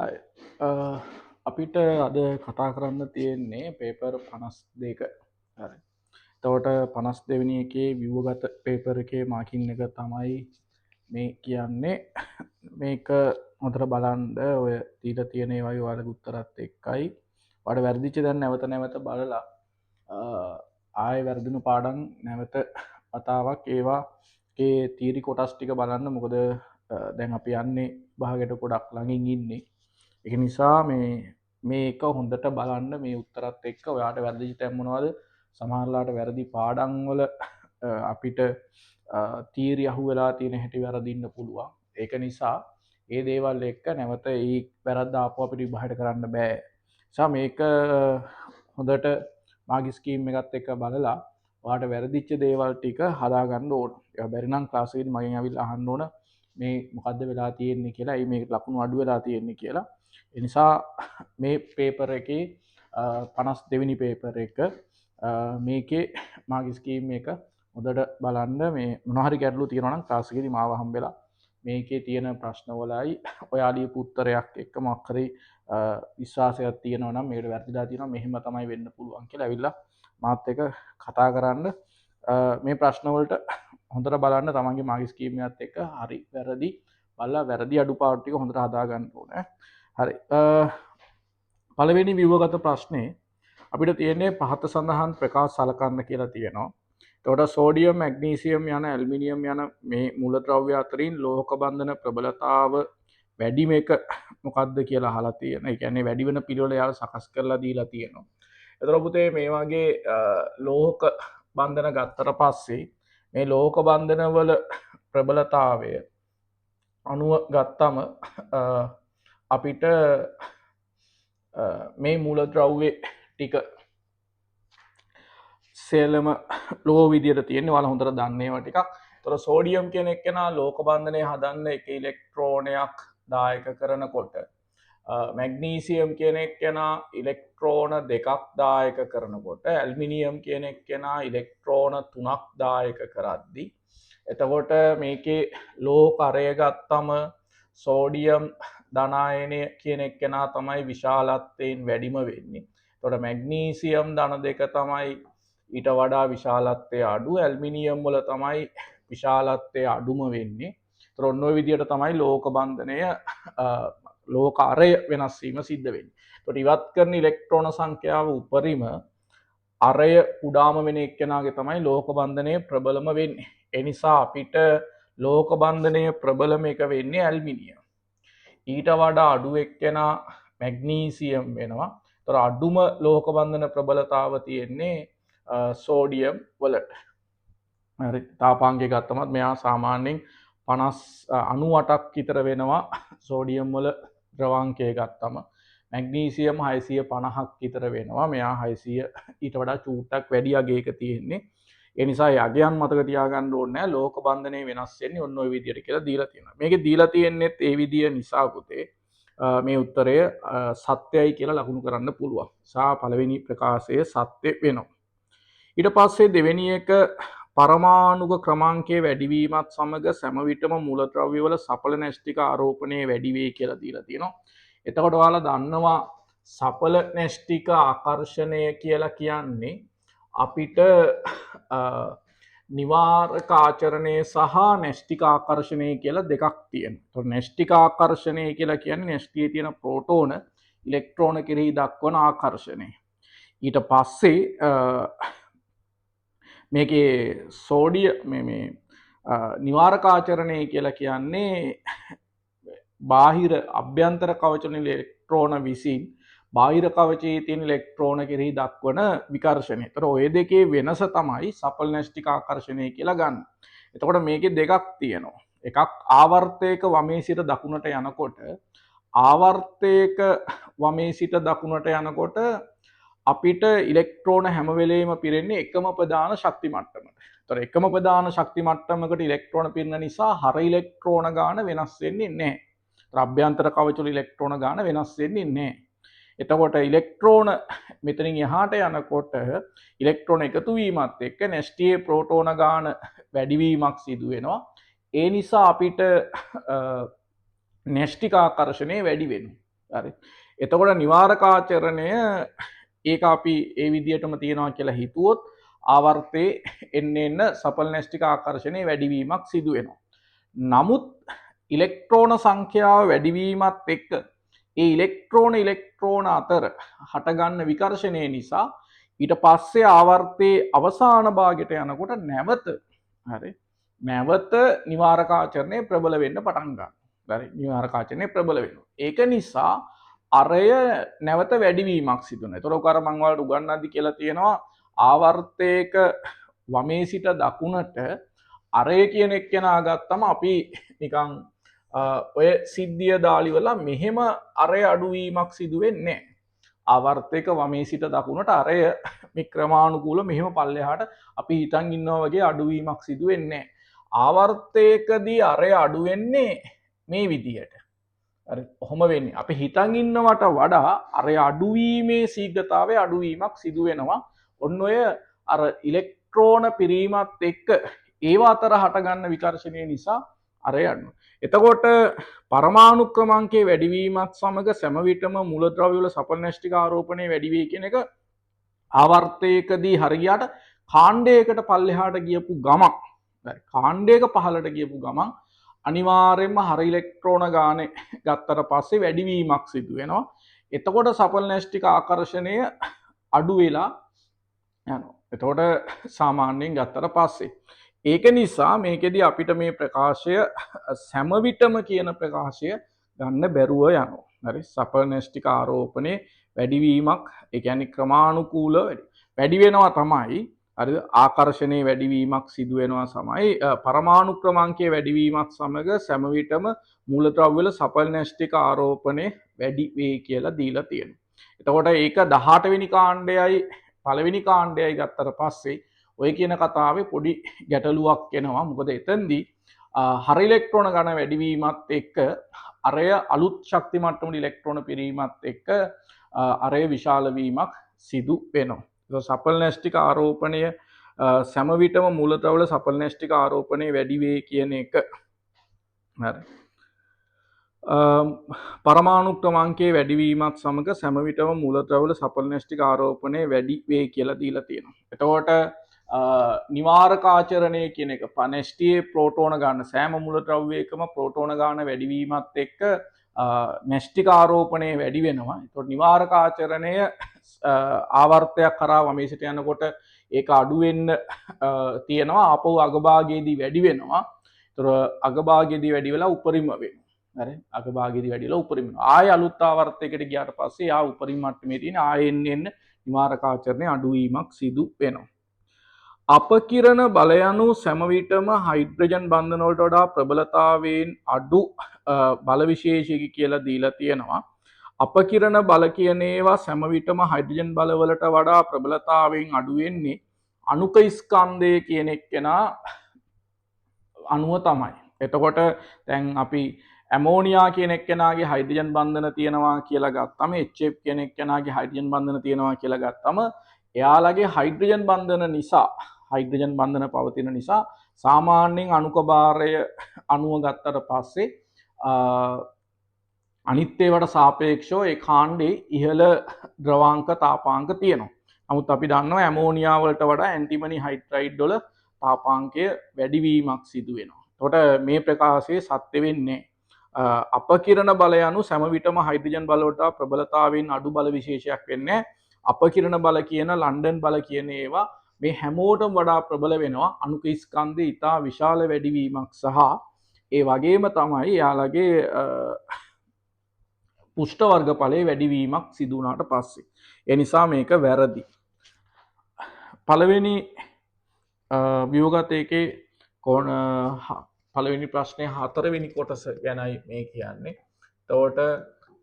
හයි අපිට අද කතා කරන්න තියෙන්නේ පේපර් 52ක. හරි. එතකොට 52 වෙනි එකේ ව්‍යුහගත පේපර් එකේ මාකින් එක තමයි මේ කියන්නේ. මේක හොඳට බලන්න ඔය දීලා තියෙන ඒවායි ඔයාලගේ උත්තරත් එක්කයි. ඔයාලට වැරදිච්ච දැන් නැවත නැවත බලලා ආයෙ වැරදිණු පාඩම් නැවත වතාවක් ඒවාගේ තීරි කොටස් ටික බලන්න. මොකද දැන් අපි යන්නේ භාගයට ගොඩක් ළඟින් ඉන්නේ. ඒක නිසා මේක හොඳට බලන්න මේ උත්තරත් එක්ක ඔයාට වැරදිච්ච තැන් මොනවද? සමහරලාට වැරදි පාඩම් වල අපිට තීරි අහු වෙලා තියෙන හැටි වැරදින්න පුළුවන්. ඒක නිසා ඒ දේවල් එක්ක නැවත ඒ වැරද්ද ආපහු අපිට විභාගයට කරන්න බෑ. නිසා මේක හොඳට මාගේ ස්කීම් එකත් එක්ක බලලා ඔයාට වැරදිච්ච දේවල් ටික හදාගන්න ඕන. ඒක බැරි නම් ක්ලාස් එකේදී මගෙන් අවිල්ලා අහන්න ඕන මේ මොකද්ද වෙලා තියෙන්නේ කියලා. ඒ මේක ලකුණු අඩු වෙලා තියෙන්නේ කියලා. එනිසා මේ පේපර් එකේ 52 වෙනි පේපර් එක මේකේ මාගේ ස්කීම් එක හොඳට බලන්න. මේ මොනවා හරි ගැටලු තියෙනවා නම් ක්ලාස් එකේදී මාව හම්බෙලා මේකේ තියෙන ප්‍රශ්න වලයි ඔයා ලියපු උත්තරයක් එක්ක මොකක් හරි විශ්වාසයක් තියෙනවා නම් මේකට වැරදිලා තියෙනවා මෙහෙම තමයි වෙන්න පුළුවන් කියලා ඇවිල්ලා මාත් එක්ක කතා කරන්න. මේ ප්‍රශ්න වලට හොඳට බලන්න තමන්ගේ මාගේ ස්කීම් එකත් එක්ක හරි වැරදි බලලා වැරදි අඩුපාඩු ටික හොඳට හදා ගන්න ඕනේ. හරි. පළවෙනි ව්‍යුහගත ප්‍රශ්නේ අපිට තියෙන්නේ පහත සඳහන් ප්‍රකාශ සලකන්න කියලා තියෙනවා. එතකොට සෝඩියම්, මැග්නීසියම් යන ඇල්මිනියම් යන මේ මූලද්‍රව්‍ය අතරින් ලෝහක බන්ධන ප්‍රබලතාව වැඩිම එක මොකක්ද කියලා අහලා තියෙනවා. ඒ කියන්නේ වැඩි වෙන පිළිවෙල යාල සකස් කරලා දීලා තියෙනවා. එතකොට පුතේ මේ වගේ ලෝහක බන්ධන ගත්තට පස්සේ මේ ලෝහක බන්ධන වල ප්‍රබලතාවය අණුව ගත්තම අපිට මේ මූලද්‍රව්‍ය ටික සේලම ලෝහ විදියට තියෙන්නේ. ඔයාලා හොඳට දන්න ඒවා ටිකක්. ඒතර සෝඩියම් කියන එක්කෙනා ලෝක බන්ධනය හදන්න එක ඉලෙක්ට්‍රෝනයක් දායක කරනකොට මැග්නීසියම් කියන එක්කෙනා ඉලෙක්ට්‍රෝන 2ක් දායක කරනකොට ඇල්මිනියම් කියන එක්කෙනා ඉලෙක්ට්‍රෝන 3ක් දායක කරද්දී එතකොට මේකේ ලෝහ කරය ගත්තම සෝඩියම් ධනායනය කියන එක්කෙනා තමයි විශාලත්වයෙන් වැඩිම වෙන්නේ. එතකොට මැග්නීසියම් ධන 2 තමයි ඊට වඩා විශාලත්වය අඩු. ඇල්මිනියම් වල තමයි විශාලත්වය අඩුම වෙන්නේ. ඒතර ඔන්න ඔය විදිහට තමයි ලෝක බන්ධනය ලෝක අරය වෙනස් වීම සිද්ධ වෙන්නේ. ඒතකොට ඉවත් කරන ඉලෙක්ට්‍රෝන සංඛ්‍යාව උපරිම අරය කුඩාම වෙන එක්කෙනාගේ තමයි ලෝක බන්ධනය ප්‍රබලම වෙන්නේ. ඒ නිසා අපිට ලෝක බන්ධනය ප්‍රබලම එක වෙන්නේ ඇල්මිනියම්. ඊට වඩා අඩු එක්කෙනා මැග්නීසියම් වෙනවා. ඒතර අඩුම ලෝක බන්ධන ප්‍රබලතාව තියෙන්නේ සෝඩියම් වලට. හරි. තාපාංගය ගත්තමත් මෙයා සාමාන්‍යයෙන් 98ක් විතර වෙනවා සෝඩියම් වල ද්‍රවාංකය ගත්තම. මැග්නීසියම් 650ක් විතර වෙනවා. මෙයා 600 ඊට වඩා චූට්ටක් වැඩි අගයක තියෙන්නේ. ඒ නිසා ඒ අගයන් මතක තියාගන්න ඕනේ නැහැ. ලෝක බන්ධනය වෙනස් වෙන්නේ ඔන්න ඔය විදිහට කියලා දීලා තියෙනවා. මේකේ දීලා තියෙන්නේත් ඒ විදිය නිසා පුතේ මේ උත්තරය සත්‍යයි කියලා ලකුණු කරන්න පුළුවන්. සා පළවෙනි ප්‍රකාශය සත්‍ය වෙනවා. ඊට පස්සේ දෙවෙනි එක පරමාණුක ක්‍රමාංකයේ වැඩිවීමත් සමග සෑම විටම මූලද්‍රව්‍ය වල සපල න්‍යෂ්ටික ආරෝපණය වැඩි වෙයි කියලා දීලා තියෙනවා. එතකොට ඔයාලා දන්නවා සපල න්‍යෂ්ටික ආකර්ෂණය කියලා කියන්නේ අපිට නිවාරක ආචරණය සහ න්‍යෂ්ටික ආකර්ෂණය කියලා දෙකක් තියෙනවා. ඒතකොට න්‍යෂ්ටික ආකර්ෂණය කියලා කියන්නේ න්‍යෂ්ටියේ තියෙන ප්‍රෝටෝන ඉලෙක්ට්‍රෝන කෙරෙහි දක්වන ආකර්ෂණය. ඊට පස්සේ මේකේ සෝඩිය මේ නිවාරකාචරණය කියලා කියන්නේ බාහිර අභ්‍යන්තර කවචන ඉලෙක්ට්‍රෝන විසින් බාහිර කවචයේ තියෙන ඉලෙක්ට්‍රෝන කෙරෙහි දක්වන විකර්ෂණය. ඒතර ඔය දෙකේ වෙනස තමයි සපල න්‍යෂ්ටික ආකර්ෂණය කියලා ගන්න. එතකොට මේකේ දෙකක් තියෙනවා. එකක් ආවර්තයක වමේ සිට දකුණට යනකොට ආවර්තයක වමේ සිට දකුණට යනකොට අපිට ඉලෙක්ට්‍රෝන හැම වෙලේම පිරෙන්නේ එකම ප්‍රධාන ශක්ති මට්ටමකට. ඒතර එකම ප්‍රධාන ශක්ති මට්ටමකට ඉලෙක්ට්‍රෝන පිරෙන නිසා හර ඉලෙක්ට්‍රෝන ගාන වෙනස් වෙන්නේ නැහැ. ඒතර අභ්‍යන්තර කවච වල ඉලෙක්ට්‍රෝන ගාන වෙනස් වෙන්නේ නැහැ. එතකොට ඉලෙක්ට්‍රෝන මෙතනින් එහාට යනකොට ඉලෙක්ට්‍රෝන එකතු වීමත් එක්ක න්‍යෂ්ටියේ ප්‍රෝටෝන ගාන වැඩිවීමක් සිදු වෙනවා. ඒ නිසා අපිට න්‍යෂ්ටික ආකර්ෂණය වැඩි වෙනවා. හරි. එතකොට නිවාරකාචරණය ඒක අපි ඒ විදිහටම තියනවා කියලා හිතුවොත් ආවර්තයේ එන්න සපල්නැස්ටික ආකර්ෂණයේ වැඩිවීමක් සිදු වෙනවා. නමුත් ඉලෙක්ට්‍රෝන සංඛ්‍යාව වැඩිවීමත් එක්ක ඒ ඉලෙක්ට්‍රෝන අතර හටගන්න විකර්ෂණය නිසා ඊට පස්සේ ආවර්තයේ අවසාන භාගයට යනකොට නැවත නිවාරකාචරණය ප්‍රබල වෙන්න පටන් ගන්නවා. හරි. නිවාරකාචරණය ප්‍රබල වෙනවා. ඒක නිසා අරය නැවත වැඩිවීමක් සිදු වෙනවා. ඒතකොට අර මම ඔයාලට උගන්වන්නදි කියලා තියෙනවා ආවර්තයක වමේ සිට දකුණට අරය කියන එක්කෙනා ගත්තම අපි නිකන් ඔය සිද්ධිය දාලිවලා මෙහෙම අරය අඩුවීමක් සිදු වෙන්නේ නැහැ. ආවර්තයක වමේ සිට දකුණට අරය මේ ක්‍රමානුකූල මෙහෙම පල්ලෙහාට අපි හිතන් ඉන්නවා වගේ අඩුවීමක් සිදු වෙන්නේ නැහැ. ආවර්තයකදී අරය අඩු වෙන්නේ මේ විදියට. හරි. කොහොම වෙන්නේ? අපි හිතන් ඉන්නවට වඩා අරය අඩුවීමේ ශීඝ්‍රතාවය අඩුවීමක් සිදු වෙනවා. ඔන්න ඔය අර ඉලෙක්ට්‍රෝන පිරීමත් එක්ක ඒව අතර හටගන්න විකර්ෂණය නිසා අරය අඩුවෙනවා. එතකොට පරමාණු ක්‍රමාංකයේ වැඩිවීමත් සමග සෑම විටම මූලද්‍රව්‍ය වල සපල්නැෂ්ටික ආරෝපණය වැඩි වෙයි කියන එක ආවර්තයකදී හරියට කාණ්ඩයකට පල්ලෙහාට ගියපු ගමන් කාණ්ඩයක පහළට ගියපු ගමන් අනිවාර්යයෙන්ම හරි ඉලෙක්ට්‍රෝන ගානේ ගත්තට පස්සේ වැඩිවීමක් සිදු වෙනවා. එතකොට සපල්නැෂ්ටික ආකර්ෂණය අඩු වෙලා යනවා. එතකොට සාමාන්‍යයෙන් ගත්තට පස්සේ ඒක නිසා මේකෙදි අපිට මේ ප්‍රකාශය සෑම විටම කියන ප්‍රකාශය ගන්න බැරුව යනවා. හරි. සපල්නැෂ්ටික ආරෝපණයේ වැඩිවීමක් ඒ කියන්නේ ක්‍රමානුකූල වැඩි වෙනවා තමයි. හරි. ආකර්ෂණයේ වැඩිවීමක් සිදු වෙනවා සමයි පරමාණු ක්‍රමාංකයේ වැඩිවීමක් සමග සෑම විටම මූලද්‍රව්‍ය වල සපල්නැෂ්ටික ආරෝපණය වැඩි වේ කියලා දීලා තියෙනවා. එතකොට ඒක 18 වෙනි කාණ්ඩයයි පළවෙනි කාණ්ඩයයි ගත්තට පස්සේ ඔය කියන කතාවේ පොඩි ගැටලුවක් එනවා. මොකද එතෙන්දී හරි ඉලෙක්ට්‍රෝන ඝන වැඩිවීමත් එක්ක අරය අලුත් ශක්ති මට්ටමට ඉලෙක්ට්‍රෝන පිරීමත් එක්ක අරය විශාල වීමක් සිදු වෙනවා. ඒක සපල්නැෂ්ටික ආරෝපණය සෑම විටම මූලද්‍රව්‍ය වල සපල්නැෂ්ටික ආරෝපණය වැඩි වේ කියන එක. හරි. පරමාණු ක්‍රමාංකයේ වැඩිවීමත් සමග සෑම විටම මූලද්‍රව්‍ය වල සපල්නැෂ්ටික ආරෝපණය වැඩි වේ කියලා දීලා තියෙනවා. එතකොට නිවාරකාචරණය කියන එක පනැෂ්ටියේ ප්‍රෝටෝන ගන්න සෑම මූලද්‍රව්‍යයකම ප්‍රෝටෝන ගාන වැඩිවීමත් එක්ක නැෂ්ටික ආරෝපණය වැඩි වෙනවා. එතකොට නිවාරකාචරණය ආවර්තයක් කරා වමේ සිට යනකොට ඒක අඩු වෙන්න තියෙනවා. ආපහු අගභාගයේදී වැඩි වෙනවා. එතකොට අගභාගයේදී වැඩි වෙලා උපරිම වෙනවා. හරි. අගභාගයේදී වැඩි වෙලා උපරිම වෙනවා. ආය අලුත් ආවර්තයකට ගියාට පස්සේ ආ උපරිම මට්ටමේ තියෙන ආයෙන්න නිවාරකාචරණය අඩුවීමක් සිදු වෙනවා. අපකිරණ බල යනු සෑම විටම හයිඩ්‍රජන් බන්ධන වලට වඩා ප්‍රබලතාවයෙන් අඩු බල විශේෂයකි කියලා දීලා තියෙනවා. අපකිරණ බල කියන ඒවා සෑම විටම හයිඩ්‍රජන් බල වලට වඩා ප්‍රබලතාවයෙන් අඩු වෙන්නේ අණුක ස්කන්ධය කියන එක්කෙනා අණුව තමයි. එතකොට දැන් අපි ඇමෝනියා කියන එක්කෙනාගේ හයිඩ්‍රජන් බන්ධන තියෙනවා කියලා ගත්තම HF කියන එක්කෙනාගේ හයිඩ්‍රජන් බන්ධන තියෙනවා කියලා ගත්තම එයාලගේ හයිඩ්‍රජන් බන්ධන නිසා හයිඩ්‍රජන් බන්ධන පවතින නිසා සාමාන්‍යයෙන් අණුක භාරය අණුව ගත්තට පස්සේ අනිත් ඒවාට සාපේක්ෂව ඒ කාණ්ඩේ ඉහළ ද්‍රවාංක තාපාංක තියෙනවා. නමුත් අපි දන්නවා ඇමෝනියා වලට වඩා ඇන්ටිමනි හයිඩ්‍රයිඩ් වල තාපාංකය වැඩිවීමක් සිදු වෙනවා. එතකොට මේ ප්‍රකාශයේ සත්‍ය වෙන්නේ අපකිරණ බල යනු සෑම විටම හයිඩ්‍රජන් බල වලට ප්‍රබලතාවයෙන් අඩු බල විශේෂයක් වෙන්නේ. අපකිරණ බල කියන ලන්ඩන් බල කියන ඒවා මේ හැමෝටම වඩා ප්‍රබල වෙනවා අණුක ස්කන්ධයේ ඉතා විශාල වැඩිවීමක් සහ ඒ වගේම තමයි යාළගේ පුෂ්ඨ වර්ගඵලයේ වැඩිවීමක් සිදු වුණාට පස්සේ. ඒ නිසා මේක වැරදි. පළවෙනි ව්‍යුහගත එකේ පළවෙනි ප්‍රශ්නේ හතරවෙනි කොටස ගැනයි මේ කියන්නේ. එතකොට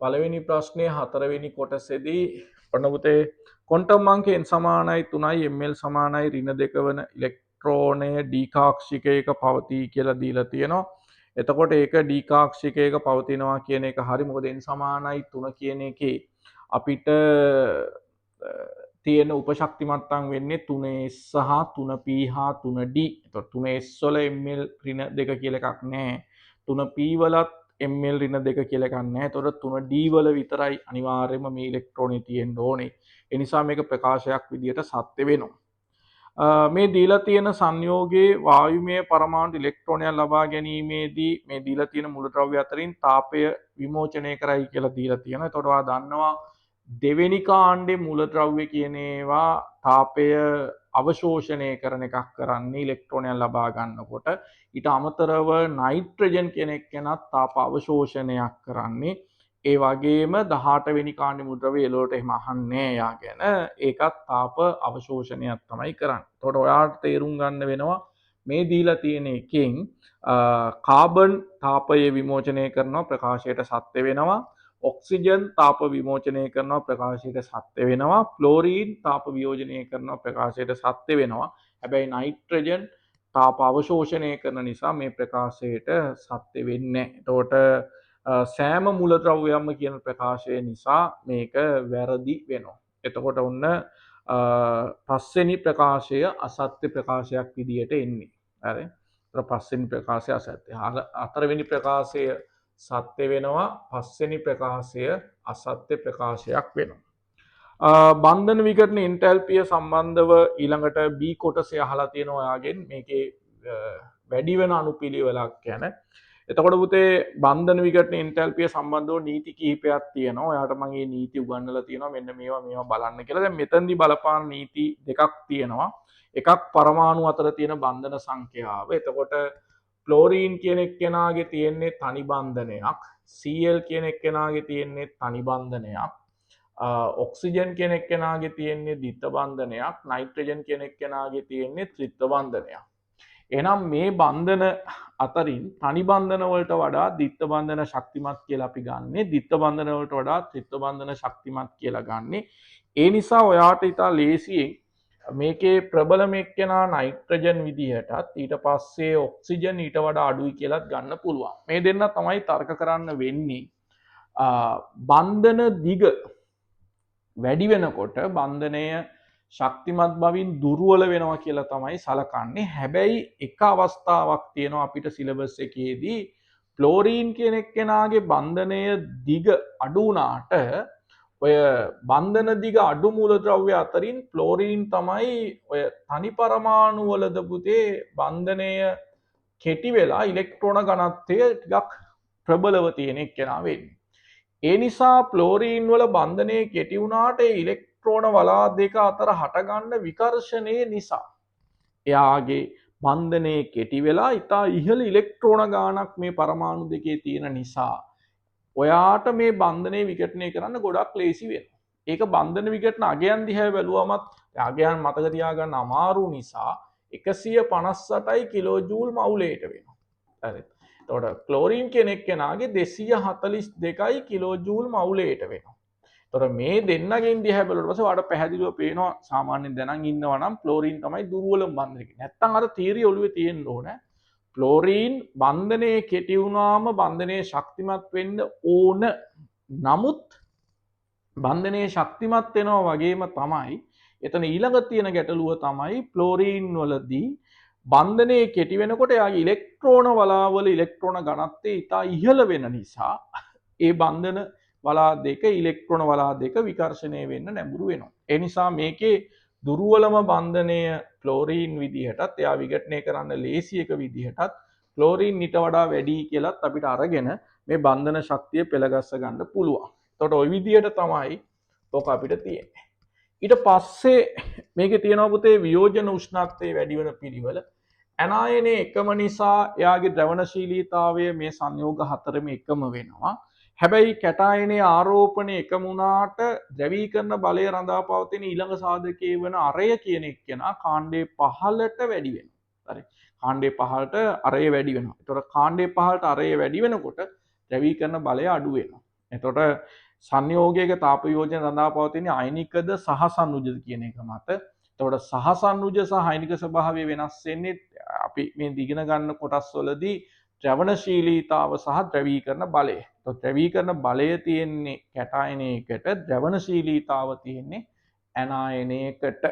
පළවෙනි ප්‍රශ්නේ හතරවෙනි කොටසේදී ඔන්න පුතේ ක්වොන්ටම් අංක n සමානයි 3යි ml සමානයි ඍණ 2 වන ඉලෙක්ට්‍රෝනය ඩීකාක්ෂිකයක පවතී කියලා දීලා තියෙනවා. එතකොට ඒක ඩීකාක්ෂිකයක පවතිනවා කියන එක හරි. මොකද n සමානයි 3 කියන එකේ අපිට තියෙන උපශක්ති මට්ටම් වෙන්නේ 3s සහ 3p හා 3d. එතකොට 3s වල ml ඍණ 2 කියලා එකක් නැහැ. 3p වලත් ml ඍණ 2 කියලා එකක් නැහැ. ඒතකොට 3D වල විතරයි අනිවාර්යයෙන්ම මේ ඉලෙක්ට්‍රෝනේ තියෙන්න ඕනේ. ඒ නිසා මේක ප්‍රකාශයක් විදියට සත්‍ය වෙනවා. මේ දීලා තියෙන සංයෝගයේ වායුමය පරමාණු ඉලෙක්ට්‍රෝනයක් ලබා ගැනීමේදී මේ දීලා තියෙන මූලද්‍රව්‍ය අතරින් තාපය විමෝචනය කරයි කියලා දීලා තියෙනවා. එතකොට ඔයා දන්නවා දෙවෙනි කාණ්ඩේ මූලද්‍රව්‍ය කියන ඒවා තාපය අවශෝෂණය කරන එකක් කරන්නේ ඉලෙක්ට්‍රෝනයක් ලබා ගන්නකොට. ඊට අමතරව නයිට්‍රජන් කියන එක්කෙනත් තාප අවශෝෂණයක් කරන්නේ. ඒ වගේම 18 වෙනි කාණ්ඩ මුද්‍රව්‍ය එලොවට එහෙම අහන්නේ යා ගැන ඒකත් තාප අවශෝෂණයක් තමයි කරන්නේ. එතකොට ඔයාලට තේරුම් ගන්න වෙනවා මේ දීලා තියෙන එකෙන් කාබන් තාපය විමෝචනය කරනවා ප්‍රකාශයට සත්‍ය වෙනවා. ඔක්සිජන් තාප විමෝචනය කරනවා ප්‍රකාශයට සත්‍ය වෙනවා. ක්ලෝරීන් තාප වියෝජනය කරනවා ප්‍රකාශයට සත්‍ය වෙනවා. හැබැයි නයිට්‍රජන් තාප අවශෝෂණය කරන නිසා මේ ප්‍රකාශයට සත්‍ය වෙන්නේ නැහැ. එතකොට සෑම මූලද්‍රව්‍යයක්ම කියන ප්‍රකාශය නිසා මේක වැරදි වෙනවා. එතකොට ඔන්න පස්වෙනි ප්‍රකාශය අසත්‍ය ප්‍රකාශයක් විදියට එන්නේ. හරි. ඒතර පස්වෙනි ප්‍රකාශය අසත්‍ය. හතරවෙනි ප්‍රකාශය සත්‍ය වෙනවා. පස්වෙනි ප්‍රකාශය අසත්‍ය ප්‍රකාශයක් වෙනවා. බන්ධන විකරණ එන්තැල්පිය සම්බන්ධව ඊළඟට B කොටසේ අහලා තියෙනවා ඔයාගෙන් මේකේ වැඩි වෙන අනුපිළිවෙලක් ගැන. එතකොට පුතේ බන්ධන විකරණ එන්තැල්පිය සම්බන්ධව නීති කිහිපයක් තියෙනවා. ඔයාට මම මේ නීති උගන්වලා තියෙනවා. මෙන්න මේවා බලන්න කියලා. දැන් මෙතනදී බලපාන නීති දෙකක් තියෙනවා. එකක් පරමාණු අතර තියෙන බන්ධන සංඛ්‍යාව. එතකොට ක්ලෝරීන් කියන එක්කෙනාගේ තියෙන්නේ තනි බන්ධනයක්. Cl කියන එක්කෙනාගේ තියෙන්නේ තනි බන්ධනයක්. ඔක්සිජන් කියන එක්කෙනාගේ තියෙන්නේ ද්විත්ව බන්ධනයක්. නයිට්‍රජන් කියන එක්කෙනාගේ තියෙන්නේ ත්‍රිත්ව බන්ධනයක්. එහෙනම් මේ බන්ධන අතරින් තනි බන්ධන වලට වඩා ද්විත්ව බන්ධන ශක්තිමත් කියලා අපි ගන්නෙ. ද්විත්ව බන්ධන වලට වඩා ත්‍රිත්ව බන්ධන ශක්තිමත් කියලා ගන්නෙ. ඒ නිසා ඔයාට ඉතා ලේසියෙන් මේකේ ප්‍රබලම එක්කෙනා නයිට්‍රජන් විදිහටත් ඊට පස්සේ ඔක්සිජන් ඊට වඩා අඩුයි කියලාත් ගන්න පුළුවන්. මේ දෙන්න තමයි තර්ක කරන්න වෙන්නේ. බන්ධන දිග වැඩි වෙනකොට බන්ධනය ශක්තිමත් බවින් දුර්වල වෙනවා කියලා තමයි සලකන්නේ. හැබැයි එක අවස්ථාවක් තියෙනවා අපිට සිලබස් එකේදී ක්ලෝරීන් කියන එක්කෙනාගේ බන්ධනය දිග අඩු වුණාට ඔය බන්ධන දිග අඩු මූලද්‍රව්‍ය අතරින් ක්ලෝරීන් තමයි ඔය තනි පරමාණු වලද පුතේ බන්ධනය කෙටි වෙලා ඉලෙක්ට්‍රෝන ඝනත්වය ටිකක් ප්‍රබලව තියෙන එක්කෙනා වෙන්නේ. ඒ නිසා ක්ලෝරීන් වල බන්ධනය කෙටි වුණාට ඉලෙක්ට්‍රෝන වලා දෙක අතර හටගන්න විකර්ෂණය නිසා එයාගේ බන්ධනය කෙටි වෙලා ඉතා ඉහළ ඉලෙක්ට්‍රෝන ගානක් මේ පරමාණු දෙකේ තියෙන නිසා ඔයාට මේ බන්ධනය විකටනය කරන්න ගොඩක් ලේසි වෙනවා. ඒක බන්ධන විකටන අගයන් දිහා බැලුවමත් අගයන් මතක තියාගන්න අමාරු නිසා 158යි කිලෝජූල් මවුලයට වෙනවා. හරි. එතකොට ක්ලෝරීන් කෙනෙක් කෙනාගේ 242යි කිලෝජූල් මවුලයට වෙනවා. එතකොට මේ දෙන්නගෙන් දිහා බැලුවට පස්සේ ඔයාලට පැහැදිලිව පේනවා සාමාන්‍යයෙන් දැනන් ඉන්නවා නම් ක්ලෝරීන් තමයි දුර්වලම බන්ධනය. නැත්තම් අර තීරිය ඔළුවේ තියෙන්න ඕන. ක්ලෝරීන් බන්ධනය කෙටි වුණාම බන්ධනය ශක්තිමත් වෙන්න ඕන. නමුත් බන්ධනය ශක්තිමත් වෙනවා වගේම තමයි එතන ඊළඟ තියෙන ගැටලුව තමයි ක්ලෝරීන් වලදී බන්ධනය කෙටි වෙනකොට යාගේ ඉලෙක්ට්‍රෝන වලාවල ඉලෙක්ට්‍රෝන ඝනත්වය ඉතා ඉහළ වෙන නිසා ඒ බන්ධන වලා දෙක ඉලෙක්ට්‍රෝන වලා දෙක විකර්ෂණය වෙන්න නැඹුරු වෙනවා. ඒ නිසා මේකේ දුර්වලම බන්ධනය ක්ලෝරීන් විදිහටත් එයා විඝටනය කරන්න ලේසි එක විදිහටත් ක්ලෝරීන් ඊට වඩා වැඩි කියලාත් අපිට අරගෙන මේ බන්ධන ශක්තිය පෙළගස්ස ගන්න පුළුවන්. එතකොට ওই විදිහට තමයි ඔක අපිට තියෙන්නේ. ඊට පස්සේ මේකේ තියෙනවා පුතේ වියෝජන උෂ්ණත්වයේ වැඩි වෙන පිළිවෙල. ඇනායනයේ එකම නිසා එයාගේ ද්‍රවණශීලීතාවය මේ සංයෝග හතරෙම එකම වෙනවා. හැබැයි කැටායනයේ ආරෝපණය එකම වුණාට ද්‍රවීකරණ බලය රඳා පවතින ඊළඟ සාධකයේ වන අරය කියන එක්කෙනා කාණ්ඩේ පහළට වැඩි වෙනවා. හරි. කාණ්ඩේ පහළට අරය වැඩි වෙනවා. ඒතකොට කාණ්ඩේ පහළට අරය වැඩි වෙනකොට ද්‍රවීකරණ බලය අඩු වෙනවා. එතකොට සංයෝගයක තාප වියෝජන රඳා පවතින අයනිකද සහ සංයුජද කියන එක මත. එතකොට සහ සංයුජ සහ අයනික ස්වභාවය වෙනස් වෙන්නේ අපි මේ දිගන ගන්න කොටස් වලදී ද්‍රවණශීලීතාව සහ ද්‍රවීකරණ බලය. එතකොට ද්‍රවීකරණ බලය තියෙන්නේ කැටායනයකට, ද්‍රවණශීලීතාව තියෙන්නේ ඇනායනයකට.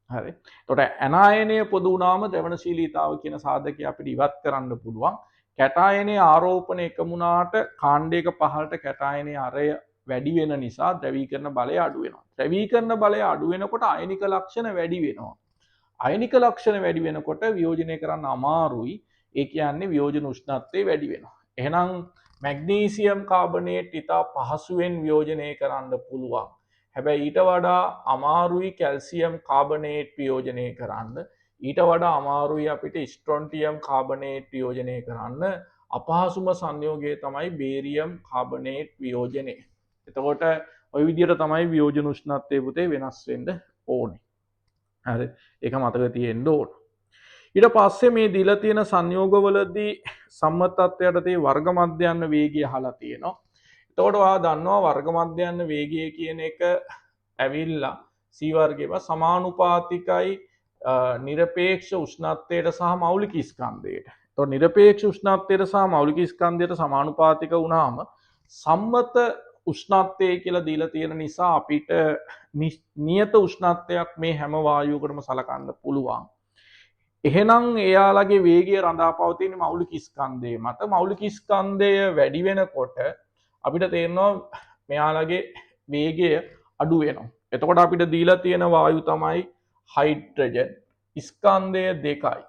හරි. එතකොට ඇනායනය පොදු වුණාම ද්‍රවණශීලීතාව කියන සාධකය අපිට ඉවත් කරන්න පුළුවන්. කැටායනේ ආරෝපණ එකමුණාට කාණ්ඩයක පහළට කැටායනේ අරය වැඩි වෙන නිසා ද්‍රවීකරණ බලය අඩු වෙනවා. ද්‍රවීකරණ බලය අඩු වෙනකොට අයනික ලක්ෂණ වැඩි වෙනවා. අයනික ලක්ෂණ වැඩි වෙනකොට වියෝජනය කරන්න අමාරුයි. ඒ කියන්නේ වියෝජන උෂ්ණත්වය වැඩි වෙනවා. එහෙනම් මැග්නීසියම් කාබනේට් ඉතා පහසුවෙන් වියෝජනය කරන්න පුළුවන්. හැබැයි ඊට වඩා අමාරුයි කැල්සියම් කාබනේට් වියෝජනය කරන්න. ඊට වඩා අමාරුයි අපිට ස්ට්‍රොන්ටියම් කාබනේට් වියෝජනය කරන්න. අපහසුම සංයෝගය තමයි බේරියම් කාබනේට් වියෝජනය. එතකොට ওই විදිහට තමයි වියෝජන උෂ්ණත්වය පුතේ වෙනස් වෙන්න ඕනේ. හරි. ඒක මතක තියෙන්න ඕන. ඊට පස්සේ මේ දීලා තියෙන සංයෝගවලදී සම්මත තත්ත්වයට තේ වර්ග මධ්‍යයන් වේගය අහලා තියෙනවා. එතකොට ඔයා දන්නවා වර්ග මධ්‍යයන් වේගය කියන එක ඇවිල්ලා c වර්ගයේම සමානුපාතිකයි නිරපේක්ෂ උෂ්ණත්වයට සහ මෞලික ස්කන්ධයට. එතකොට නිරපේක්ෂ උෂ්ණත්වයට සහ මෞලික ස්කන්ධයට සමානුපාතික වුණාම සම්මත උෂ්ණත්වය කියලා දීලා තියෙන නිසා අපිට නියත උෂ්ණත්වයක් මේ හැම වායුවකටම සලකන්න පුළුවන්. එහෙනම් එයාලගේ වේගය රඳා පවතින මෞලික ස්කන්ධය මත. මෞලික ස්කන්ධය වැඩි වෙනකොට අපිට තේරෙනවා මෙයාලගේ වේගය අඩු වෙනවා. එතකොට අපිට දීලා තියෙන වායු තමයි හයිඩ්‍රජන් ස්කන්ධය 2යි.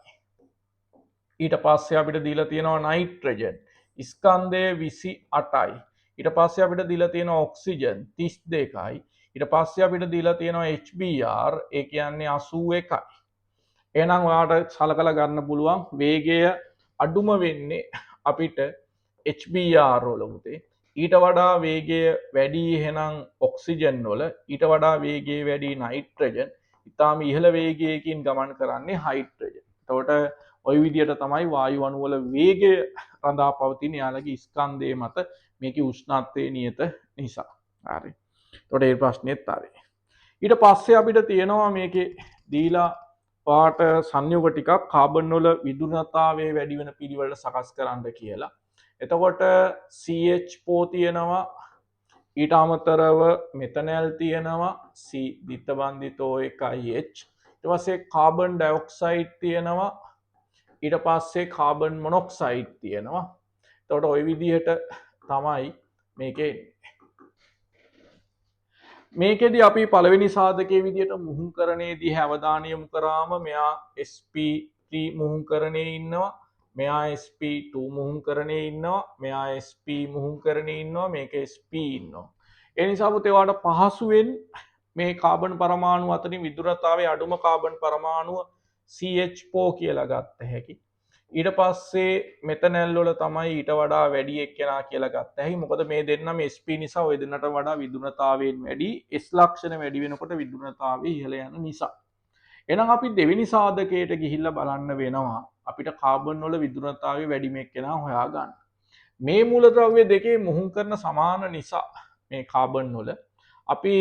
ඊට පස්සේ අපිට දීලා තියෙනවා නයිට්‍රජන් ස්කන්ධය 28යි. ඊට පස්සේ අපිට දීලා තියෙනවා ඔක්සිජන් 32යි. ඊට පස්සේ අපිට දීලා තියෙනවා HBr ඒ කියන්නේ 81යි. එහෙනම් ඔයාලට සලකලා ගන්න පුළුවන් වේගය අඩුම වෙන්නේ අපිට HBr වල උතේ. ඊට වඩා වේගය වැඩි එහෙනම් ඔක්සිජන් වල. ඊට වඩා වේගය වැඩි නයිට්‍රජන්. ඊටාම ඉහළ වේගයකින් ගමන් කරන්නේ හයිඩ්‍රජන්. එතකොට ওই විදිහට තමයි වායු අණු වල වේගය රඳා පවතින යාලගේ ස්කන්ධය මත මේකේ උෂ්ණත්වයේ නියත නිසා. හරි. එතකොට ඒ ප්‍රශ්නේත් ආවේ. ඊට පස්සේ අපිට තියෙනවා මේකේ දීලා පාට සංයෝග ටිකක් කාබන් වල විදුනතාවයේ වැඩි වෙන පිළිවෙලට සකස් කරන්න කියලා. එතකොට CH4 තියෙනවා ඊට අමතරව මෙතනල් තියෙනවා C දිත්තබන්ධිතෝ 1H. ඊට පස්සේ කාබන් ඩයොක්සයිඩ් තියෙනවා. ඊට පස්සේ කාබන් මොනොක්සයිඩ් තියෙනවා. එතකොට ওই විදිහට තමයි මේකේ මේකෙදී අපි පළවෙනි සාධකයේ විදිහට මුහුණුකරණයේදී අවධානය යොමු කරාම මෙයා sp3 මුහුණුකරණයේ ඉන්නවා. මෙයා sp2 මුහුණුකරණයේ ඉන්නවා. මෙයා sp මුහුණුකරණයේ ඉන්නවා. මේක sp ඉන්නවා. ඒ නිසා පුතේ ඔයාලට පහසුවෙන් මේ කාබන් පරමාණු අතරින් විදුරතාවයේ අඩුම කාබන් පරමාණුව CH4 කියලා ගත්ත හැකි. ඊට පස්සේ මෙතනල් වල තමයි ඊට වඩා වැඩි එක්කෙනා කියලා ගත්ත හැකි. මොකද මේ දෙන්නම sp නිසා ওই දෙන්නට වඩා විදුරතාවයෙන් වැඩි s ලක්ෂණ වැඩි වෙනකොට විදුරතාවය ඉහළ යන නිසා. එහෙනම් අපි දෙවෙනි සාධකයට ගිහිල්ලා බලන්න වෙනවා අපිට කාබන් වල විදුරතාවය වැඩිම එක්කෙනා හොයාගන්න. මේ මූලද්‍රව්‍ය දෙකේ මුහුන් කරන සමාන නිසා මේ කාබන් වල අපි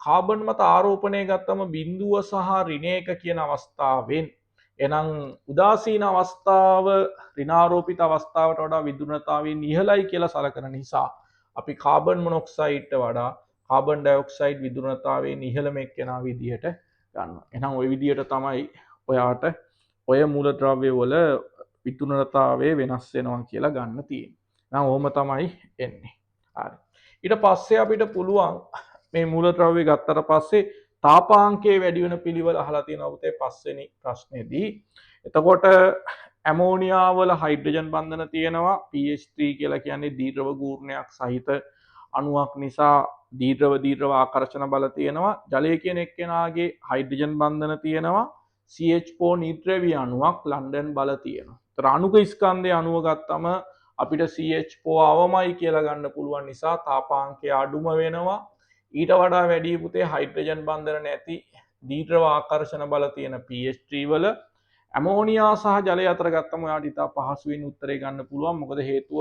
කාබන් මත ආරෝපණය ගත්තම බිඳුව සහ ඍණ 1 කියන අවස්ථාවෙන් එනම් උදාසීන අවස්ථාව ඍණාරෝපිත අවස්ථාවට වඩා විදුරතාවයෙන් ඉහළයි කියලා සලකන නිසා අපි කාබන් මොනොක්සයිඩ්ට වඩා කාබන් ඩයොක්සයිඩ් විදුරතාවයෙන් ඉහළම එක්කෙනා විදිහට ගන්නවා. එහෙනම් ওই විදිහට තමයි ඔයාට ඔය මූලද්‍රව්‍ය වල විදුරතාවය වෙනස් වෙනවා කියලා ගන්න තියෙන්නේ. එහෙනම් ඕම තමයි එන්නේ. හරි. ඊට පස්සේ අපිට පුළුවන් මේ මූලද්‍රව්‍ය ගත්තට පස්සේ තාපාංකයේ වැඩි වෙන පිළිවෙල අහලා තියෙනවා පුතේ පස්වෙනි ප්‍රශ්නේදී. එතකොට ඇමෝනියා වල හයිඩ්‍රජන් බන්ධන තියෙනවා. pH3 කියලා කියන්නේ දීර්ඝව ගූර්ණයක් සහිත අණුවක් නිසා දීර්ඝව ආකර්ෂණ බල තියෙනවා. ජලය කියන එක්කෙනාගේ හයිඩ්‍රජන් බන්ධන තියෙනවා. CH4 නිද්‍රව්‍ය අණුවක් ලන්ඩන් බල තියෙනවා. ඒතර අණුක ස්කන්ධයේ අණුව ගත්තම අපිට CH4 අවමයි කියලා ගන්න පුළුවන් නිසා තාපාංකය අඩුම වෙනවා. ඊට වඩා වැඩි පුතේ හයිඩ්‍රජන් බන්ධන නැති දීර්ඝව ආකර්ෂණ බල තියෙන pH3 වල ඇමෝනියා සහ ජලය අතර ගත්තම ඔයාලට ඉතා පහසුවෙන් උත්තරේ ගන්න පුළුවන්. මොකද හේතුව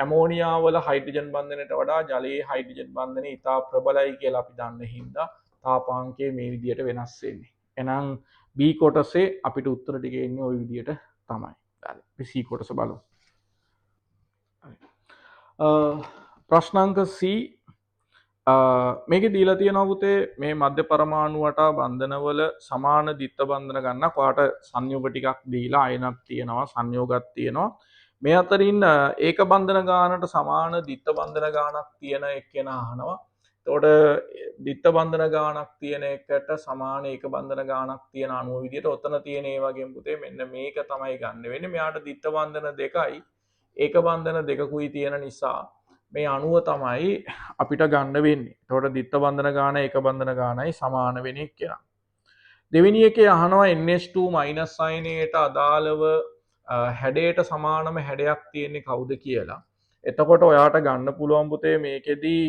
ඇමෝනියා වල හයිඩ්‍රජන් බන්ධනයට වඩා ජලයේ හයිඩ්‍රජන් බන්ධනය ඉතා ප්‍රබලයි කියලා අපි දන්න හින්දා තාපාංකය මේ විදිහට වෙනස් වෙන්නේ. එහෙනම් B කොටසේ අපිට උත්තර ටික එන්නේ ওই විදිහට තමයි. හරි. අපි C කොටස බලමු. ප්‍රශ්නාංක C මේකේ දීලා තියෙනවා පුතේ මේ මධ්‍ය පරමාණුවට බන්ධනවල සමාන දිත්ත බන්ධන ගන්න. ඔයාට සංයෝග ටිකක් දීලා අයනක් තියෙනවා සංයෝගයක් තියෙනවා. මේ අතරින් ඒක බන්ධන ගානට සමාන දිත්ත බන්ධන ගානක් තියෙන එක්කෙනා අහනවා. එතකොට දිත්ත බන්ධන ගානක් තියෙන එකට සමාන ඒක බන්ධන ගානක් තියෙන අණුව විදිහට ඔතන තියෙන ඒ වගේම පුතේ මෙන්න මේක තමයි ගන්න වෙන්නේ. මෙයාට දිත්ත බන්ධන දෙකයි ඒක බන්ධන දෙකකුයි තියෙන නිසා මේ අණුව තමයි අපිට ගන්න වෙන්නේ. එතකොට දිත්ත බන්ධන ගාන ඒක බන්ධන ගානයි සමාන වෙන එක්කෙනා. දෙවෙනි එකේ අහනවා NH2- අයනයට අදාළව හැඩයට සමානම හැඩයක් තියෙන්නේ කවුද කියලා. එතකොට ඔයාට ගන්න පුළුවන් පුතේ මේකෙදී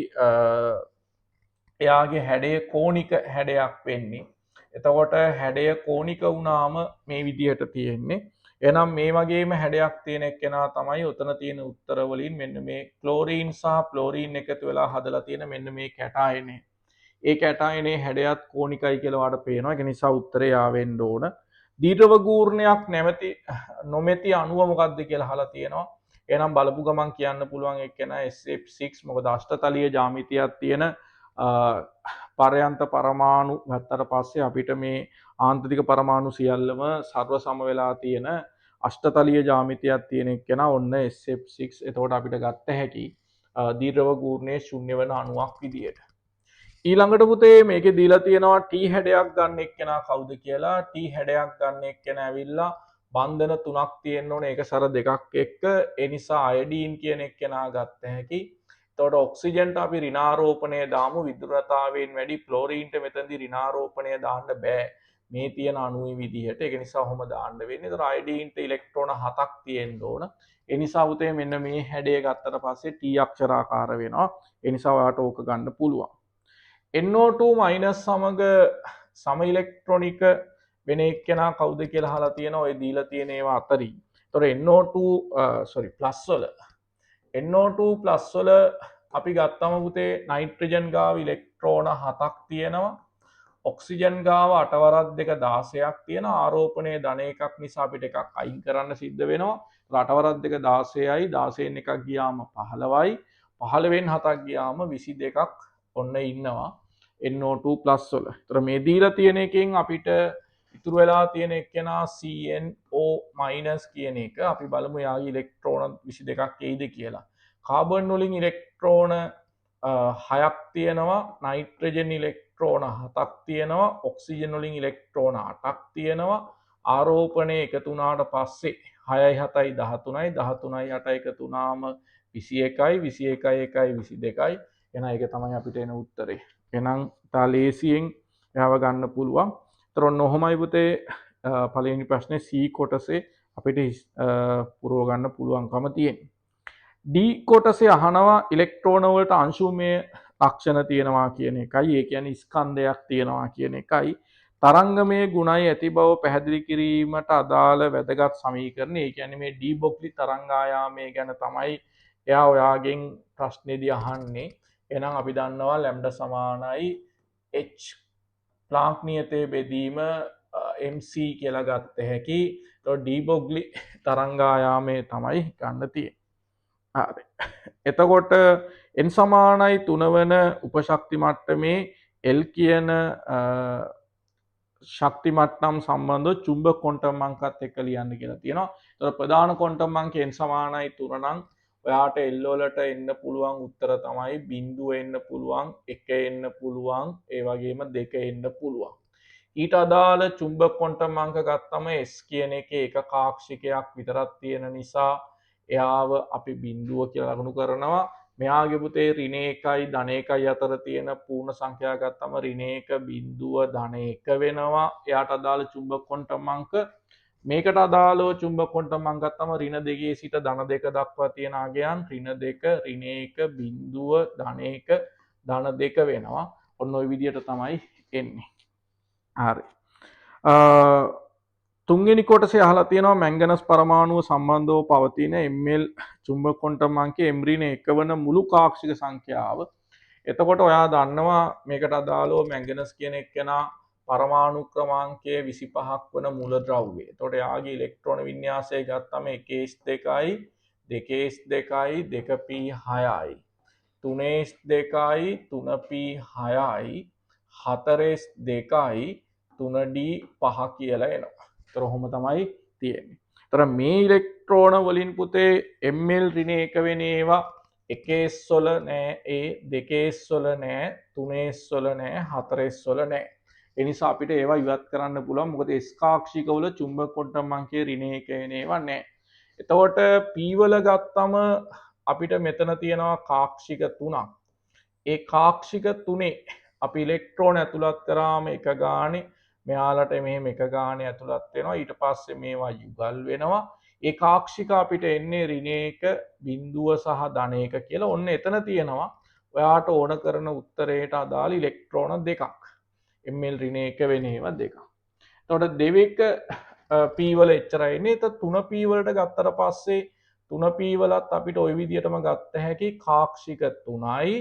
එයාගේ හැඩය කෝණික හැඩයක් වෙන්නේ. එතකොට හැඩය කෝණික වුණාම මේ විදිහට තියෙන්නේ. එහෙනම් මේ වගේම හැඩයක් තියෙන එක්කෙනා තමයි උතන තියෙන උත්තර වලින් මෙන්න මේ ක්ලෝරීන් සහ ෆ්ලෝරීන් එකතු වෙලා හදලා තියෙන මෙන්න මේ කැටායනේ. ඒ කැටායනේ හැඩයත් කෝණිකයි කියලා වාට පේනවා. ඒක නිසා උත්තරේ ආවෙන්න ඕන. දීර්ඝව ගූර්ණයක් නැමැති නොමැති අණුව මොකක්ද කියලා අහලා තියෙනවා. එහෙනම් බලපු ගමන් කියන්න පුළුවන් එක්කෙනා SF6 මොකද අෂ්ටතලීය ජ්‍යාමිතියක් තියෙන පරයන්ත පරමාණු ගත්තට පස්සේ අපිට මේ ආන්තරික පරමාණු සියල්ලම සර්ව සම වෙලා තියෙන අෂ්ටතලීය ජ්‍යාමිතියක් තියෙන එක්කෙනා ඔන්න SF6. එතකොට අපිට ගත්ත හැකි දීර්ඝව ගූර්ණයේ ශුන්‍ය වෙන අණුවක් විදියට. ඊළඟට පුතේ මේකේ දීලා තියෙනවා T හැඩයක් ගන්න එක්කෙනා කවුද කියලා. T හැඩයක් ගන්න එක්කෙනා ඇවිල්ලා බන්ධන 3ක් තියෙන්න ඕනේ ඒක සර දෙකක් එක්ක. ඒ නිසා අයඩීන් කියන එක්කෙනා ගත්ත හැකි. එතකොට ඔක්සිජන්ට අපි ඍණාරෝපණය දාමු. විදුරතාවයෙන් වැඩි ක්ලෝරීන්ට මෙතනදී ඍණාරෝපණය දාන්න බෑ මේ තියෙන අණුවේ විදිහට. ඒක නිසා ඔහොම දාන්න වෙන්නේ. එතකොට අයඩීන්ට ඉලෙක්ට්‍රෝන 7ක් තියෙන්න ඕන. ඒ නිසා උතේ මෙන්න මේ හැඩය ගත්තට පස්සේ T අක්ෂරාකාර වෙනවා. ඒ නිසා ඔයාට ඕක ගන්න පුළුවන්. NO2- සමග සම ඉලෙක්ට්‍රොනික වෙන එක්කෙනා කවුද කියලා අහලා තියෙනවා. ඔය දීලා තියෙන ඒවා අතරින්. එතකොට NO2 ප්ලස් වල NO2+ වල අපි ගත්තම පුතේ නයිට්‍රජන් ගාව ඉලෙක්ට්‍රෝන 7ක් තියෙනවා. ඔක්සිජන් ගාව 8 වරක් 2 16ක් තියෙනවා. ආරෝපණයේ ධන එකක් නිසා අපිට එකක් අයින් කරන්න සිද්ධ වෙනවා. 8 වරක් 2 16යි 16න් එකක් ගියාම 15යි 15න් 7ක් ගියාම 22ක් ඔන්න ඉන්නවා NO2+ වල. ඒතර මේ දීලා තියෙන එකෙන් අපිට ඉතුරු වෙලා තියෙන එක්කෙනා CNO- කියන එක. අපි බලමු යාගේ ඉලෙක්ට්‍රෝන 22ක් එයිද කියලා. කාබන් වලින් ඉලෙක්ට්‍රෝන 6ක් තියෙනවා. නයිට්‍රජන් ඉලෙක්ට්‍රෝන 7ක් තියෙනවා. ඔක්සිජන් වලින් ඉලෙක්ට්‍රෝන 8ක් තියෙනවා. ආරෝපණය එකතු වුණාට පස්සේ 6යි 7යි 13යි 13යි 8යි එකතු වුණාම 21යි 21යි 1යි 22යි. එහෙනම් ඒක තමයි අපිට එන උත්තරේ. එහෙනම් තාලේසියෙන් එයාව ගන්න පුළුවන්. ඒතර ඔන්න ඔහොමයි පුතේ පළවෙනි ප්‍රශ්නේ C කොටසේ අපිට පුරව ගන්න පුළුවන්කම තියෙන්නේ. D කොටසේ අහනවා ඉලෙක්ට්‍රෝන වලට අංශුමය ලක්ෂණ තියෙනවා කියන එකයි. ඒ කියන්නේ ස්කන්ධයක් තියෙනවා කියන එකයි. තරංගමය ගුණයි ඇති බව පැහැදිලි කිරීමට අදාළ වැදගත් සමීකරණ. ඒ කියන්නේ මේ डी බොග්ලි තරංගායාමය ගැන තමයි එයා ඔයාගෙන් ප්‍රශ්නේදී අහන්නේ. එහෙනම් අපි දන්නවා ලැම්ඩා සමානයි h ප්ලාන්ක් නියතයේ බෙදීම MC කියලා ගත්ත හැකි. එතකොට डी බොග්ලි තරංගායාමය තමයි ගන්න තියෙන්නේ. හරි. එතකොට n සමානයි 3 වන උපශක්ති මට්ටමේ L කියන ශක්ති මට්ටම් සම්බන්ධව චුම්බක ක්වොන්ටම් අංකත් එක්ක ලියන්න කියලා තියෙනවා. එතකොට ප්‍රධාන ක්වොන්ටම් අංක n සමානයි 3 නම් ඔයාට L වලට එන්න පුළුවන් උත්තර තමයි 0 එන්න පුළුවන්, 1 එන්න පුළුවන්, ඒ වගේම 2 එන්න පුළුවන්. ඊට අදාළ චුම්බක ක්වොන්ටම් අංක ගත්තම S කියන එකේ එක කාක්ෂිකයක් විතරක් තියෙන නිසා එයාව අපි 0 කියලා ලකුණු කරනවා. මෙයාගේ පුතේ ඍණ 1යි ධන 1යි අතර තියෙන පූර්ණ සංඛ්‍යා ගත්තම ඍණ 1 බිඳුව ධන 1 වෙනවා. එයාට අදාළ චුම්බක ක්වොන්ටම් අංක මේකට අදාළව චුම්බක ක්වොන්ටම් අංක ගත්තම ඍණ 2 සිට ධන 2 දක්වා තියෙන අගයන් ඍණ 2 ඍණ 1 බිඳුව ධන 1 ධන 2 වෙනවා. ඔන්න ওই විදිහට තමයි එන්නේ. හරි. තුන්වෙනි කොටසේ අහලා තියෙනවා මැංගනස් පරමාණුව සම්බන්ධව පවතින ml චුම්බක ක්වොන්ටම් අංකයේ m ඍණ 1 වන මුළු කාක්ෂික සංඛ්‍යාව. එතකොට ඔයා දන්නවා මේකට අදාළව මැංගනස් කියන එක්කෙනා පරමාණු ක්‍රමාංකයේ 25ක් වන මූලද්‍රව්‍යය. එතකොට එයාගේ ඉලෙක්ට්‍රෝන වින්‍යාසය ගත්තම 1s2යි 2s2යි 2p6යි 3s2යි 3p6යි 4s2යි 3d5 කියලා එනවා. ඒතර ඔහොම තමයි තියෙන්නේ. තර මේ ඉලෙක්ට්‍රෝන වලින් පුතේ ml ඍණ 1 වෙන ඒවා එකේස් වල නෑ, ඒ දෙකේස් වල නෑ, තුනේස් වල නෑ, හතරේස් වල නෑ. ඒ නිසා අපිට ඒවා ඉවත් කරන්න පුළුවන්. මොකද S කාක්ෂික වල චුම්බක පොට්ටම් අංකයේ ඍණ 1 වෙන ඒවා නෑ. එතකොට P වල ගත්තම අපිට මෙතන තියෙනවා කාක්ෂික 3ක්. ඒ කාක්ෂික 3 අපි ඉලෙක්ට්‍රෝන ඇතුළත් කරාම එක ගානේ මෙයාලට මෙහෙම එක ගානේ ඇතුළත් වෙනවා. ඊට පස්සේ මේවා යුගල් වෙනවා. ඒ කාක්ෂික අපිට එන්නේ ඍණ 1 බිඳුව සහ ධන 1 කියලා. ඔන්න එතන තියෙනවා ඔයාට ඕන කරන උත්තරයට අදාළ ඉලෙක්ට්‍රෝන දෙකක්. ml ඍණ 1 වෙන ඒවා දෙකක්. එතකොට දෙවෙක p වල එච්චරයි ඉන්නේ. ඒත් 3p වලට ගත්තට පස්සේ 3p වලත් අපිට ওই විදිහටම ගත්ත හැකි කාක්ෂික 3යි.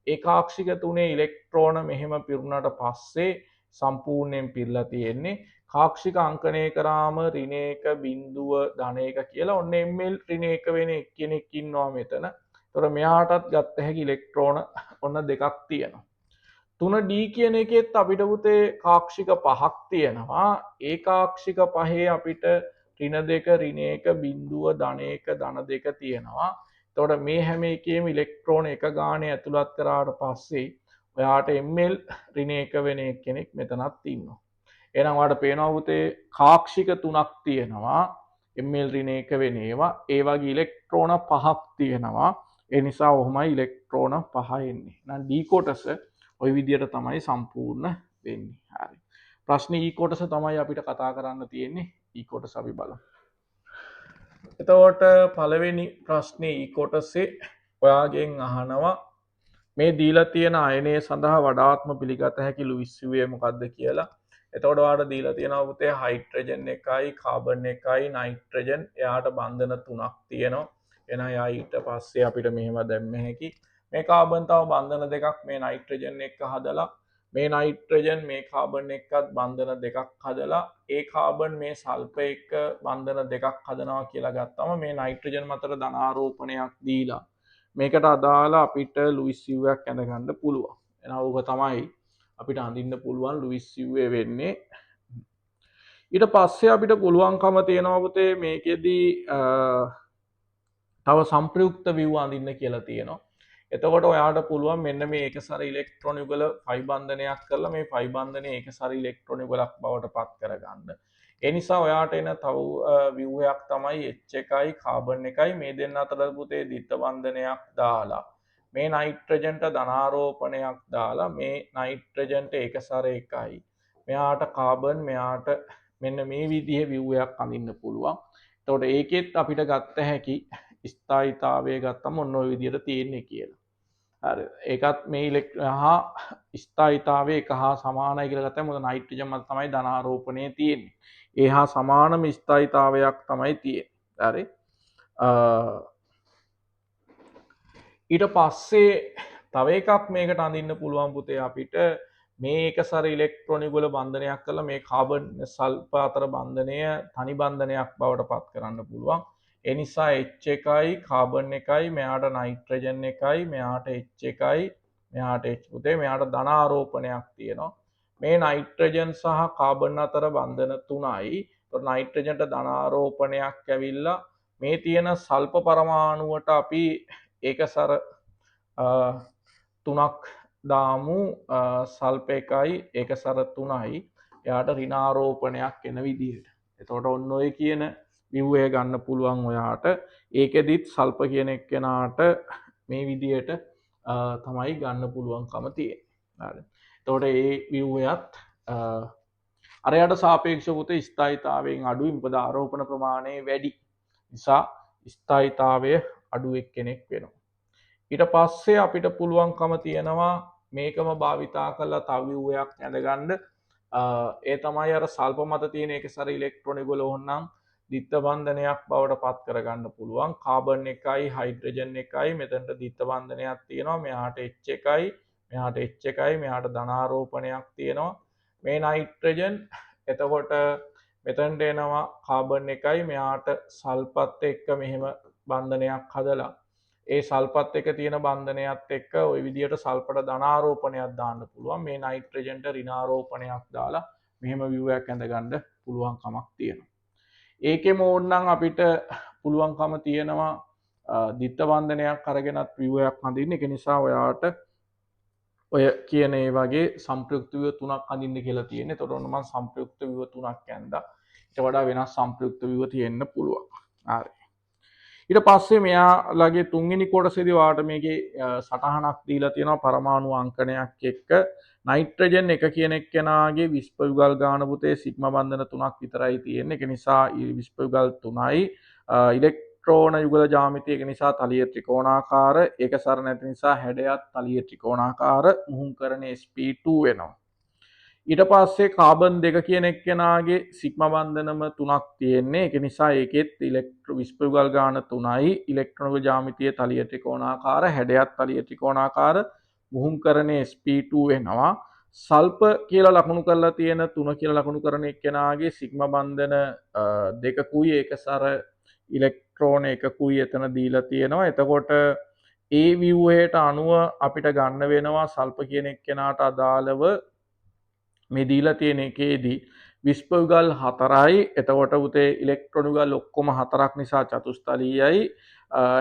ඒ කාක්ෂික 3 ඉලෙක්ට්‍රෝන මෙහෙම පිරුණාට පස්සේ සම්පූර්ණයෙන් පිරලා තියෙන්නේ. කාක්ෂික අංකණය කරාම ඍණ 1 බිඳුව ධන 1 කියලා ඔන්න ml ඍණ 1 වෙන කෙනෙක් ඉන්නවා මෙතන. ඒතර මෙයාටත් ගත්ත හැකි ඉලෙක්ට්‍රෝන ඔන්න දෙකක් තියෙනවා. 3D කියන එකෙත් අපිට පුතේ කාක්ෂික 5ක් තියෙනවා. ඒ කාක්ෂික 5 අපිට ඍණ 2 ඍණ 1 බිඳුව ධන 1 ධන 2 තියෙනවා. එතකොට මේ හැම එකේම ඉලෙක්ට්‍රෝන එක ගානේ ඇතුළත් කරාට පස්සේ ඔයාට ml ඍණ 1 වෙන කෙනෙක් මෙතනත් ඉන්නවා. එහෙනම් ඔයාලට පේනවා පුතේ කාක්ෂික 3ක් තියෙනවා. ml ඍණ 1 වෙන ඒවා. ඒ වගේ ඉලෙක්ට්‍රෝන 5ක් තියෙනවා. ඒ නිසා ඔහොමයි ඉලෙක්ට්‍රෝන 5 එන්නේ. එහෙනම් D කොටස ওই විදිහට තමයි සම්පූර්ණ වෙන්නේ. හරි. ප්‍රශ්නේ E කොටස තමයි අපිට කතා කරන්න තියෙන්නේ. E කොටස අපි බලමු. එතකොට පළවෙනි ප්‍රශ්නේ E කොටසේ ඔයාගෙන් අහනවා මේ දීලා තියෙන අයනය සඳහා වඩාත්ම පිළිගත හැකි ලුයිස් ව්‍යුහය මොකක්ද කියලා. එතකොට ඔයාලට දීලා තියෙනවා පුතේ හයිඩ්‍රජන් එකයි කාබන් එකයි නයිට්‍රජන් එයාට බන්ධන 3ක් තියෙනවා. එහෙනම් යා ඊට පස්සේ අපිට මෙහෙම දැම්ම හැකි මේ කාබන් තව බන්ධන දෙකක් මේ නයිට්‍රජන් එක්ක හදලා මේ නයිට්‍රජන් මේ කාබන් එක්කත් බන්ධන දෙකක් හදලා ඒ කාබන් මේ සල්ෆර් එක්ක බන්ධන දෙකක් හදනවා කියලා ගත්තම මේ නයිට්‍රජන් මතට ධනාරෝපණයක් දීලා මේකට අදාළ අපිට ලුයිස් ව්‍යුහයක් ඇඳගන්න පුළුවන්. එහෙනම් ඕක තමයි අපිට අඳින්න පුළුවන් ලුයිස් ව්‍යුහය වෙන්නේ. ඊට පස්සේ අපිට පුළුවන්කම තියෙනවා පුතේ මේකෙදි තව සංප්‍රයුක්ත ව්‍යුහ අඳින්න කියලා තියෙනවා. එතකොට ඔයාට පුළුවන් මෙන්න මේ එකසර ඉලෙක්ට්‍රෝන යුගල පයි බන්ධනයක් කරලා මේ පයි බන්ධනය එකසර ඉලෙක්ට්‍රෝන යුගලක් බවට පත් කරගන්න. ඒ නිසා ඔයාට එන තව ව්‍යුහයක් තමයි H1යි කාබන් එකයි මේ දෙන්න අතර පුතේ ද්විත්ව බන්ධනයක් දාලා මේ නයිට්‍රජන්ට ධනාරෝපණයක් දාලා මේ නයිට්‍රජන්ට එකසර එකයි මෙයාට කාබන් මෙයාට මෙන්න මේ විදිහේ ව්‍යුහයක් අඳින්න පුළුවන්. එතකොට ඒකෙත් අපිට ගත්ත හැකි ස්ථායීතාවය ගත්තම ඔන්න ඔය විදිහට තියෙන්නේ කියලා. හරි. ඒකත් මේ ඉලෙක්ට්‍රෝන ස්ථායීතාවය එක හා සමානයි කියලා ගත්තම මොකද නයිට්‍රජන් මත තමයි ධනාරෝපණය තියෙන්නේ. ඒ හා සමානම ස්ථායීතාවයක් තමයි තියෙන්නේ. හරි. ඊට පස්සේ තව එකක් මේකට අඳින්න පුළුවන් පුතේ අපිට මේ එකසර ඉලෙක්ට්‍රෝන යුගල බන්ධනයක් කරලා මේ කාබන් සල්ෆර් අතර බන්ධනය තනි බන්ධනයක් බවට පත් කරන්න පුළුවන්. ඒ නිසා H1යි කාබන් එකයි මෙයාට නයිට්‍රජන් එකයි මෙයාට H1යි මෙයාට H පුතේ මෙයාට ධනාරෝපණයක් තියෙනවා. මේ නයිට්‍රජන් සහ කාබන් අතර බන්ධන 3යි. ඒතකොට නයිට්‍රජන්ට ධනාරෝපණයක් ඇවිල්ලා මේ තියෙන සල්ප පරමාණුවට අපි ඒකසර 3ක් දාමු. සල්ප එකයි ඒකසර 3යි එයාට ඍණාරෝපණයක් එන විදිහට. එතකොට ඔන්න ඔය කියන ව්‍යුහය ගන්න පුළුවන් ඔයාට. ඒකෙදිත් සල්ප කියන එක්කෙනාට මේ විදිහට තමයි ගන්න පුළුවන්කම තියෙන්නේ. හරි. එතකොට ඒ ව්‍යුහයත් අරයට සාපේක්ෂව පුතේ ස්ථායීතාවයෙන් අඩුයි. මොකද ආරෝපණ ප්‍රමාණය වැඩි නිසා ස්ථායීතාවය අඩු එක්කෙනෙක් වෙනවා. ඊට පස්සේ අපිට පුළුවන්කම තියෙනවා මේකම භාවිතා කරලා තව ව්‍යුහයක් ඇඳගන්න. ඒ තමයි අර සල්ප මත තියෙන එකසර ඉලෙක්ට්‍රෝන යුගල ඕනනම් ද්විත්ව බන්ධනයක් බවට පත් කරගන්න පුළුවන්. කාබන් එකයි හයිඩ්‍රජන් එකයි මෙතනට ද්විත්ව බන්ධනයක් තියෙනවා. මෙයාට H1යි මෙයාට H1යි මෙයාට ධනාරෝපණයක් තියෙනවා. මේ නයිට්‍රජන් එතකොට මෙතනට එනවා කාබන් එකයි මෙයාට සල්පත් එක්ක මෙහෙම බන්ධනයක් හදලා ඒ සල්පත් එක තියෙන බන්ධනයත් එක්ක ওই විදිහට සල්පට ධනාරෝපණයක් දාන්න පුළුවන්. මේ නයිට්‍රජන්ට ඍණාරෝපණයක් දාලා මෙහෙම ව්‍යුහයක් ඇඳගන්න පුළුවන් කමක් තියෙනවා. ඒකෙම ඕනනම් අපිට පුළුවන්කම තියෙනවා දිත්ත බන්ධනයක් අරගෙනත් විවයක් අඳින්න. ඒක නිසා ඔයාට ඔය කියන ඒ වගේ සම්ප්‍රයුක්ත විව 3ක් අඳින්න කියලා තියෙන්නේ. එතකොට ඔන්න මම සම්ප්‍රයුක්ත විව 3ක් ඇඳා. ඊට වඩා වෙනස් සම්ප්‍රයුක්ත විව තියෙන්න පුළුවන්. හරි. ඊට පස්සේ මෙයාලගේ තුන්වෙනි කොටසේදී ඔයාලට මේකේ සටහනක් දීලා තියෙනවා පරමාණු අංකණයක් එක්ක. නයිට්‍රජන් 1 කියන එක්කෙනාගේ විස්ප යුගල් ගාන පුතේ සිග්මා බන්ධන 3ක් විතරයි තියෙන්නේ. ඒක නිසා විස්ප යුගල් 3යි ඉලෙක්ට්‍රෝන යුගල ජ්‍යාමිතිය ඒක නිසා තලීය ත්‍රිකෝණාකාර, ඒක සර නැති නිසා හැඩයත් තලීය ත්‍රිකෝණාකාර මුහුම්කරණ sp2 වෙනවා. ඊට පස්සේ කාබන් 2 කියන එක්කෙනාගේ සිග්මා බන්ධනම 3ක් තියෙන්නේ. ඒක නිසා ඒකෙත් විස්ප යුගල් ගාන 3යි ඉලෙක්ට්‍රෝන ජ්‍යාමිතිය තලීය ත්‍රිකෝණාකාර, හැඩයත් තලීය ත්‍රිකෝණාකාර මුහුම්කරණ sp2 වෙනවා. සල්ප කියලා ලකුණු කරලා තියෙන 3 කියලා ලකුණු කරන එක්කෙනාගේ සිග්මා බන්ධන 2කුයි ඒක සර ඉලෙක්ට්‍රෝන 1කුයි එතන දීලා තියෙනවා. එතකොට ඒ ව්‍යුහයට අනුව අපිට ගන්න වෙනවා සල්ප කියන එක්කෙනාට අදාළව මේ දීලා තියෙන එකේදී විස්ප යුගල් 4යි. එතකොට උතේ ඉලෙක්ට්‍රෝන යුගල් ඔක්කොම 4ක් නිසා චතුස්තලීයයි.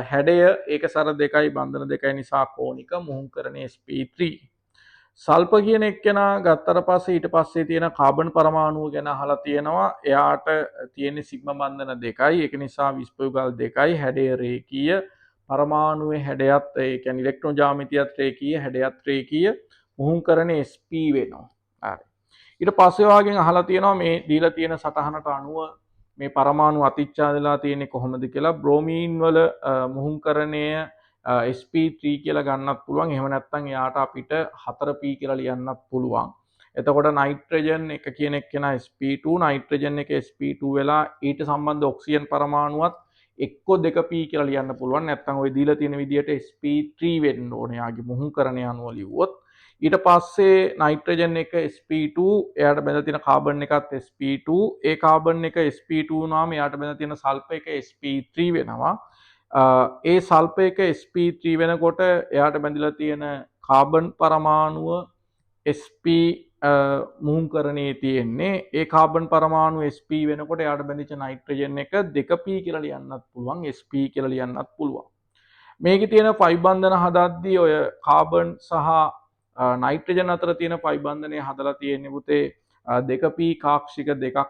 හැඩය ඒක සර 2යි බන්ධන 2යි නිසා කෝණික මුහුම්කරණ sp3. සල්ප කියන එක්කෙනා ගත්තට පස්සේ ඊට පස්සේ තියෙන කාබන් පරමාණුව ගැන අහලා තියෙනවා. එයාට තියෙන සිග්මා බන්ධන 2යි. ඒක නිසා විස්ප යුගල් 2යි. හැඩය රේඛීය. පරමාණුවේ හැඩයත් ඒ කියන්නේ ඉලෙක්ට්‍රෝන ජ්‍යාමිතියත් රේඛීය, හැඩයත් රේඛීය. මුහුම්කරණ sp වෙනවා. හරි. ඊට පස්සේ වාගෙන් අහලා තියෙනවා මේ දීලා තියෙන සටහනට අනුව මේ පරමාණු අතිච්ඡාදලා තියෙන්නේ කොහොමද කියලා. බ්‍රෝමීන් වල මුහුම්කරණය sp3 කියලා ගන්නත් පුළුවන්. එහෙම නැත්නම් එයාට අපිට 4p කියලා ලියන්නත් පුළුවන්. එතකොට නයිට්‍රජන් 1 කියන එක්කෙනා sp2, නයිට්‍රජන් 1 sp2 වෙලා ඊට සම්බන්ධ ඔක්සිජන් පරමාණුවත් එක්ක 2p කියලා ලියන්න පුළුවන්. නැත්නම් ওই දීලා තියෙන විදිහට sp3 වෙන්න ඕනේ. යාගේ මුහුම්කරණය අනුව ලිව්වොත්. ඊට පස්සේ නයිට්‍රජන් 1 sp2 එයාට බැඳලා තියෙන කාබන් එකත් sp2. ඒ කාබන් එක sp2 වුණාම එයාට බැඳලා තියෙන සල්ෆර් එක sp3 වෙනවා. ඒ සල්ප එක sp3 වෙනකොට එයාට බැඳලා තියෙන කාබන් පරමාණුව sp මුහුම්කරණයේ තියෙන්නේ. ඒ කාබන් පරමාණු sp වෙනකොට එයාට බැඳිච්ච නයිට්‍රජන් එක 2p කියලා ලියන්නත් පුළුවන්, sp කියලා ලියන්නත් පුළුවන්. මේකේ තියෙන පයි බන්ධන හදද්දී ඔය කාබන් සහ නයිට්‍රජන් අතර තියෙන පයි බන්ධනය හදලා තියෙන්නේ පුතේ 2p කාක්ෂික දෙකක්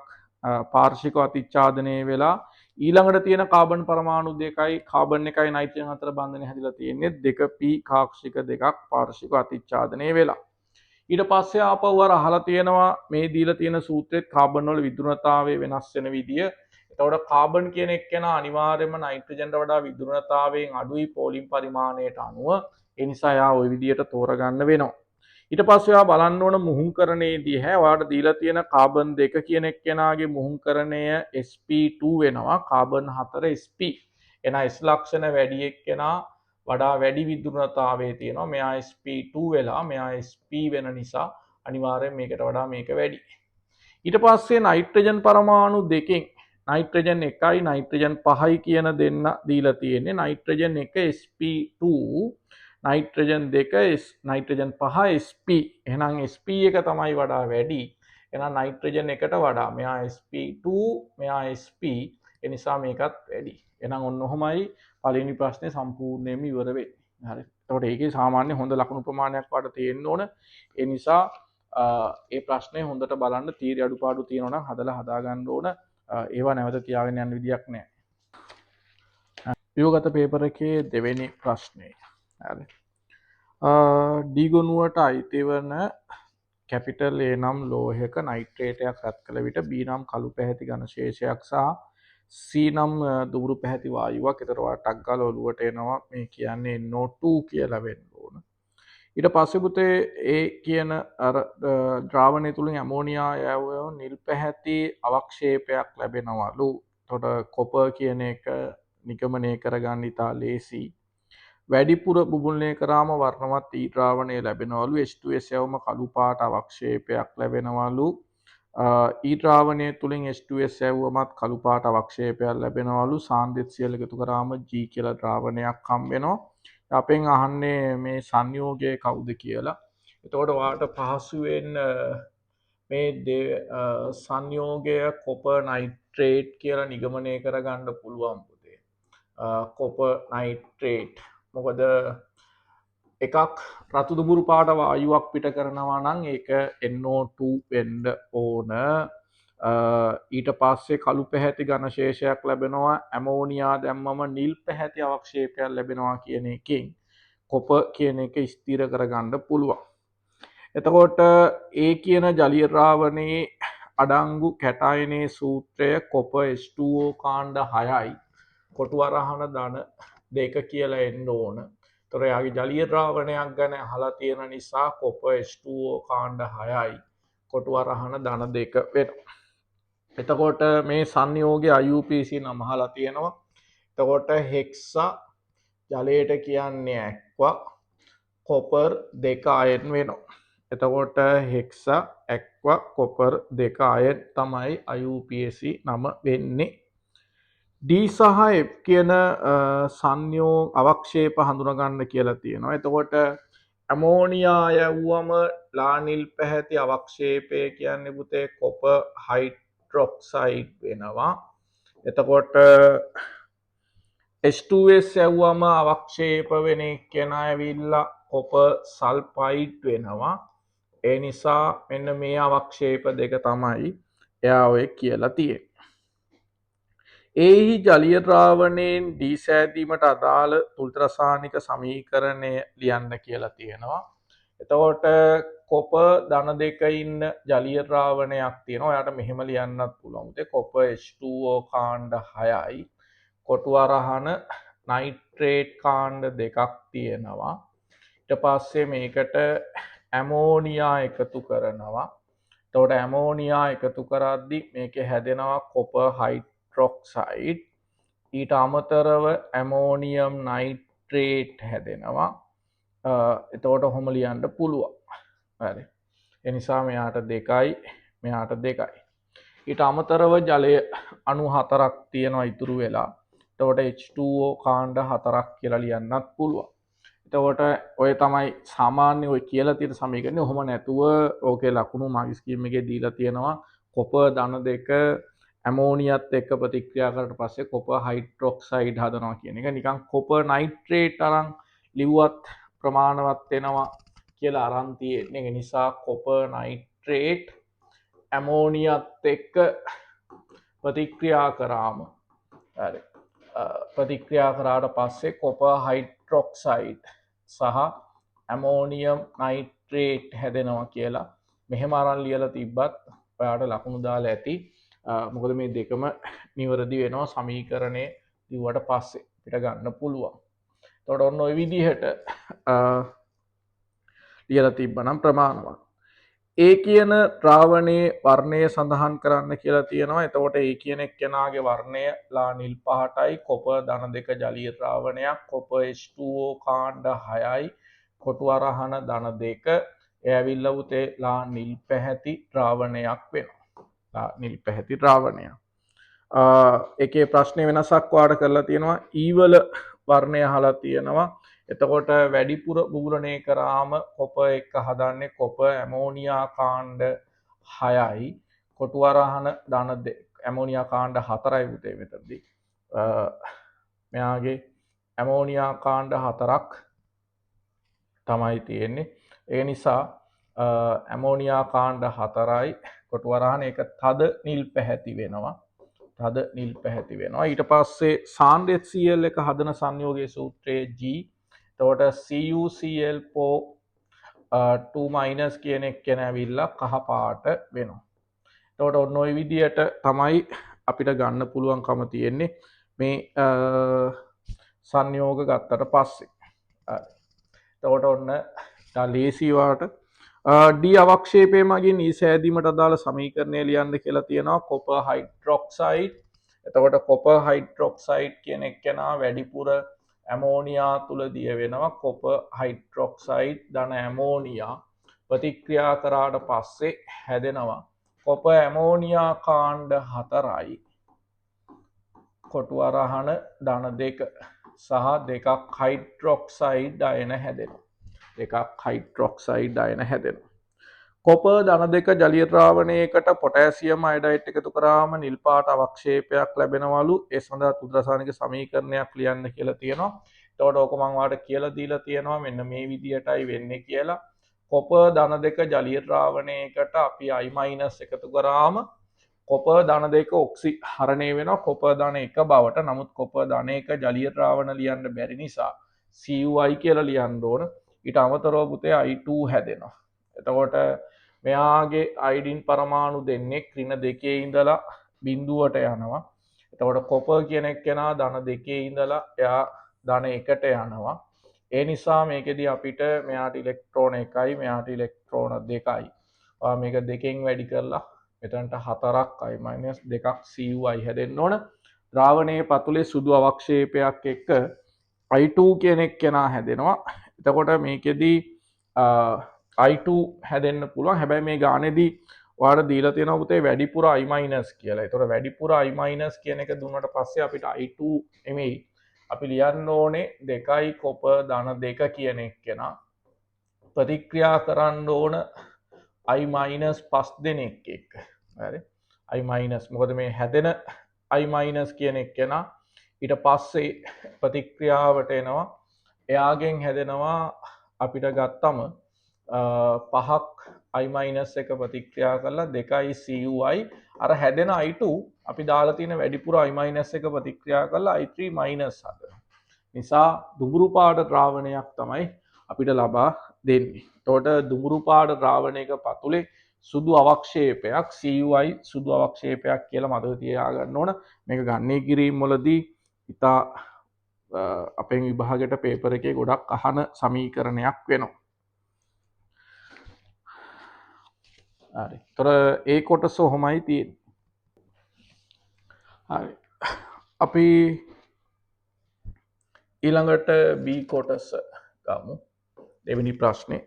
පාර්ශික අතිච්ඡාදනය වෙලා ඊළඟට තියෙන කාබන් පරමාණු දෙකයි කාබන් එකයි නයිට්‍රජන් අතර බන්ධනය හැදිලා තියෙන්නේ 2p කාක්ෂික දෙකක් පාර්ශික අතිච්ඡාදනය වෙලා. ඊට පස්සේ ආපහු අර අහලා තියෙනවා මේ දීලා තියෙන සූත්‍රෙත් කාබන් වල විදුරණතාවය වෙනස් වෙන විදිය. එතකොට කාබන් කියන එක්කෙනා අනිවාර්යයෙන්ම නයිට්‍රජන්ට වඩා විදුරණතාවයෙන් අඩුයි පෝලින් පරිමාණයට අනුව. ඒ නිසා යා ওই විදියට තෝරගන්න වෙනවා. ඊට පස්සේ ඔයා බලන්න ඕන මුහුම්කරණයේදී ඔයාලට දීලා තියෙන කාබන් 2 කියන එක්කෙනාගේ මුහුම්කරණය sp2 වෙනවා. Carbon 4 sp. එන s ලක්ෂණ වැඩි එක්කෙනා වඩා වැඩි විදුරණතාවයේ තියෙනවා. මෙයා sp2 වෙලා මෙයා sp වෙන නිසා අනිවාර්යෙන් මේකට වඩා මේක වැඩි. ඊට පස්සේ නයිට්‍රජන් පරමාණු දෙකෙන් නයිට්‍රජන් 1යි නයිට්‍රජන් 5යි කියන දෙන්න දීලා තියෙන්නේ. Nitrogen 1 sp2, nitrogen 2 nitrogen 5 sp. එහෙනම් sp එක තමයි වඩා වැඩි. එහෙනම් නයිට්‍රජන් 1ට වඩා මෙයා sp2 මෙයා sp. ඒ නිසා මේකත් වැඩි. එහෙනම් ඔන්න ඔහොමයි පළවෙනි ප්‍රශ්නේ සම්පූර්ණයෙන්ම ඉවර වෙන්නේ. හරි. එතකොට ඒකේ සාමාන්‍ය හොඳ ලකුණු ප්‍රමාණයක් වට තියෙන්න ඕන. ඒ නිසා ඒ ප්‍රශ්නේ හොඳට බලන්න තීරය අඩුපාඩු තියෙනවා නම් හදලා හදා ගන්න ඕන. ඒවා නැවත තියාගෙන යන්න විදියක් නැහැ. ව්‍යුහගත පේපර් එකේ දෙවෙනි ප්‍රශ්නේ. හරි. ඩී ගොනුවට අයිති වන කැපිටල් A නම් ලෝහයක නයිට්‍රේටයක් රත් කළ විට B නම් කළු පැහැති ඝන ශේෂයක් සහ C නම් දුඹුරු පැහැති වායුවක්. ඒතර ටක් ගාලා ඔලුවට එනවා මේ කියන්නේ NO2 කියලා වෙන්න ඕන. ඊට පස්සේ පුතේ ඒ කියන අර ද්‍රාවණය තුලින් ඇමෝනියා යවන නිල් පැහැති අවක්ෂේපයක් ලැබෙනවලු. එතකොට කොපර් කියන එක නිගමනය කරගන්න ඉතා ලේසි. වැඩිපුර බුබුල්නය කරාම වර්ණවත් ඊ ද්‍රාවණය ලැබෙනවලු. H2S යවම කළු පාට අවක්ෂේපයක් ලැබෙනවලු. ඊ ද්‍රාවණය තුලින් H2S යවුවමත් කළු පාට අවක්ෂේපයක් ලැබෙනවලු. සාන්ද්‍රය සියල්ල එකතු කරාම G කියලා ද්‍රාවණයක් හම්බ වෙනවා. අපෙන් අහන්නේ මේ සංයෝගය කවුද කියලා. එතකොට ඔයාලට පහසුවෙන් මේ සංයෝගය කොපර් නයිට්‍රේට් කියලා නිගමනය කරගන්න පුළුවන් පුතේ. කොපර් නයිට්‍රේට් මොකද එකක් රතු දුඹුරු පාට වායුවක් පිට කරනවා නම් ඒක NO2 වෙන්න ඕන. ඊට පස්සේ කළු පැහැති ඝන ශේෂයක් ලැබෙනවා. ඇමෝනියා දැම්මම නිල් පැහැති අවක්ෂේපයක් ලැබෙනවා කියන එකෙන් කොපර් කියන එක ස්ථිර කරගන්න පුළුවන්. එතකොට ඒ කියන ජලීය ද්‍රාවණයේ අඩංගු කැටායනයේ සූත්‍රය කොපර් H2O කාණ්ඩ 6යි කොටු අරහන ධන 2 කියලා එන්න ඕන. ඒතර යාගේ ජලීය ද්‍රාවණයක් ගැන අහලා තියෙන නිසා කොපර් H2O කාණ්ඩ 6යි කොටු අරහන ධන 2 වෙනවා. එතකොට මේ සංයෝගය IUPAC නම අහලා තියෙනවා. එතකොට හෙක්සා ජලයට කියන්නේ ඇක්වා කොපර් 2 අයන් වෙනවා. එතකොට හෙක්සා ඇක්වා කොපර් 2 අයන් තමයි IUPAC නම වෙන්නේ. D සහ F කියන සංයෝග අවක්ෂේප හඳුනගන්න කියලා තියෙනවා. එතකොට ඇමෝනියා යවුවම ලානිල් පැහැති අවක්ෂේපය කියන්නේ පුතේ කොපර් හයිඩ්‍රොක්සයිඩ් වෙනවා. එතකොට H2S යවුවම අවක්ෂේප වෙන කෙනා ඇවිල්ලා කොපර් සල්ෆයිඩ් වෙනවා. ඒ නිසා මෙන්න මේ අවක්ෂේප දෙක තමයි එයා ඔය කියලා තියෙන්නේ. එහි ජලීය ද්‍රාවණයෙන් දී සෑදීමට අදාළ තුලිත රසායනික සමීකරණය ලියන්න කියලා තියෙනවා. එතකොට කොපර් ධන 2 ඉන්න ජලීය ද්‍රාවණයක් තියෙනවා. ඔයාලට මෙහෙම ලියන්නත් පුළුවන්. කොපර් H2O කාණ්ඩ 6යි කොටු අරහන නයිට්‍රේට් කාණ්ඩ 2ක් තියෙනවා. ඊට පස්සේ මේකට ඇමෝනියා එකතු කරනවා. එතකොට ඇමෝනියා එකතු කරද්දි මේකේ හැදෙනවා කොපර් හයිඩ්‍රොක්සයිඩ්. ඊට අමතරව ඇමෝනියම් නයිට්‍රේට් හැදෙනවා. එතකොට ඔහොම ලියන්න පුළුවන්. හරි. ඒ නිසා මෙයාට 2යි මෙයාට 2යි. ඊට අමතරව ජලය අණු 4ක් තියෙනවා ඉතුරු වෙලා. එතකොට H2O කාණ්ඩ 4ක් කියලා ලියන්නත් පුළුවන්. එතකොට ඔය තමයි සාමාන්‍ය ඔය කියලා තියෙන සමීකරණය. ඔහොම නැතුව ඕකේ ලකුණු මාගි ස්කීම් එකේ දීලා තියෙනවා. කොපර් ධන 2 ඇමෝනියත් එක්ක ප්‍රතික්‍රියා කරලා පස්සේ කොපර් හයිඩ්‍රොක්සයිඩ් හදනවා කියන එක. නිකන් කොපර් නයිට්‍රේට් අරන් ලිව්වත් ප්‍රමාණවත් වෙනවා කියලා අරන් තියෙන්නේ. ඒ නිසා කොපර් නයිට්‍රේට් ඇමෝනියත් එක්ක ප්‍රතික්‍රියා කරාම හරි ප්‍රතික්‍රියා කරාට පස්සේ කොපර් හයිඩ්‍රොක්සයිඩ් සහ ඇමෝනියම් නයිට්‍රේට් හැදෙනවා කියලා මෙහෙම අරන් ලියලා තිබ්බත් ඔයාලට ලකුණු දාලා ඇති. මොකද මේ දෙකම නිවැරදි වෙනවා සමීකරණේ ලිව්වට පස්සේ පිට ගන්න පුළුවන්. එතකොට ඔන්න ඔය විදිහට ලියලා තිබ්බනම් ප්‍රමාණවත්. ඒ කියන ද්‍රාවණයේ වර්ණය සඳහන් කරන්න කියලා තියෙනවා. එතකොට ඒ කියන එක්කෙනාගේ වර්ණය ලා නිල් පහටයි කොපර් ධන 2 ජලීය ද්‍රාවණයක් කොපර් H2O කාණ්ඩ 6යි කොටු අරහන ධන 2 ඒ ඇවිල්ලා උතේ ලා නිල් පැහැති ද්‍රාවණයක් වෙනවා. ලා නිල් පැහැති ද්‍රාවණයක්. ඒකේ ප්‍රශ්නේ වෙනසක් වාට කරලා තියෙනවා. E වල වර්ණය අහලා තියෙනවා. එතකොට වැඩිපුර බුබුලණය කරාම කොපර් එක හදන්නේ කොපර් ඇමෝනියා කාණ්ඩ 6යි කොටු අරහන ධන 2 ඇමෝනියා කාණ්ඩ 4යි පුතේ මෙතනදී. මෙයාගේ ඇමෝනියා කාණ්ඩ 4ක් තමයි තියෙන්නේ. ඒ නිසා ඇමෝනියා කාණ්ඩ 4යි කොටු අරහන එක තද නිල් පැහැති වෙනවා. තද නිල් පැහැති වෙනවා. ඊට පස්සේ සාන්ද්‍රය HCl එක හදන සංයෝගයේ සූත්‍රයේ G. එතකොට CuCl2- කියන එක ඇවිල්ලා කහ පාට වෙනවා. එතකොට ඔන්න ඔය විදියට තමයි අපිට ගන්න පුළුවන්කම තියෙන්නේ මේ සංයෝග ගත්තට පස්සේ. එතකොට ඔන්න ලේසි වාට D අවක්ෂේපයේ මගින් E සෑදීමට අදාළ සමීකරණය ලියන්න කියලා තියෙනවා. Copper hydroxide. එතකොට කොපර් හයිඩ්‍රොක්සයිඩ් කියන එක්කෙනා වැඩිපුර ඇමෝනියා තුල දිය වෙනවා. කොපර් හයිඩ්‍රොක්සයිඩ් ධන ඇමෝනියා ප්‍රතික්‍රියා කරාට පස්සේ හැදෙනවා කොපර් ඇමෝනියා කාණ්ඩ 4යි කොටු අරහන ධන 2 සහ දෙකක් හයිඩ්‍රොක්සයිඩ් අයන හැදෙනවා. දෙකක් හයිඩ්‍රොක්සයිඩ් අයන හැදෙනවා. කොපර් ධන දෙක ජලීය ද්‍රාවණයකට පොටෑසියම් අයඩයිඩ් එකතු කරාම නිල් පාට අවක්ෂේපයක් ලැබෙනවලු. ඒ සඳහා තුඩු රසායනික සමීකරණයක් ලියන්න කියලා තියෙනවා. එතකොට ඕක මම ඔයාලට කියලා දීලා තියෙනවා මෙන්න මේ විදියටයි වෙන්නේ කියලා. කොපර් ධන දෙක ජලීය ද්‍රාවණයකට අපි I- එකතු කරාම කොපර් ධන දෙක ඔක්සිහරණය වෙනවා කොපර් ධන එක බවට. නමුත් කොපර් ධන එක ජලීය ද්‍රාවණ ලියන්න බැරි නිසා CuI කියලා ලියන්න ඕන. ඊට අමතරව පුතේ I2 හැදෙනවා. එතකොට මෙයාගේ අයිඩින් පරමාණු දෙන්නෙක් ඍණ දෙකේ ඉඳලා බිඳුවට යනවා. එතකොට කොපර් කියන එක්කෙනා ධන දෙකේ ඉඳලා එයා ධන එකට යනවා. ඒ නිසා මේකෙදී අපිට මෙයාට ඉලෙක්ට්‍රෝන එකයි මෙයාට ඉලෙක්ට්‍රෝන දෙකයි. ඔයා මේක දෙකෙන් වැඩි කරලා මෙතනට 4ක් I- 2ක් CuI හැදෙන්න ඕන. ද්‍රාවණයේ පතුලේ සුදු අවක්ෂේපයක් එක්ක I2 කියන එක්කෙනා හැදෙනවා. එතකොට මේකෙදී I2 හැදෙන්න පුළුවන්. හැබැයි මේ ගානේදී ඔයාලට දීලා තියෙනවා පුතේ වැඩිපුර I- කියලා. ඒතකොට වැඩිපුර I- කියන එක දුන්නට පස්සේ අපිට I2 නෙමෙයි අපි ලියන්න ඕනේ 2 කොපර් ධන 2 කියන එක්කෙනා ප්‍රතික්‍රියා කරන්න ඕන I- 5 දෙනෙක් එක්ක. හරි. I- මොකද මේ හැදෙන I- කියන එක්කෙනා ඊට පස්සේ ප්‍රතික්‍රියාවට එනවා. එයාගෙන් හැදෙනවා අපිට ගත්තම 5ක් I- එක ප්‍රතික්‍රියා කරලා 2යි CuI අර හැදෙන I2 අපි දාලා තියෙන වැඩිපුර I- එක ප්‍රතික්‍රියා කරලා I3- හදනවා. නිසා දුඹුරු පාට ද්‍රාවණයක් තමයි අපිට ලබා දෙන්නේ. එතකොට දුඹුරු පාට ද්‍රාවණයක පතුලේ සුදු අවක්ෂේපයක් CuI සුදු අවක්ෂේපයක් කියලා මතක තියාගන්න ඕන. මේක ගණනය කිරීම වලදී ඉතා අපෙන් විභාගයට පේපර් එකේ ගොඩක් අහන සමීකරණයක් වෙනවා. හරි. ඒතර ඒ කොටස ඔහොමයි තියෙන්නේ. හරි. අපි ඊළඟට B කොටස ගමු. දෙවෙනි ප්‍රශ්නේ.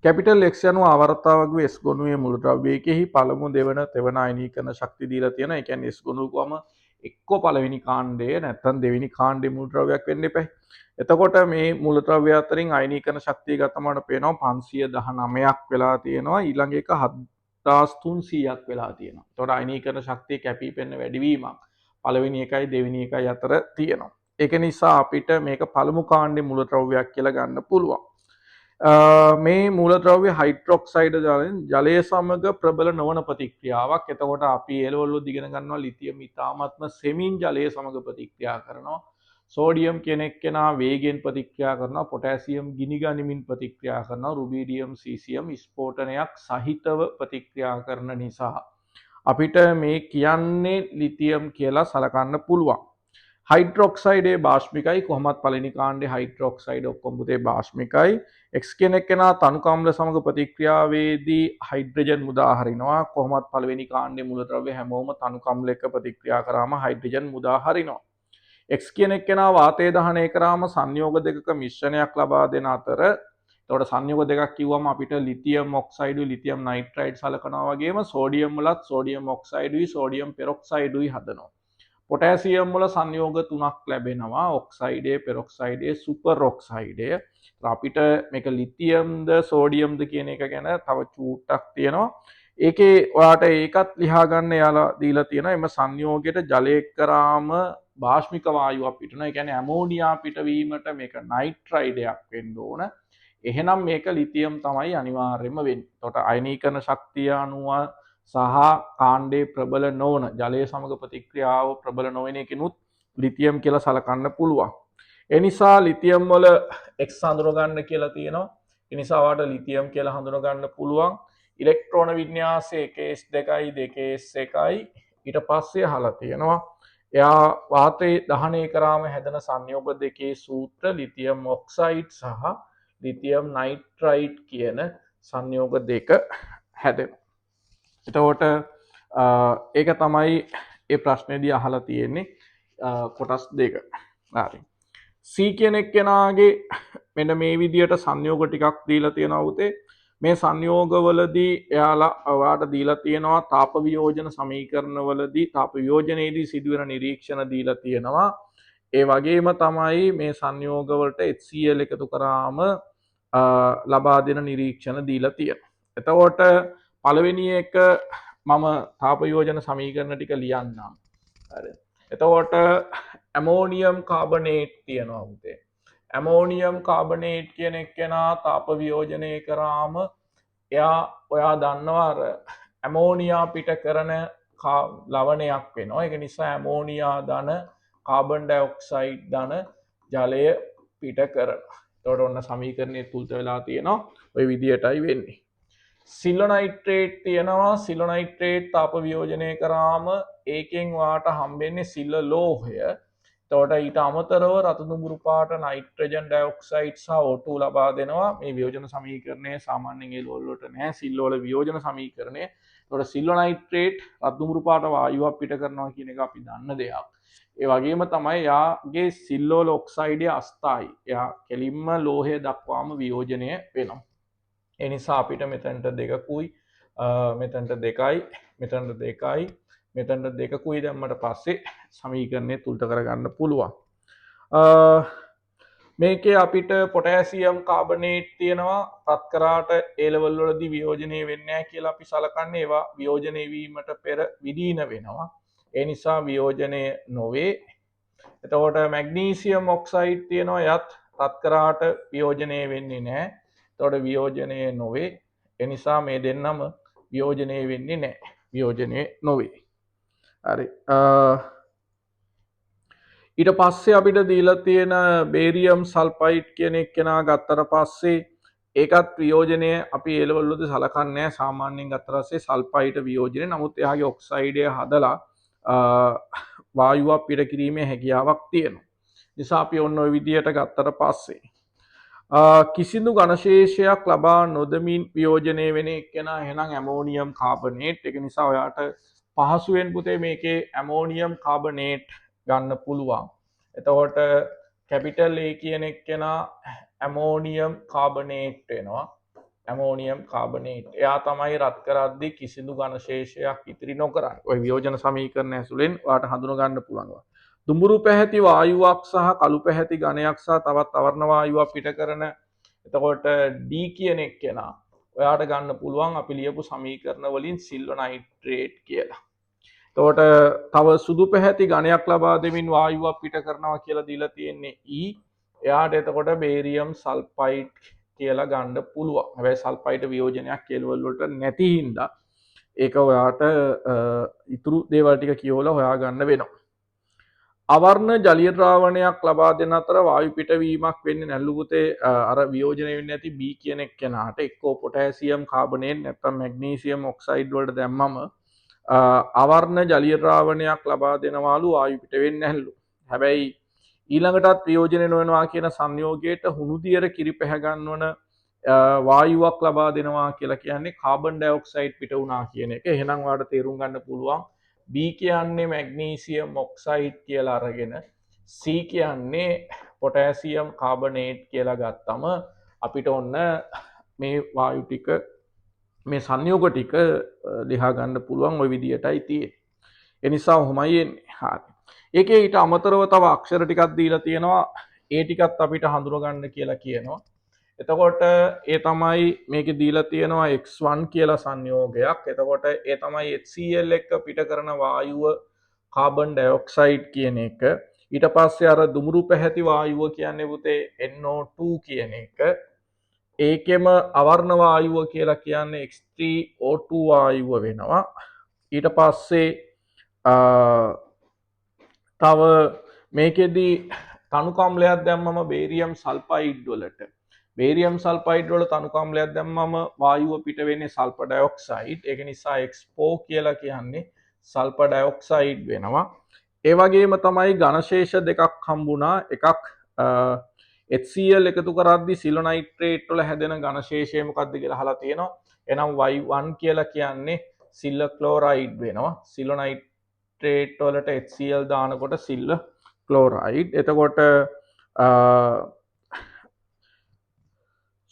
කැපිටල් X යනු ආවර්තාවක S ගොනුවේ මුළද්‍රව්‍යයකෙහි පළමු දෙවන තෙවන අයනීකරණ ශක්තිය දීලා තියෙනවා. ඒ කියන්නේ S ගොනුවකම එක්ක පළවෙනි කාණ්ඩය නැත්නම් දෙවෙනි කාණ්ඩේ මුළද්‍රව්‍යයක් වෙන්න එපා. එතකොට මේ මුළද්‍රව්‍ය අතරින් අයනීකරණ ශක්තිය ගත්තම අපට පේනවා 519ක් වෙලා තියෙනවා. ඊළඟ එක 7300ක් වෙලා තියෙනවා. එතකොට අයනීකරණ ශක්තිය කැපී පෙනෙන වැඩිවීමක් පළවෙනි එකයි දෙවෙනි එකයි අතර තියෙනවා. ඒක නිසා අපිට මේක පළමු කාණ්ඩේ මුළද්‍රව්‍යයක් කියලා ගන්න පුළුවන්. මේ මූලද්‍රව්‍ය හයිඩ්‍රොක්සයිඩ් ජලය සමග ප්‍රබල නොවන ප්‍රතික්‍රියාවක්. එතකොට අපි එළවලු දිගෙන ගන්නවා ලිතියම් ඉතාමත්ම සෙමින් ජලය සමග ප්‍රතික්‍රියා කරනවා. සෝඩියම් කෙනෙක් කෙනා වේගෙන් ප්‍රතික්‍රියා කරනවා. පොටෑසියම් ගිනි ගනිමින් ප්‍රතික්‍රියා කරනවා. රුබීඩියම් සීසියම් ස්ෆෝටනයක් සහිතව ප්‍රතික්‍රියා කරන නිසා අපිට මේ කියන්නේ ලිතියම් කියලා සලකන්න පුළුවන්. හයිඩ්‍රොක්සයිඩේ භාෂ්මිකයි. කොහොමත් පළවෙනි කාණ්ඩේ හයිඩ්‍රොක්සයිඩ් ඔක්කොම පුතේ භාෂ්මිකයි. X කෙනෙක් කෙනා තනුකම්ල සමග ප්‍රතික්‍රියාවේදී හයිඩ්‍රජන් මුදා හරිනවා. කොහොමත් පළවෙනි කාණ්ඩේ මූලද්‍රව්‍ය හැමෝම තනුකම්ල එක්ක ප්‍රතික්‍රියා කරාම හයිඩ්‍රජන් මුදා හරිනවා. X කෙනෙක් කෙනා වාතය දහනය කරාම සංයෝග දෙකක මිශ්‍රණයක් ලබා දෙන අතර එතකොට සංයෝග දෙකක් කිව්වම අපිට ලිතියම් ඔක්සයිඩුයි ලිතියම් නයිට්‍රයිඩ් සලකනවා වගේම සෝඩියම් වලත් සෝඩියම් ඔක්සයිඩුයි සෝඩියම් පෙරොක්සයිඩුයි හදනවා. පොටෑසියම් වල සංයෝග 3ක් ලැබෙනවා. ඔක්සයිඩය, පෙරොක්සයිඩය, සුපර් ඔක්සයිඩය. අපිට මේක ලිතියම්ද සෝඩියම්ද කියන එක ගැන තව චූට්ටක් තියෙනවා. ඒකේ ඔයාට ඒකත් ලියා ගන්න යාලා දීලා තියෙනවා. එම සංයෝගයට ජලය කරාම භාෂ්මික වායුවක් පිටුනවා. ඒ කියන්නේ ඇමෝනියා පිටවීමට මේක නයිට්‍රයිඩයක් වෙන්න ඕන. එහෙනම් මේක ලිතියම් තමයි අනිවාර්යයෙන්ම වෙන්නේ. එතකොට අයනීකරණ ශක්තිය අනුව සහ කාණ්ඩේ ප්‍රබල නොවන ජලය සමග ප්‍රතික්‍රියාව ප්‍රබල නොවන එකනොත් ලිතියම් කියලා සලකන්න පුළුවන්. ඒ නිසා ලිතියම් වල X හඳුන ගන්න කියලා තියෙනවා. ඒ නිසා ඔයාලට ලිතියම් කියලා හඳුන ගන්න පුළුවන්. ඉලෙක්ට්‍රෝන වින්‍යාසයේ 1s2යි 2s1යි ඊට පස්සේ අහලා තියෙනවා. එයා වාතයේ දහනය කරාම හැදෙන සංයෝග දෙකේ සූත්‍ර ලිතියම් ඔක්සයිඩ් සහ ලිතියම් නයිට්‍රයිඩ් කියන සංයෝග දෙක හැදෙනවා. එතකොට ඒක තමයි ඒ ප්‍රශ්නේදී අහලා තියෙන්නේ කොටස් දෙක. හරි. C කෙනෙක් කෙනාගේ මෙන්න මේ විදියට සංයෝග ටිකක් දීලා තියෙනවා උතේ. මේ සංයෝගවලදී එයාලා ඔයාට දීලා තියෙනවා තාප වියෝජන සමීකරණවලදී තාප වියෝජනයේදී සිදුවෙන නිරීක්ෂණ දීලා තියෙනවා. ඒ වගේම තමයි මේ සංයෝගවලට HCl එකතු කරාම ලබා දෙන නිරීක්ෂණ දීලා තියෙනවා. එතකොට පළවෙනි එක මම තාප යෝජන සමීකරණ ටික ලියන්නම්. හරි. එතකොට ඇමෝනියම් කාබනේට් තියෙනවා උතේ. ඇමෝනියම් කාබනේට් කියන එක්කෙනා තාප වියෝජනය කරාම ඔයා දන්නවා අර ඇමෝනියා පිට කරන ලවණයක් වෙනවා. ඒක නිසා ඇමෝනියා ධන කාබන් ඩයොක්සයිඩ් ධන ජලය පිට කරනවා. එතකොට ඔන්න සමීකරණය තුල්ත වෙලා තියෙනවා. ওই විදියටයි වෙන්නේ. සිල්ලොනයිට්‍රේට් තියෙනවා. සිල්ලොනයිට්‍රේට් තාප වියෝජනය කරාම ඒකෙන් වාට හම්බෙන්නේ සිල්ල ලෝහය. එතකොට ඊට අමතරව රතු දුඹුරු පාට නයිට්‍රජන් ඩයොක්සයිඩ් සහ O2 ලබා දෙනවා. මේ වියෝජන සමීකරණය සාමාන්‍යයෙන් ඒ ලෝල් වලට නැහැ. සිල්ල වල වියෝජන සමීකරණය. එතකොට සිල්ලොනයිට්‍රේට් රතු දුඹුරු පාට වායුවක් පිට කරනවා කියන එක අපි දන්න දෙයක්. ඒ වගේම තමයි යාගේ සිල්ලෝල ඔක්සයිඩය අස්ථායි. එයා කෙලින්ම ලෝහය දක්වාම වියෝජනය වෙනවා. ඒ නිසා අපිට මෙතනට දෙකකුයි මෙතනට දෙකයි මෙතනට දෙකයි මෙතනට දෙකකුයි දැම්මට පස්සේ සමීකරණය තුල්ත කරගන්න පුළුවන්. මේකේ අපිට පොටෑසියම් කාබනේට් තියෙනවා. පත් කරාට ඒ ලෙවල් වලදී වියෝජනය වෙන්නේ නැහැ කියලා අපි සලකන්නේ. ඒවා වියෝජනය වීමට පෙර විදීන වෙනවා. ඒ නිසා වියෝජනය නොවේ. එතකොට මැග්නීසියම් ඔක්සයිඩ් තියෙනවා. යත් පත් කරාට වියෝජනය වෙන්නේ නැහැ. එතකොට වියෝජනය නොවේ. ඒ නිසා මේ දෙන්නම වියෝජනය වෙන්නේ නැහැ. වියෝජනය නොවේ. හරි. ඊට පස්සේ අපිට දීලා තියෙන බේරියම් සල්ෆයිඩ් කියන එක්කෙනා ගත්තට පස්සේ ඒකත් වියෝජනය අපි ඒ ලෙවල් වලදී සලකන්නේ නැහැ. සාමාන්‍යයෙන් ගත්තට පස්සේ සල්ෆයිඩ් වියෝජනය. නමුත් එයාගේ ඔක්සයිඩය හදලා වායුවක් පිට කිරීමේ හැකියාවක් තියෙනවා. නිසා අපි ඔන්න ওই විදියට ගත්තට පස්සේ කිසිදු ඝනශේෂයක් ලබා නොදමින් වියෝජනය වෙන එක්කෙනා එහෙනම් ඇමෝනියම් කාබනේට්. ඒක නිසා ඔයාට පහසුවෙන් පුතේ මේකේ ඇමෝනියම් කාබනේට් ගන්න පුළුවන්. එතකොට කැපිටල් A කියන එක්කෙනා ඇමෝනියම් කාබනේට් වෙනවා. Ammonium carbonate. එයා තමයි රත් කරද්දී කිසිදු ඝනශේෂයක් ඉතිරි නොකරන්නේ. ওই වියෝජන සමීකරණ ඇසුරෙන් ඔයාට හඳුනා ගන්න පුළුවන්. දුඹුරු පැහැති වායුවක් සහ කළු පැහැති ඝනයක් සහ තවත් අවර්ණ වායුවක් පිට කරන එතකොට D කියන එක්කෙනා ඔයාට ගන්න පුළුවන් අපි ලියපු සමීකරණ වලින් සිල්වනයිට්‍රේට් කියලා. එතකොට තව සුදු පැහැති ඝනයක් ලබා දෙමින් වායුවක් පිට කරනවා කියලා දීලා තියෙන්නේ E. එයාට එතකොට බේරියම් සල්ෆයිඩ් කියලා ගන්න පුළුවන්. හැබැයි සල්ෆයිඩ් වියෝජනයක් කෙලවල වලට නැති හින්දා ඒක ඔයාට ඉතුරු දේවල් ටික කියවලා හොයා ගන්න වෙනවා. අවර්ණ ජලීය ද්‍රාවණයක් ලබා දෙන අතර වායු පිටවීමක් වෙන්නේ නැල්ලු පුතේ අර වියෝජනය වෙන්නේ නැති B කියන එක්කෙනාට එක්කෝ පොටෑසියම් කාබනේට් නැත්නම් මැග්නීසියම් ඔක්සයිඩ් වලට දැම්මම අවර්ණ ජලීය ද්‍රාවණයක් ලබා දෙනවාලු වායු පිට වෙන්නේ නැල්ලු. හැබැයි ඊළඟටත් වියෝජනය නොවනවා කියන සංයෝගයට හුණුදියර කිරි පැහැ ගන්නවන වායුවක් ලබා දෙනවා කියලා කියන්නේ කාබන් ඩයොක්සයිඩ් පිට වුණා කියන එක. එහෙනම් ඔයාලට තේරුම් ගන්න පුළුවන් B කියන්නේ මැග්නීසියම් ඔක්සයිඩ් කියලා අරගෙන C කියන්නේ පොටෑසියම් කාබනේට් කියලා ගත්තම අපිට ඔන්න මේ වායු ටික මේ සංයෝග ටික ලියා ගන්න පුළුවන් ওই විදියටයි තියෙන්නේ. ඒ නිසා ඔහොමයි එන්නේ. හරි. ඒකේ ඊට අමතරව තව අක්ෂර ටිකක් දීලා තියෙනවා. ඒ ටිකත් අපිට හඳුනා ගන්න කියලා කියනවා. එතකොට ඒ තමයි මේකේ දීලා තියෙනවා X1 කියලා සංයෝගයක්. එතකොට ඒ තමයි HCl එක පිට කරන වායුව කාබන් ඩයොක්සයිඩ් කියන එක. ඊට පස්සේ අර දුමුරු පැහැති වායුව කියන්නේ පුතේ NO2 කියන එක. ඒකෙම අවර්ණ වායුව කියලා කියන්නේ X3O2 වායුව වෙනවා. ඊට පස්සේ තව මේකෙදී තනුකම්ලයක් දැම්මම බේරියම් සල්ෆයිඩ් වලට බේරියම් සල්ෆයිඩ් වල තනුකම්ලයක් දැම්මම වායුව පිට වෙන්නේ සල්ෆර් ඩයොක්සයිඩ්. ඒක නිසා X4 කියලා කියන්නේ සල්ෆර් ඩයොක්සයිඩ් වෙනවා. ඒ වගේම තමයි ඝනශේෂ දෙකක් හම්බුණා. එකක් HCl එකතු කරද්දී සිල්වනයිට්‍රේට් වල හැදෙන ඝනශේෂය මොකක්ද කියලා අහලා තියෙනවා. එහෙනම් Y1 කියලා කියන්නේ සිල්වර් ක්ලෝරයිඩ් වෙනවා. සිල්වනයිට්‍රේට් වලට HCl දානකොට සිල්වර් ක්ලෝරයිඩ්. එතකොට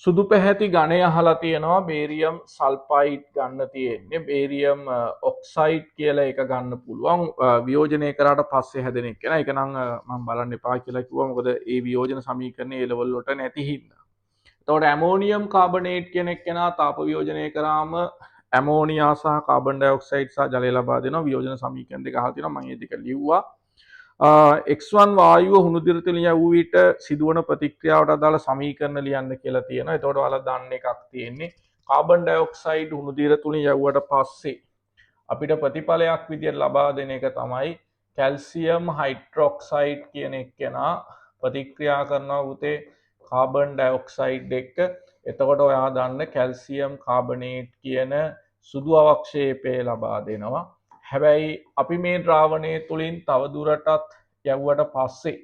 සුදු පැහැති ඝනය අහලා තියෙනවා. බේරියම් සල්ෆයිඩ් ගන්න තියෙන්නේ. බේරියම් ඔක්සයිඩ් කියලා එක ගන්න පුළුවන්. වියෝජනය කරාට පස්සේ හැදෙන එක නේ. ඒක නම් මම බලන්න එපා කියලා කිව්වා. මොකද ඒ වියෝජන සමීකරණයේ ඒ ලෙවල් වලට නැති හින්දා. එතකොට ඇමෝනියම් කාබනේට් කියන එක්කෙනා තාප වියෝජනය කරාම ඇමෝනියා සහ කාබන් ඩයොක්සයිඩ් සහ ජලය ලබා දෙනවා. වියෝජන සමීකරණ දෙක අහලා තියෙනවා. මම මේ දෙක ලිව්වා. X1 වායුව හුණු දිර තුලින් යවූ විට සිදුවන ප්‍රතික්‍රියාවට අදාළ සමීකරණ ලියන්න කියලා තියෙනවා. එතකොට ඔයාලා දන්න එකක් තියෙන්නේ. කාබන් ඩයොක්සයිඩ් හුණු දිර තුලින් යවුවට පස්සේ අපිට ප්‍රතිඵලයක් විදියට ලබා දෙන එක තමයි කැල්සියම් හයිඩ්‍රොක්සයිඩ් කියන එක්කෙනා ප්‍රතික්‍රියා කරනවා උතේ කාබන් ඩයොක්සයිඩ් එක්ක. එතකොට ඔයා දන්න කැල්සියම් කාබනේට් කියන සුදු අවක්ෂේපය ලබා දෙනවා. හැබැයි අපි මේ ද්‍රාවණය තුළින් තව දුරටත් යවුවට පස්සේ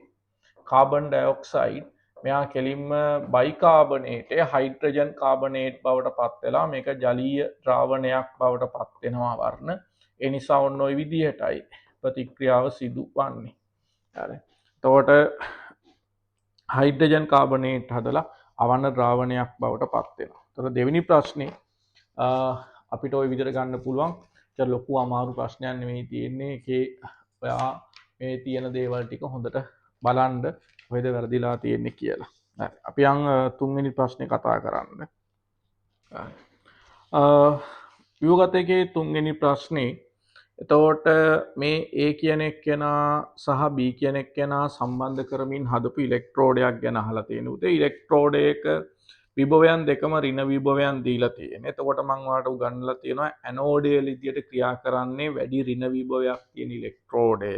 කාබන් ඩයොක්සයිඩ් මෙයා කෙලින්ම බයිකාබනේට් හයිඩ්‍රජන් කාබනේට් බවට පත් වෙලා මේක ජලීය ද්‍රාවණයක් බවට පත් වෙනවා වර්ණ. ඒ නිසා ඔන්න ඔය විදිහටයි ප්‍රතික්‍රියාව සිදු වන්නේ. හරි. එතකොට හයිඩ්‍රජන් කාබනේට් හදලා අවන්න ද්‍රාවණයක් බවට පත් වෙනවා. එතකොට දෙවෙනි ප්‍රශ්නේ අපිට ওই විදිහට ගන්න පුළුවන්. ඒක ලොකු අමාරු ප්‍රශ්නයක් නෙමෙයි තියෙන්නේ. ඒකේ ඔයා මේ තියෙන දේවල් ටික හොඳට බලන්න කොහෙද වැරදිලා තියෙන්නේ කියලා. හරි. අපි යන් තුන්වෙනි ප්‍රශ්නේ කතා කරන්න. ව්‍යුහගත එකේ තුන්වෙනි ප්‍රශ්නේ එතකොට මේ A කියන එක්කෙනා සහ B කියන එක්කෙනා සම්බන්ධ කරමින් හදපු ඉලෙක්ට්‍රෝඩයක් ගැන අහලා තියෙන උදේ ඉලෙක්ට්‍රෝඩයක විභවයන් දෙකම ඍණ විභවයන් දීලා තියෙනවා. එතකොට මම ඔයාලට උගන්වලා තියෙනවා ඇනෝඩය විදියට ක්‍රියා කරන්නේ වැඩි ඍණ විභවයක් තියෙන ඉලෙක්ට්‍රෝඩය.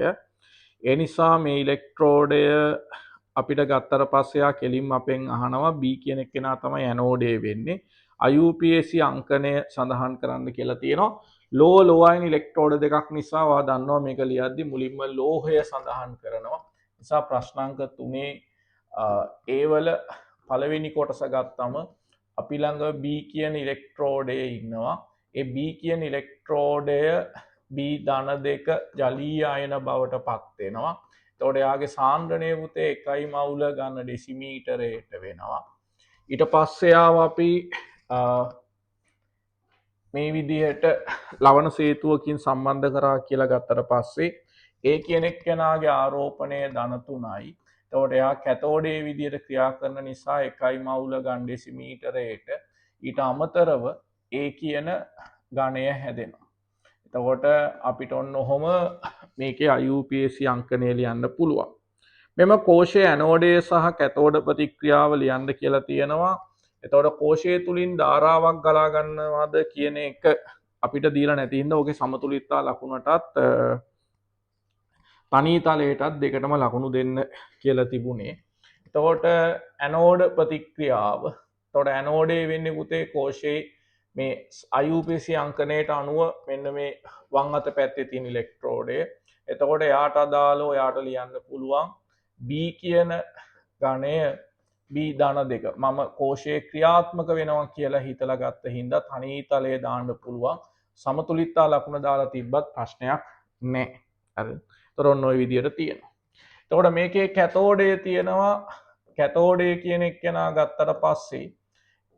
ඒ නිසා මේ ඉලෙක්ට්‍රෝඩය අපිට ගත්තට පස්සේ ආ කෙලින්ම අපෙන් අහනවා B කියන එක්කෙනා තමයි ඇනෝඩය වෙන්නේ. IUPAC අංකණය සඳහන් කරන්න කියලා තියෙනවා. ලෝ අයන ඉලෙක්ට්‍රෝඩ දෙකක් නිසා ඔයා දන්නවා මේක ලියද්දි මුලින්ම ලෝහය සඳහන් කරනවා. නිසා ප්‍රශ්නාංක 3 A වල පළවෙනි කොටස ගත්තම අපි ළඟ B කියන ඉලෙක්ට්‍රෝඩයේ ඉන්නවා. ඒ B කියන ඉලෙක්ට්‍රෝඩය B ධන දෙක ජලීය අයන බවට පත් වෙනවා. එතකොට එයාගේ සාන්ද්‍රණය පුතේ 1 මවුල ගන්න ඩෙසිමීටරයට වෙනවා. ඊට පස්සේ අපි මේ විදිහට ලවණ සේතුවකින් සම්බන්ධ කරා කියලා ගත්තට පස්සේ ඒ කියන එක්කෙනාගේ ආරෝපණය ධන 3යි. එතකොට එයා කැතෝඩේ විදිහට ක්‍රියා කරන නිසා 1 මවුල ගන්න ඩෙසිමීටරයට ඊට අමතරව ඒ කියන ඝණය හැදෙනවා. එතකොට අපිට ඔන්න ඔහොම මේකේ IUPAC අංකණය ලියන්න පුළුවන්. මෙම කෝෂයේ ඇනෝඩය සහ කැතෝඩ ප්‍රතික්‍රියාව ලියන්න කියලා තියෙනවා. එතකොට කෝෂයේ තුලින් ධාරාවක් ගලා ගන්නවද කියන එක අපිට දීලා නැති හින්දා ඔගේ සමතුලිතතා ලකුණටත් තනී තලයටත් දෙකටම ලකුණු දෙන්න කියලා තිබුණේ. එතකොට ඇනෝඩ ප්‍රතික්‍රියාව. එතකොට ඇනෝඩේ වෙන්නේ පුතේ කෝෂයේ මේ IUPAC අංකණයට අනුව මෙන්න මේ වම් අත පැත්තේ තියෙන ඉලෙක්ට්‍රෝඩය. එතකොට එයාට අදාළව එයාට ලියන්න පුළුවන් B කියන ඝණය B ධන දෙක. මම කෝෂයේ ක්‍රියාත්මක වෙනවා කියලා හිතලා ගත්ත හින්දා තනී තලයේ දාන්න පුළුවන්. සමතුලිතතා ලකුණ දාලා තිබ්බත් ප්‍රශ්නයක් නැහැ. හරිද? ඒතර ඔන්න ඔය විදිහට තියෙනවා. එතකොට මේකේ කැතෝඩය තියෙනවා. කැතෝඩය කියන එක්කෙනා ගත්තට පස්සේ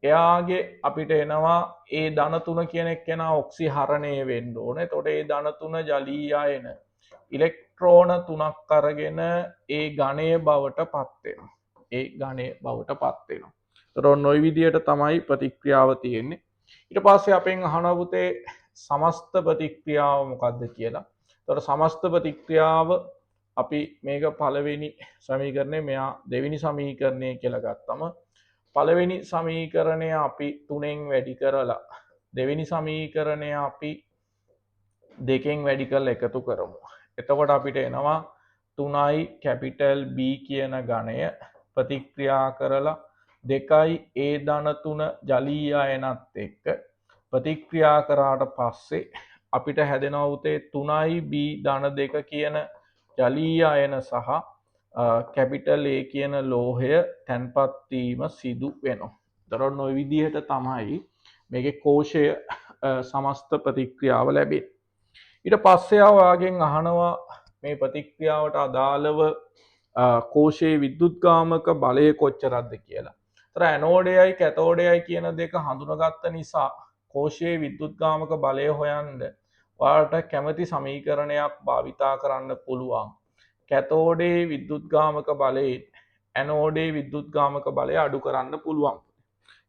එයාගේ අපිට එනවා ඒ ධන 3 කියන එක්කෙනා ඔක්සිහරණය වෙන්න ඕනේ. එතකොට ඒ ධන 3 ජලීය අයන ඉලෙක්ට්‍රෝන 3ක් අරගෙන ඒ ඝණය බවට පත් වෙනවා. ඒ ඝණය බවට පත් වෙනවා. ඒතර ඔන්න ඔය විදිහට තමයි ප්‍රතික්‍රියාව තියෙන්නේ. ඊට පස්සේ අපෙන් අහනවා පුතේ සමස්ත ප්‍රතික්‍රියාව මොකක්ද කියලා. ඒතර සමස්ත ප්‍රතික්‍රියාව අපි මේක පළවෙනි සමීකරණය මෙයා දෙවෙනි සමීකරණය කියලා ගත්තම පළවෙනි සමීකරණය අපි 3න් වැඩි කරලා දෙවෙනි සමීකරණය අපි 2න් වැඩි කරලා එකතු කරමු. එතකොට අපිට එනවා 3යි කැපිටල් B කියන ඝණය ප්‍රතික්‍රියා කරලා 2යි A ධන 3 ජලීය අයනත් එක්ක ප්‍රතික්‍රියා කරාට පස්සේ අපිට හැදෙනවා උතේ 3යි B ධන 2 කියන ජලීය අයන සහ කැපිටල් A කියන ලෝහය තැන්පත් වීම සිදු වෙනවා. දරන්න ওই විදිහට තමයි මේකේ කෝෂය සමස්ත ප්‍රතික්‍රියාව ලැබෙන්නේ. ඊට පස්සේ ආවගෙන් අහනවා මේ ප්‍රතික්‍රියාවට අදාළව කෝෂයේ විද්‍යුත්ගාමක බලය කොච්චරක්ද කියලා. ඒතර ඇනෝඩයයි කැතෝඩයයි කියන දෙක හඳුනාගත්ත නිසා කෝෂයේ විද්‍යුත්ගාමක බලය හොයන්න ඔයාලට කැමති සමීකරණයක් භාවිතා කරන්න පුළුවන්. කැතෝඩේ විද්‍යුත්ගාමක බලයෙන් ඇනෝඩේ විද්‍යුත්ගාමක බලය අඩු කරන්න පුළුවන්.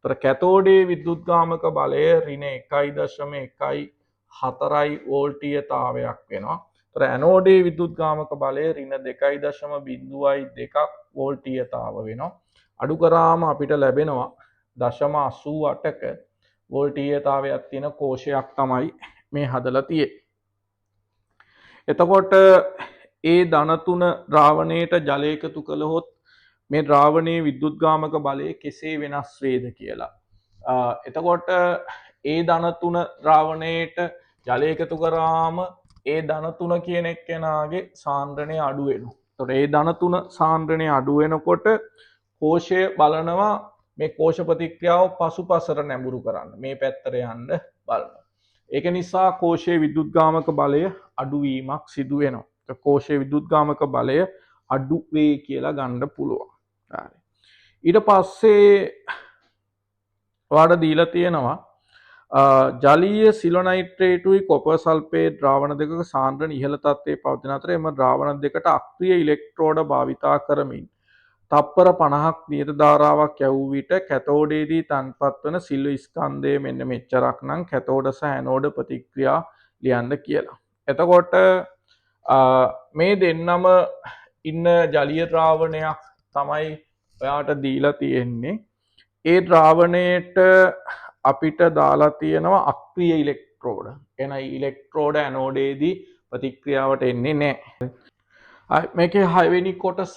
තොර කැතෝඩේ විද්‍යුත්ගාමක බලය ඍණ 1.1.4 වෝල්ටීයතාවයක් වෙනවා. තොර ඇනෝඩේ විද්‍යුත්ගාමක බලය ඍණ 2.02ක් වෝල්ටීයතාව වෙනවා. අඩු කරාම අපිට ලැබෙනවා 0.88ක වෝල්ටීයතාවයක් තියෙන කෝෂයක් තමයි මේ හදලා තියෙන්නේ. එතකොට ඒ ධන තුන ද්‍රාවණයට ජලය එකතු කළහොත් මේ ද්‍රාවණයේ විද්‍යුත්ගාමක බලය කෙසේ වෙනස් වේද කියලා. එතකොට ඒ ධන තුන ද්‍රාවණයට ජලය එකතු කරාම ඒ ධන තුන කියන එක්කෙනාගේ සාන්ද්‍රණය අඩු වෙනවා. එතකොට ඒ ධන තුන සාන්ද්‍රණය අඩු වෙනකොට කෝෂය බලනවා මේ කෝෂ ප්‍රතික්‍රියාව පසුපසට නැඹුරු කරන්න. මේ පැත්තට යන්න බලනවා. ඒක නිසා කෝෂයේ විද්‍යුත්ගාමක බලය අඩුවීමක් සිදු වෙනවා. කෝෂයේ විද්‍යුත්ගාමක බලය අඩු වේ කියලා ගන්න පුළුවන්. හරි. ඊට පස්සේ ඔයාලට දීලා තියෙනවා ජලීය සිලොනයිට්‍රේටුයි කොපර් සල්ෆේට් ද්‍රාවණ දෙකක සාන්ද්‍රණ ඉහළ තත්ත්වයේ පවතින අතර එම ද්‍රාවණ දෙකට අක්‍රීය ඉලෙක්ට්‍රෝඩ භාවිතා කරමින් තප්පර 50ක් නියත ධාරාවක් යවූ විට කැතෝඩේදී තන්පත් වන සිල් ස්කන්ධය මෙන්න මෙච්චරක් නම් කැතෝඩ සහ ඇනෝඩ ප්‍රතික්‍රියා ලියන්න කියලා. එතකොට මේ දෙන්නම ඉන්න ජලීය ද්‍රාවණයක් තමයි ඔයාට දීලා තියෙන්නේ. ඒ ද්‍රාවණයට අපිට දාලා තියෙනවා අක්‍රීය ඉලෙක්ට්‍රෝඩ. එන ඉලෙක්ට්‍රෝඩ ඇනෝඩේදී ප්‍රතික්‍රියාවට එන්නේ නැහැ. මේකේ 6 වෙනි කොටස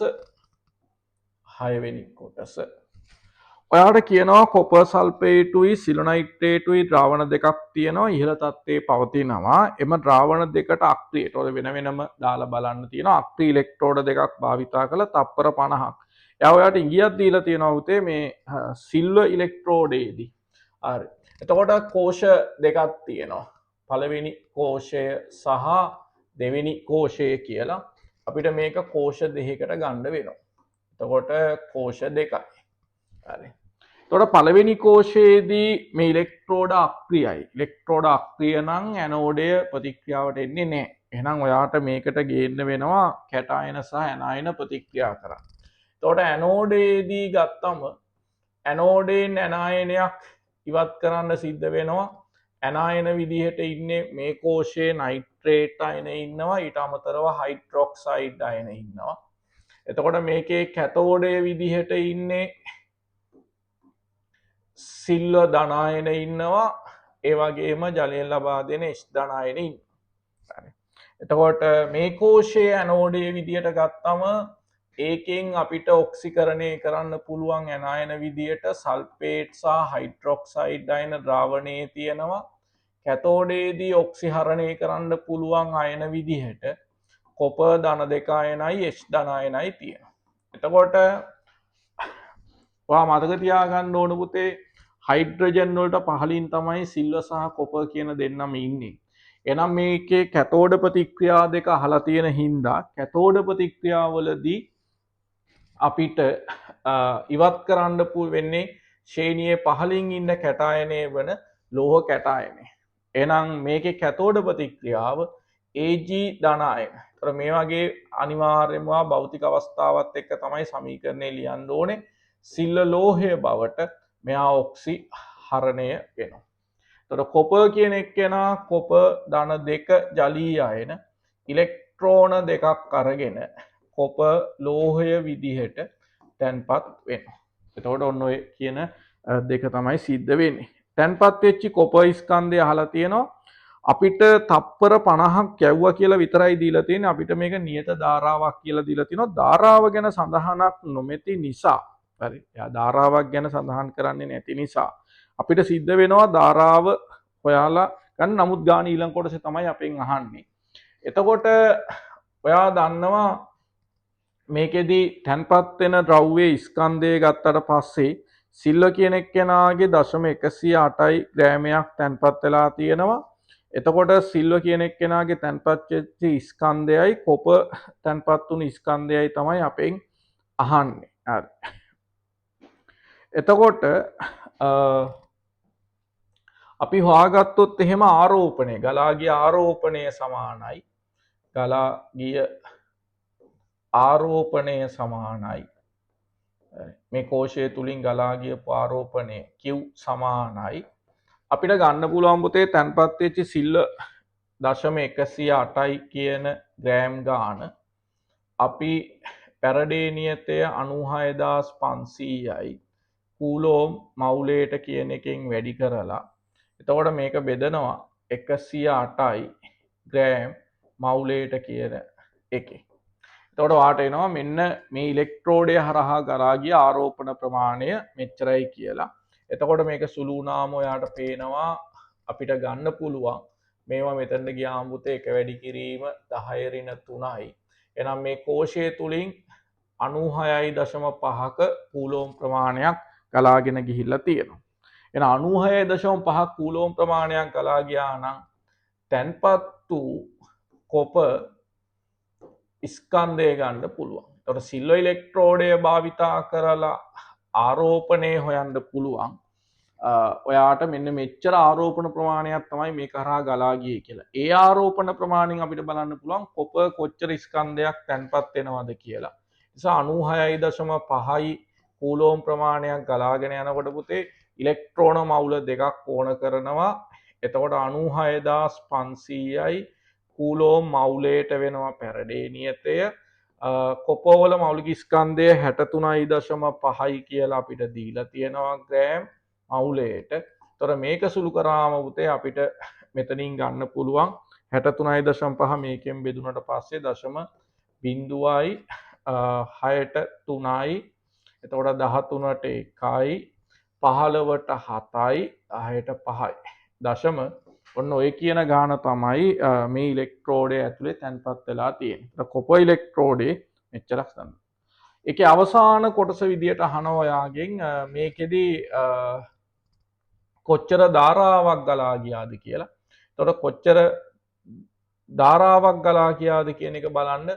ඔයාට කියනවා කොපර් සල්ෆේටුයි සිලොනයිට්‍රේටුයි ද්‍රාවණ දෙකක් තියෙනවා ඉහළ තත්ත්වයේ පවතිනවා. එම ද්‍රාවණ දෙකට අක්‍රියට වෙන වෙනම දාලා බලන්න තියෙනවා. අක්‍රීය ඉලෙක්ට්‍රෝඩ දෙකක් භාවිතා කළ තප්පර 50ක්. එයා ඔයාට ඉංගියක් දීලා තියෙනවා උතේ මේ සිල්වර් ඉලෙක්ට්‍රෝඩේදී. හරි. එතකොට කෝෂ දෙකක් තියෙනවා. පළවෙනි කෝෂය සහ දෙවෙනි කෝෂය කියලා. අපිට මේක කෝෂ දෙකකට ගන්න වෙනවා. එතකොට කෝෂ දෙකයි. හරි. එතකොට පළවෙනි කෝෂයේදී මේ ඉලෙක්ට්‍රෝඩ අක්‍රියයි. ඉලෙක්ට්‍රෝඩ අක්‍රිය නම් ඇනෝඩය ප්‍රතික්‍රියාවට එන්නේ නැහැ. එහෙනම් ඔයාට මේකට ගේන්න වෙනවා කැටායන සහ ඇනායන ප්‍රතික්‍රියා කරන්න. එතකොට ඇනෝඩේදී ගත්තම ඇනෝඩයෙන් ඇනායනයක් ඉවත් කරන්න සිද්ධ වෙනවා. ඇනායන විදිහට ඉන්නේ මේ කෝෂයේ නයිට්‍රේට් අයන ඉන්නවා. ඊට අමතරව හයිඩ්‍රොක්සයිඩ් අයන ඉන්නවා. එතකොට මේකේ කැතෝඩය විදිහට ඉන්නේ සිල්වර් ධනායන ඉන්නවා. ඒ වගේම ජලය ලබා දෙන H ධනායන ඉන්නවා. එතකොට මේ කෝෂයේ ඇනෝඩය විදිහට ගත්තම ඒකෙන් අපිට ඔක්සිකරණය කරන්න පුළුවන් ඇනායන විදිහට සල්ෆේට් සහ හයිඩ්‍රොක්සයිඩ් අයන ද්‍රාවණයේ තියෙනවා. කැතෝඩේදී ඔක්සිහරණය කරන්න පුළුවන් අයන විදිහට කොපර් ධන 2 අයනයි H ධන අයනයි තියෙනවා. එතකොට ඔයා මතක තියාගන්න ඕන පුතේ හයිඩ්‍රජන් වලට පහලින් තමයි සිල්වර් සහ කොපර් කියන දෙන්නම ඉන්නේ. එහෙනම් මේකේ කැතෝඩ ප්‍රතික්‍රියා දෙක අහලා තියෙන හින්දා කැතෝඩ ප්‍රතික්‍රියාවලදී අපිට ඉවත් කරන්න වෙන්නේ ශ්‍රේණියේ පහලින් ඉන්න කැටායනය වන ලෝහ කැටායනය. එහෙනම් මේකේ කැතෝඩ ප්‍රතික්‍රියාව Ag ධනායන. ඒතර මේ වගේ අනිවාර්යයෙන්ම භෞතික අවස්ථාවත් එක්ක තමයි සමීකරණය ලියන්න ඕනේ. සිල්ල ලෝහය බවට මෙහා ඔක්සි හරණය වෙනවා. ඒතර කොපර් කියන එක්කෙනා කොපර් ධන 2 ජලීය අයන ඉලෙක්ට්‍රෝන දෙකක් අරගෙන කොපර් ලෝහය විදිහට තැන්පත් වෙනවා. එතකොට ඔන්න ඔය කියන දෙක තමයි සිද්ධ වෙන්නේ. තැන්පත් වෙච්ච කොපර් ස්කන්ධය අහලා තියෙනවා. අපිට තප්පර 50ක් යවුවා කියලා විතරයි දීලා තියෙන්නේ. අපිට මේක නියත ධාරාවක් කියලා දීලා තිනවා. ධාරාව ගැන සඳහනක් නොමැති නිසා, හරි. එයා ධාරාවක් ගැන සඳහන් කරන්නේ නැති නිසා අපිට සිද්ධ වෙනවා ධාරාව හොයාලා ගන්න. නමුත් ගාන ඊළඟ කොටසේ තමයි අපෙන් අහන්නේ. එතකොට ඔයා දන්නවා මේකෙදි තැන්පත් වෙන ද්‍රව්‍යයේ ස්කන්ධය ගත්තට පස්සේ සිල්ව කියන එක්කෙනාගේ 0.108 ග්‍රෑමයක් තැන්පත් වෙලා තියෙනවා. එතකොට සිල්ව කියන එක්කෙනාගේ තැන්පත් වෙච්ච ස්කන්ධයයි කොපර් තැන්පත් වුණු ස්කන්ධයයි තමයි අපෙන් අහන්නේ. හරි. එතකොට අපි හොයාගත්තොත් එහෙම ආරෝපණය ගලාගිය ආරෝපණය සමානයි. ගලාගිය ආරෝපණය සමානයි. මේ කෝෂය තුලින් ගලා ගියපු ආරෝපණය Q සමානයි. අපිට ගන්න පුළුවන් පුතේ තැන්පත් වෙච්ච සිල්ල 0.108යි කියන ග්‍රෑම් ගාන. අපි පැරඩේ නියතය 96500යි කූලෝම් මවුලයට කියන එකෙන් වැඩි කරලා එතකොට මේක බෙදනවා 108යි ග්‍රෑම් මවුලයට කියන එකේ. එතකොට වාට එනවා මෙන්න මේ ඉලෙක්ට්‍රෝඩය හරහා ගලා ගිය ආරෝපණ ප්‍රමාණය මෙච්චරයි කියලා. එතකොට මේක සුළු වුණාම ඔයාට පේනවා අපිට ගන්න පුළුවන් මේවා මෙතනට ගියාම පුතේ එක වැඩි කිරීම 10^3යි. එහෙනම් මේ කෝෂය තුලින් 96.5ක කූලෝම් ප්‍රමාණයක් ගලාගෙන ගිහිල්ලා තියෙනවා. එහෙනම් 96.5 කූලෝම් ප්‍රමාණයක් ගලා ගියා නම් තැන්පත් වූ කොප ස්කන්ධය ගන්න පුළුවන්. එතකොට සිල්වර් ඉලෙක්ට්‍රෝඩය භාවිතා කරලා ආරෝපණය හොයන්න පුළුවන්. ඔයාට මෙන්න මෙච්චර ආරෝපණ ප්‍රමාණයක් තමයි මේ කරා ගලා ගියේ කියලා. ඒ ආරෝපණ ප්‍රමාණයෙන් අපිට බලන්න පුළුවන් කොප කොච්චර ස්කන්ධයක් තැන්පත් වෙනවද කියලා. නිසා 96.5යි කූලෝම් ප්‍රමාණයක් ගලාගෙන යනකොට පුතේ ඉලෙක්ට්‍රෝන මවුල දෙකක් ඕන කරනවා. එතකොට 96500යි කූලෝම් මවුලයට වෙනවා පැරඩේ නියතය. කොපවල මෞලික ස්කන්ධය 63.5යි කියලා අපිට දීලා තියෙනවා ග්‍රෑම් මවුලයට. තොර මේක සුළු කරාම පුතේ අපිට මෙතනින් ගන්න පුළුවන් 63.5 මේකෙන් බෙදුනට පස්සේ 0.0යි 6ට 3යි එතකොට 13ට 1යි 15ට 7යි 10ට 5යි දශම ඔන්න ඔය කියන ගාන තමයි මේ ඉලෙක්ට්‍රෝඩය ඇතුලේ තැන්පත් වෙලා තියෙන්නේ. කොප ඉලෙක්ට්‍රෝඩේ මෙච්චරක් ගන්න. ඒකේ අවසාන කොටස විදියට අහනවා ඔයාගෙන් මේකෙදි කොච්චර ධාරාවක් ගලා ගියාද කියලා. එතකොට කොච්චර ධාරාවක් ගලා ගියාද කියන එක බලන්න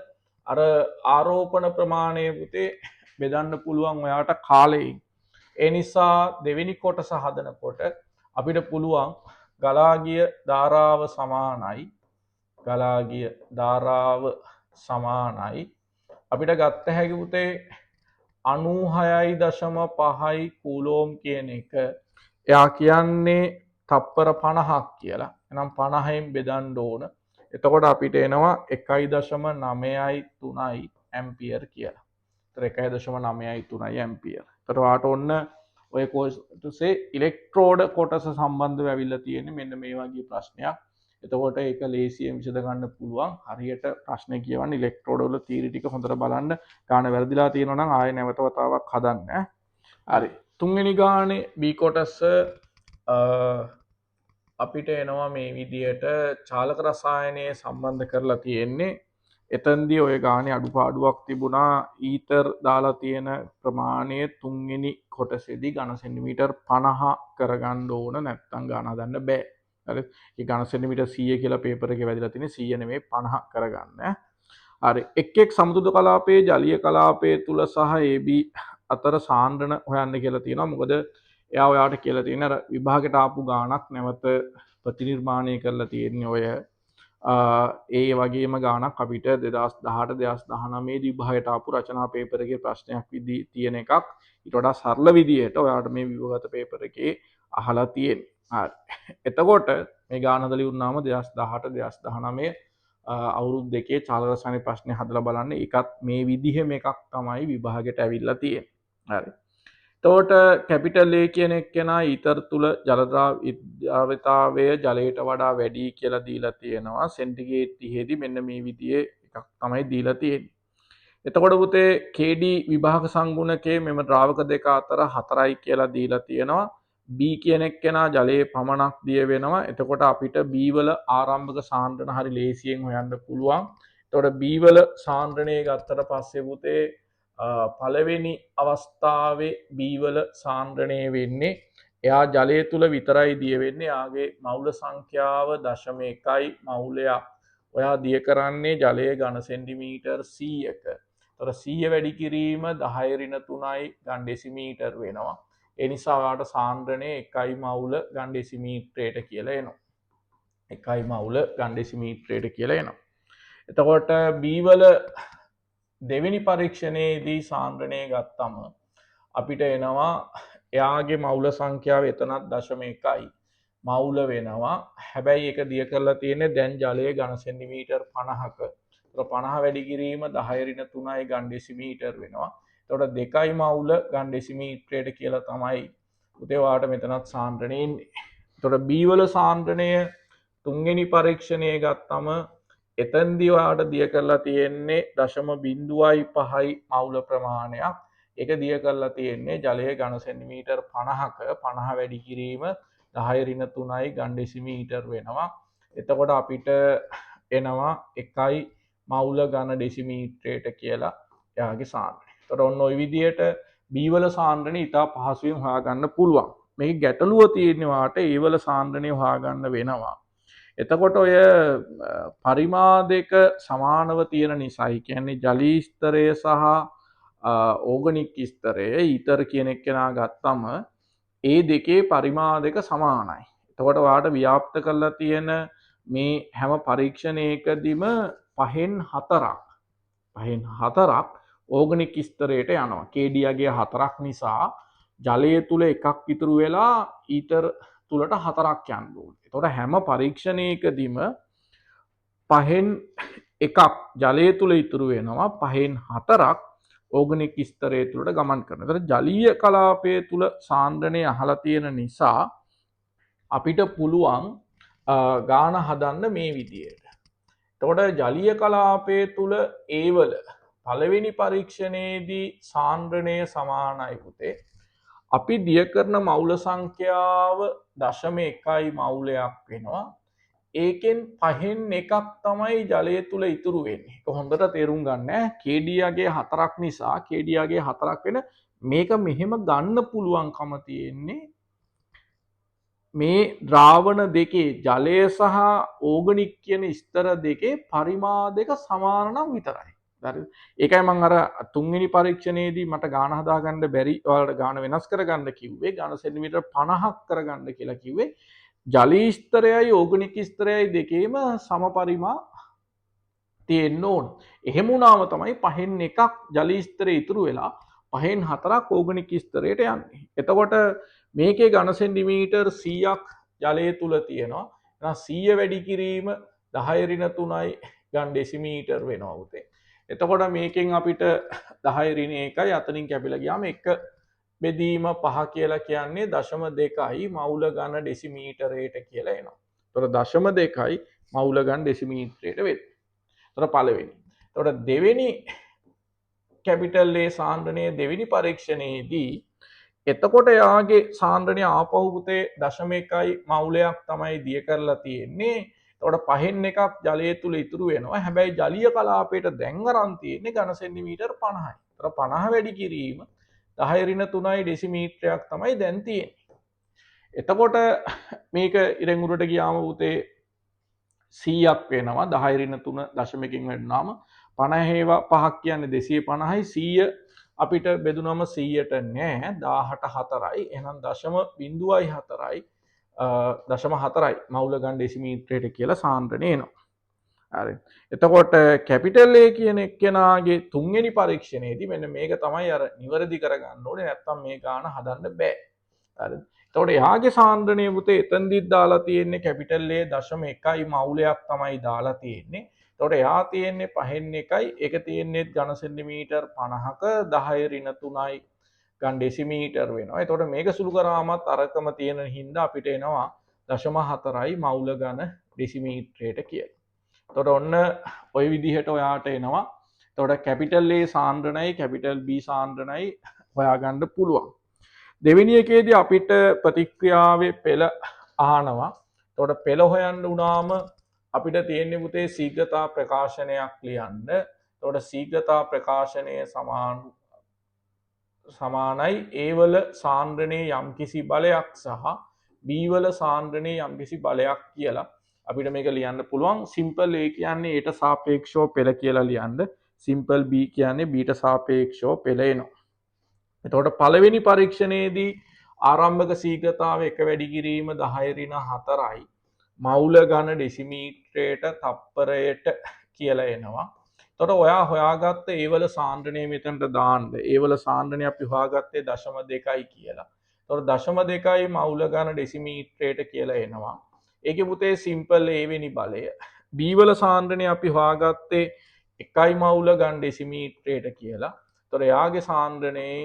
අර ආරෝපණ ප්‍රමාණය පුතේ බෙදන්න පුළුවන් ඔයාට කාලෙකින්. ඒ නිසා දෙවෙනි කොටස හදනකොට අපිට පුළුවන් ගලා ගිය ධාරාව සමානයි අපිට ගත්ත හැකි පුතේ 96.5යි කූලෝම් කියන එක එයා කියන්නේ තප්පර 50ක් කියලා. එහෙනම් 50න් බෙදන්න ඕන. එතකොට අපිට එනවා 1.933යි ඇම්පියර් කියලා. ඒතර 1.933යි ඇම්පියර්. ඒතර වාට ඔන්න ඔය කොටසේ ඉලෙක්ට්‍රෝඩ කොටස සම්බන්ධව ඇවිල්ලා තියෙන්නේ මෙන්න මේ වගේ ප්‍රශ්නයක්. එතකොට ඒක ලේසියෙන් විසඳ ගන්න පුළුවන්. හරියට ප්‍රශ්න කියවන්න ඉලෙක්ට්‍රෝඩ වල තීරි ටික හොඳට බලන්න. ගාන වැරදිලා තියෙනවා නම් ආයෙ නැවත වතාවක් හදන්න. හරි. තුන්වෙනි ගානේ B කොටස අපිට එනවා මේ විදියට චාලක රසායනය සම්බන්ධ කරලා තියෙන්නේ. එතනදී ඔය ගානේ අඩුපාඩුවක් තිබුණා. ඊතර් දාලා තියෙන ප්‍රමාණය තුන්වෙනි කොටසේදී ඝන සෙන්ටිමීටර් 50 කරගන්න ඕන නැත්නම් ගාන හදන්න බෑ. හරි. ඒ ඝන සෙන්ටිමීටර් 100 කියලා පේපර් එකේ වැදලා තියෙන්නේ 100 නෙමෙයි 50 කරගන්න. හරි. එක් සමුද්‍ර කලාපයේ ජලීය කලාපයේ තුල සහ AB අතර සාන්ද්‍රණ හොයන්න කියලා තියෙනවා. මොකද එයා ඔයාට කියලා තියෙන අර විභාගයට ආපු ගාණක් නැවත ප්‍රතිනිර්මාණය කරලා තියෙන්නේ ඔය ඒ වගේම ගාණක් අපිට 2018 2019 විභාගයට ආපු රචනා පේපර් එකේ ප්‍රශ්නයක් විදි තියෙන එකක් ඊට වඩා සරල විදියට ඔයාට මේ විභාගගත පේපර් එකේ අහලා තියෙන්නේ. හරි. එතකොට මේ ගාණ හදලා ඉවරනාම 2018 2019 අවුරුදු දෙකේ චාලක රසායන ප්‍රශ්නේ හදලා බලන්න. ඒකත් මේ විදිහෙම එකක් තමයි විභාගයට ඇවිල්ලා තියෙන්නේ. හරි. එතකොට කැපිටල් A කියන එක්කෙනා ඊතර තුල ජල ද්‍රාව්‍යතාවය ජලයට වඩා වැඩි කියලා දීලා තියෙනවා. සෙන්ටිග්‍රේඩ් 30 දී මෙන්න මේ විදිහේ එකක් තමයි දීලා තියෙන්නේ. එතකොට පුතේ KD විභාග සංගුණකයේ මෙම ද්‍රාවක දෙක අතර 4යි කියලා දීලා තියෙනවා. B කියන එක්කෙනා ජලයේ පමණක් දිය වෙනවා. එතකොට අපිට B වල ආරම්භක සාන්ද්‍රණ හරි ලේසියෙන් හොයන්න පුළුවන්. එතකොට B වල සාන්ද්‍රණය ගත්තට පස්සේ පුතේ පළවෙනි අවස්ථාවේ B වල සාන්ද්‍රණය වෙන්නේ එයා ජලය තුල විතරයි දිය වෙන්නේ. එයාගේ මවුල සංඛ්‍යාව 0.1යි මවුලයක්. ඔයා දිය කරන්නේ ජලයේ ඝන සෙන්ටිමීටර් 100ක. ඒතර 100 වැඩි කිරීම 10^3යි ඝන ඩෙසිමීටර් වෙනවා. ඒ නිසා ඔයාට සාන්ද්‍රණය 1යි මවුල ඝන ඩෙසිමීටරයට කියලා එනවා. 1යි මවුල ඝන ඩෙසිමීටරයට කියලා එනවා. එතකොට B වල දෙවෙනි පරීක්ෂණයේදී සාන්ද්‍රණය ගත්තම අපිට එනවා එයාගේ මවුල සංඛ්‍යාව එතනත් 0.1යි මවුල වෙනවා. හැබැයි ඒක දිය කරලා තියෙන්නේ දැන් ජලයේ ඝන සෙන්ටිමීටර් 50ක. ඒතර 50 වැඩි කිරීම 10^3යි ඝන ඩෙසිමීටර් වෙනවා. එතකොට 2යි මවුල ඝන ඩෙසිමීටරයට කියලා තමයි උදේ වාට මෙතනත් සාන්ද්‍රණය ඉන්නේ. එතකොට B වල සාන්ද්‍රණය තුන්වෙනි පරීක්ෂණයේ ගත්තම එතෙන්දී වාට දිය කරලා තියෙන්නේ 0.5යි මවුල ප්‍රමාණයක්. ඒක දිය කරලා තියෙන්නේ ජලයේ ඝන සෙන්ටිමීටර් 50ක 50 වැඩි කිරීම 10^3යි ඝන ඩෙසිමීටර් වෙනවා. එතකොට අපිට එනවා 1යි මවුල ඝන ඩෙසිමීටරයට කියලා එයාගේ සාන්ද්‍රණය. එතකොට ඔන්න ওই විදිහට B වල සාන්ද්‍රණය ඉතා පහසුවෙන් හොයාගන්න පුළුවන්. මේක ගැටලුව තියෙන්නේ වාට A වල සාන්ද්‍රණය හොයාගන්න වෙනවා. එතකොට ඔය පරිමාදයක සමානව තියෙන නිසායි කියන්නේ ජලී ස්තරය සහ ඕගනික් ස්තරය ඊතර කියන එක්කෙනා ගත්තම ඒ දෙකේ පරිමාදක සමානයි. එතකොට වාට ව්‍යාප්ත කරලා තියෙන මේ හැම පරීක්ෂණයකදීම 5/4ක් ඕගනික් ස්තරයට යනවා. KDගේ 4ක් නිසා ජලය තුල එකක් ඉතුරු වෙලා ඊතර තුලට 4ක් යන්න ඕනේ. එතකොට හැම පරීක්ෂණයකදීම 5/1ක් ජලය තුල ඉතුරු වෙනවා. 5/4ක් ඕගනික් ස්තරය තුළට ගමන් කරන. එතකොට ජලීය කලාපය තුල සාන්ද්‍රණය අහලා තියෙන නිසා අපිට පුළුවන් ගාන හදන්න මේ විදියට. එතකොට ජලීය කලාපය තුල A වල පළවෙනි පරීක්ෂණයේදී සාන්ද්‍රණය සමානයි පුතේ. අපි දිය කරන මවුල සංඛ්‍යාව 0.1යි මවුලයක් වෙනවා. ඒකෙන් 5/1ක් තමයි ජලය තුල ඉතුරු වෙන්නේ. ඒක හොඳට තේරුම් ගන්න. KDගේ 4ක් නිසා KDගේ 4ක් වෙන මේක මෙහෙම ගන්න පුළුවන්කම තියෙන්නේ මේ ද්‍රාවණ දෙකේ ජලය සහ ඕගනික් කියන ස්තර දෙකේ පරිමාදක සමාන නම් විතරයි. හරිද? ඒකයි මම අර තුන්වෙනි පරීක්ෂණයේදී මට ගාන හදාගන්න බැරි ඔයාලට ගාන වෙනස් කරගන්න කිව්වේ. ගාන සෙන්ටිමීටර් 50ක් කරගන්න කියලා කිව්වේ. ජලී ස්තරයයි ඕගනික් ස්තරයයි දෙකේම සම පරිමා තියෙන්න ඕන. එහෙම වුණාම තමයි 5/1ක් ජලී ස්තරය ඉතුරු වෙලා 5/4ක් ඕගනික් ස්තරයට යන්නේ. එතකොට මේකේ ඝන සෙන්ටිමීටර් 100ක් ජලය තුල තියෙනවා. එහෙනම් 100 වැඩි කිරීම 10^3යි ඝන ඩෙසිමීටර් වෙනවා උතේ. එතකොට මේකෙන් අපිට 10^1යි අතනින් කැපිලා ගියාම 1 බෙදීම 5 කියලා කියන්නේ 0.2යි මවුල ඝන ඩෙසිමීටරයට කියලා එනවා. එතකොට 0.2යි මවුල ඝන ඩෙසිමීටරයට වෙන්නේ. එතකොට පළවෙනි. එතකොට දෙවෙනි කැපිටල් A සාන්ද්‍රණය දෙවෙනි පරීක්ෂණයේදී එතකොට යාගේ සාන්ද්‍රණය ආපහු පුතේ 0.1යි මවුලයක් තමයි දිය කරලා තියෙන්නේ. එතකොට 5/1ක් ජලය තුල ඉතුරු වෙනවා. හැබැයි ජලීය කලාපයට දැන් අරන් තියෙන්නේ ඝන සෙන්ටිමීටර් 50යි. එතකොට 50 වැඩි කිරීම 10^3යි ඩෙසිමීටරයක් තමයි දැන් තියෙන්නේ. එතකොට මේක ඉරෙන් උඩට ගියාම පුතේ 100ක් වෙනවා. 10^3 දශමකින් වැඩුණාම 50/5ක් කියන්නේ 250යි. 100 අපිට බෙදුනම 100ට නෑ 18/4යි. එහෙනම් 0.4යි 0.4යි මවුල ඝන ඩෙසිමීටරයට කියලා සාන්ද්‍රණය එනවා. හරි. එතකොට කැපිටල් A කියන එක්කෙනාගේ තුන්වෙනි පරීක්ෂණයේදී මෙන්න මේක තමයි අර නිවැරදි කරගන්න ඕනේ. නැත්තම් මේ ගාන හදන්න බෑ. හරිද? එතකොට එයාගේ සාන්ද්‍රණය පුතේ එතෙන්දිත් දාලා තියෙන්නේ කැපිටල් A 0.1යි මවුලයක් තමයි දාලා තියෙන්නේ. එතකොට එයා තියෙන්නේ 5/1යි. ඒක තියෙන්නේ ඝන සෙන්ටිමීටර් 50ක 10^3යි ඝන ඩෙසිමීටර් වෙනවා. එතකොට මේක සුළු කරාමත් අරකම තියෙන හින්දා අපිට එනවා 0.4යි මවුල ඝන ඩෙසිමීටරයට කියලා. එතකොට ඔන්න ওই විදිහට ඔයාට එනවා. එතකොට කැපිටල් A සාන්ද්‍රණයි කැපිටල් B සාන්ද්‍රණයි හොයාගන්න පුළුවන්. දෙවෙනි එකේදී අපිට ප්‍රතික්‍රියාවේ පෙළ අහනවා. එතකොට පෙළ හොයන්න උනාම අපිට තියෙන්නේ පුතේ ශීඝ්‍රතා ප්‍රකාශනයක් ලියන්න. එතකොට ශීඝ්‍රතා ප්‍රකාශනය සමානයි A වල සාන්ද්‍රණයේ යම්කිසි බලයක් සහ B වල සාන්ද්‍රණයේ යම්කිසි බලයක් කියලා අපිට මේක ලියන්න පුළුවන්. සිම්පල් A කියන්නේ Aට සාපේක්ෂව පෙළ කියලා ලියන්න. සිම්පල් B කියන්නේ Bට සාපේක්ෂව පෙළ එනවා. එතකොට පළවෙනි පරීක්ෂණයේදී ආරම්භක ශීඝ්‍රතාව 1 වැඩි කිරීම 10^4යි මවුල ඝන ඩෙසිමීටරයට තප්පරයට කියලා එනවා. තොට ඔයා හොයාගත්ත ඒවල සාන්ද්‍රණය මෙතැන්ට දාන්ඩ ඒවල සාන්ද්‍රණය අපි හොයාගත්තේ 0.2 කියලා. තොට 0.2 මවුල ගන ඩෙසිමීට්‍රේට කියලා එනවා. ඒක පුතේ සිම්පල් ඒවෙනි බලය. බීවල සාන්ද්‍රණය අපි හොයාගත්තේ 1 මවුල ගන් ඩෙසිමීට්‍රේට කියලා. තොට යාගේ සාන්ද්‍රණයේ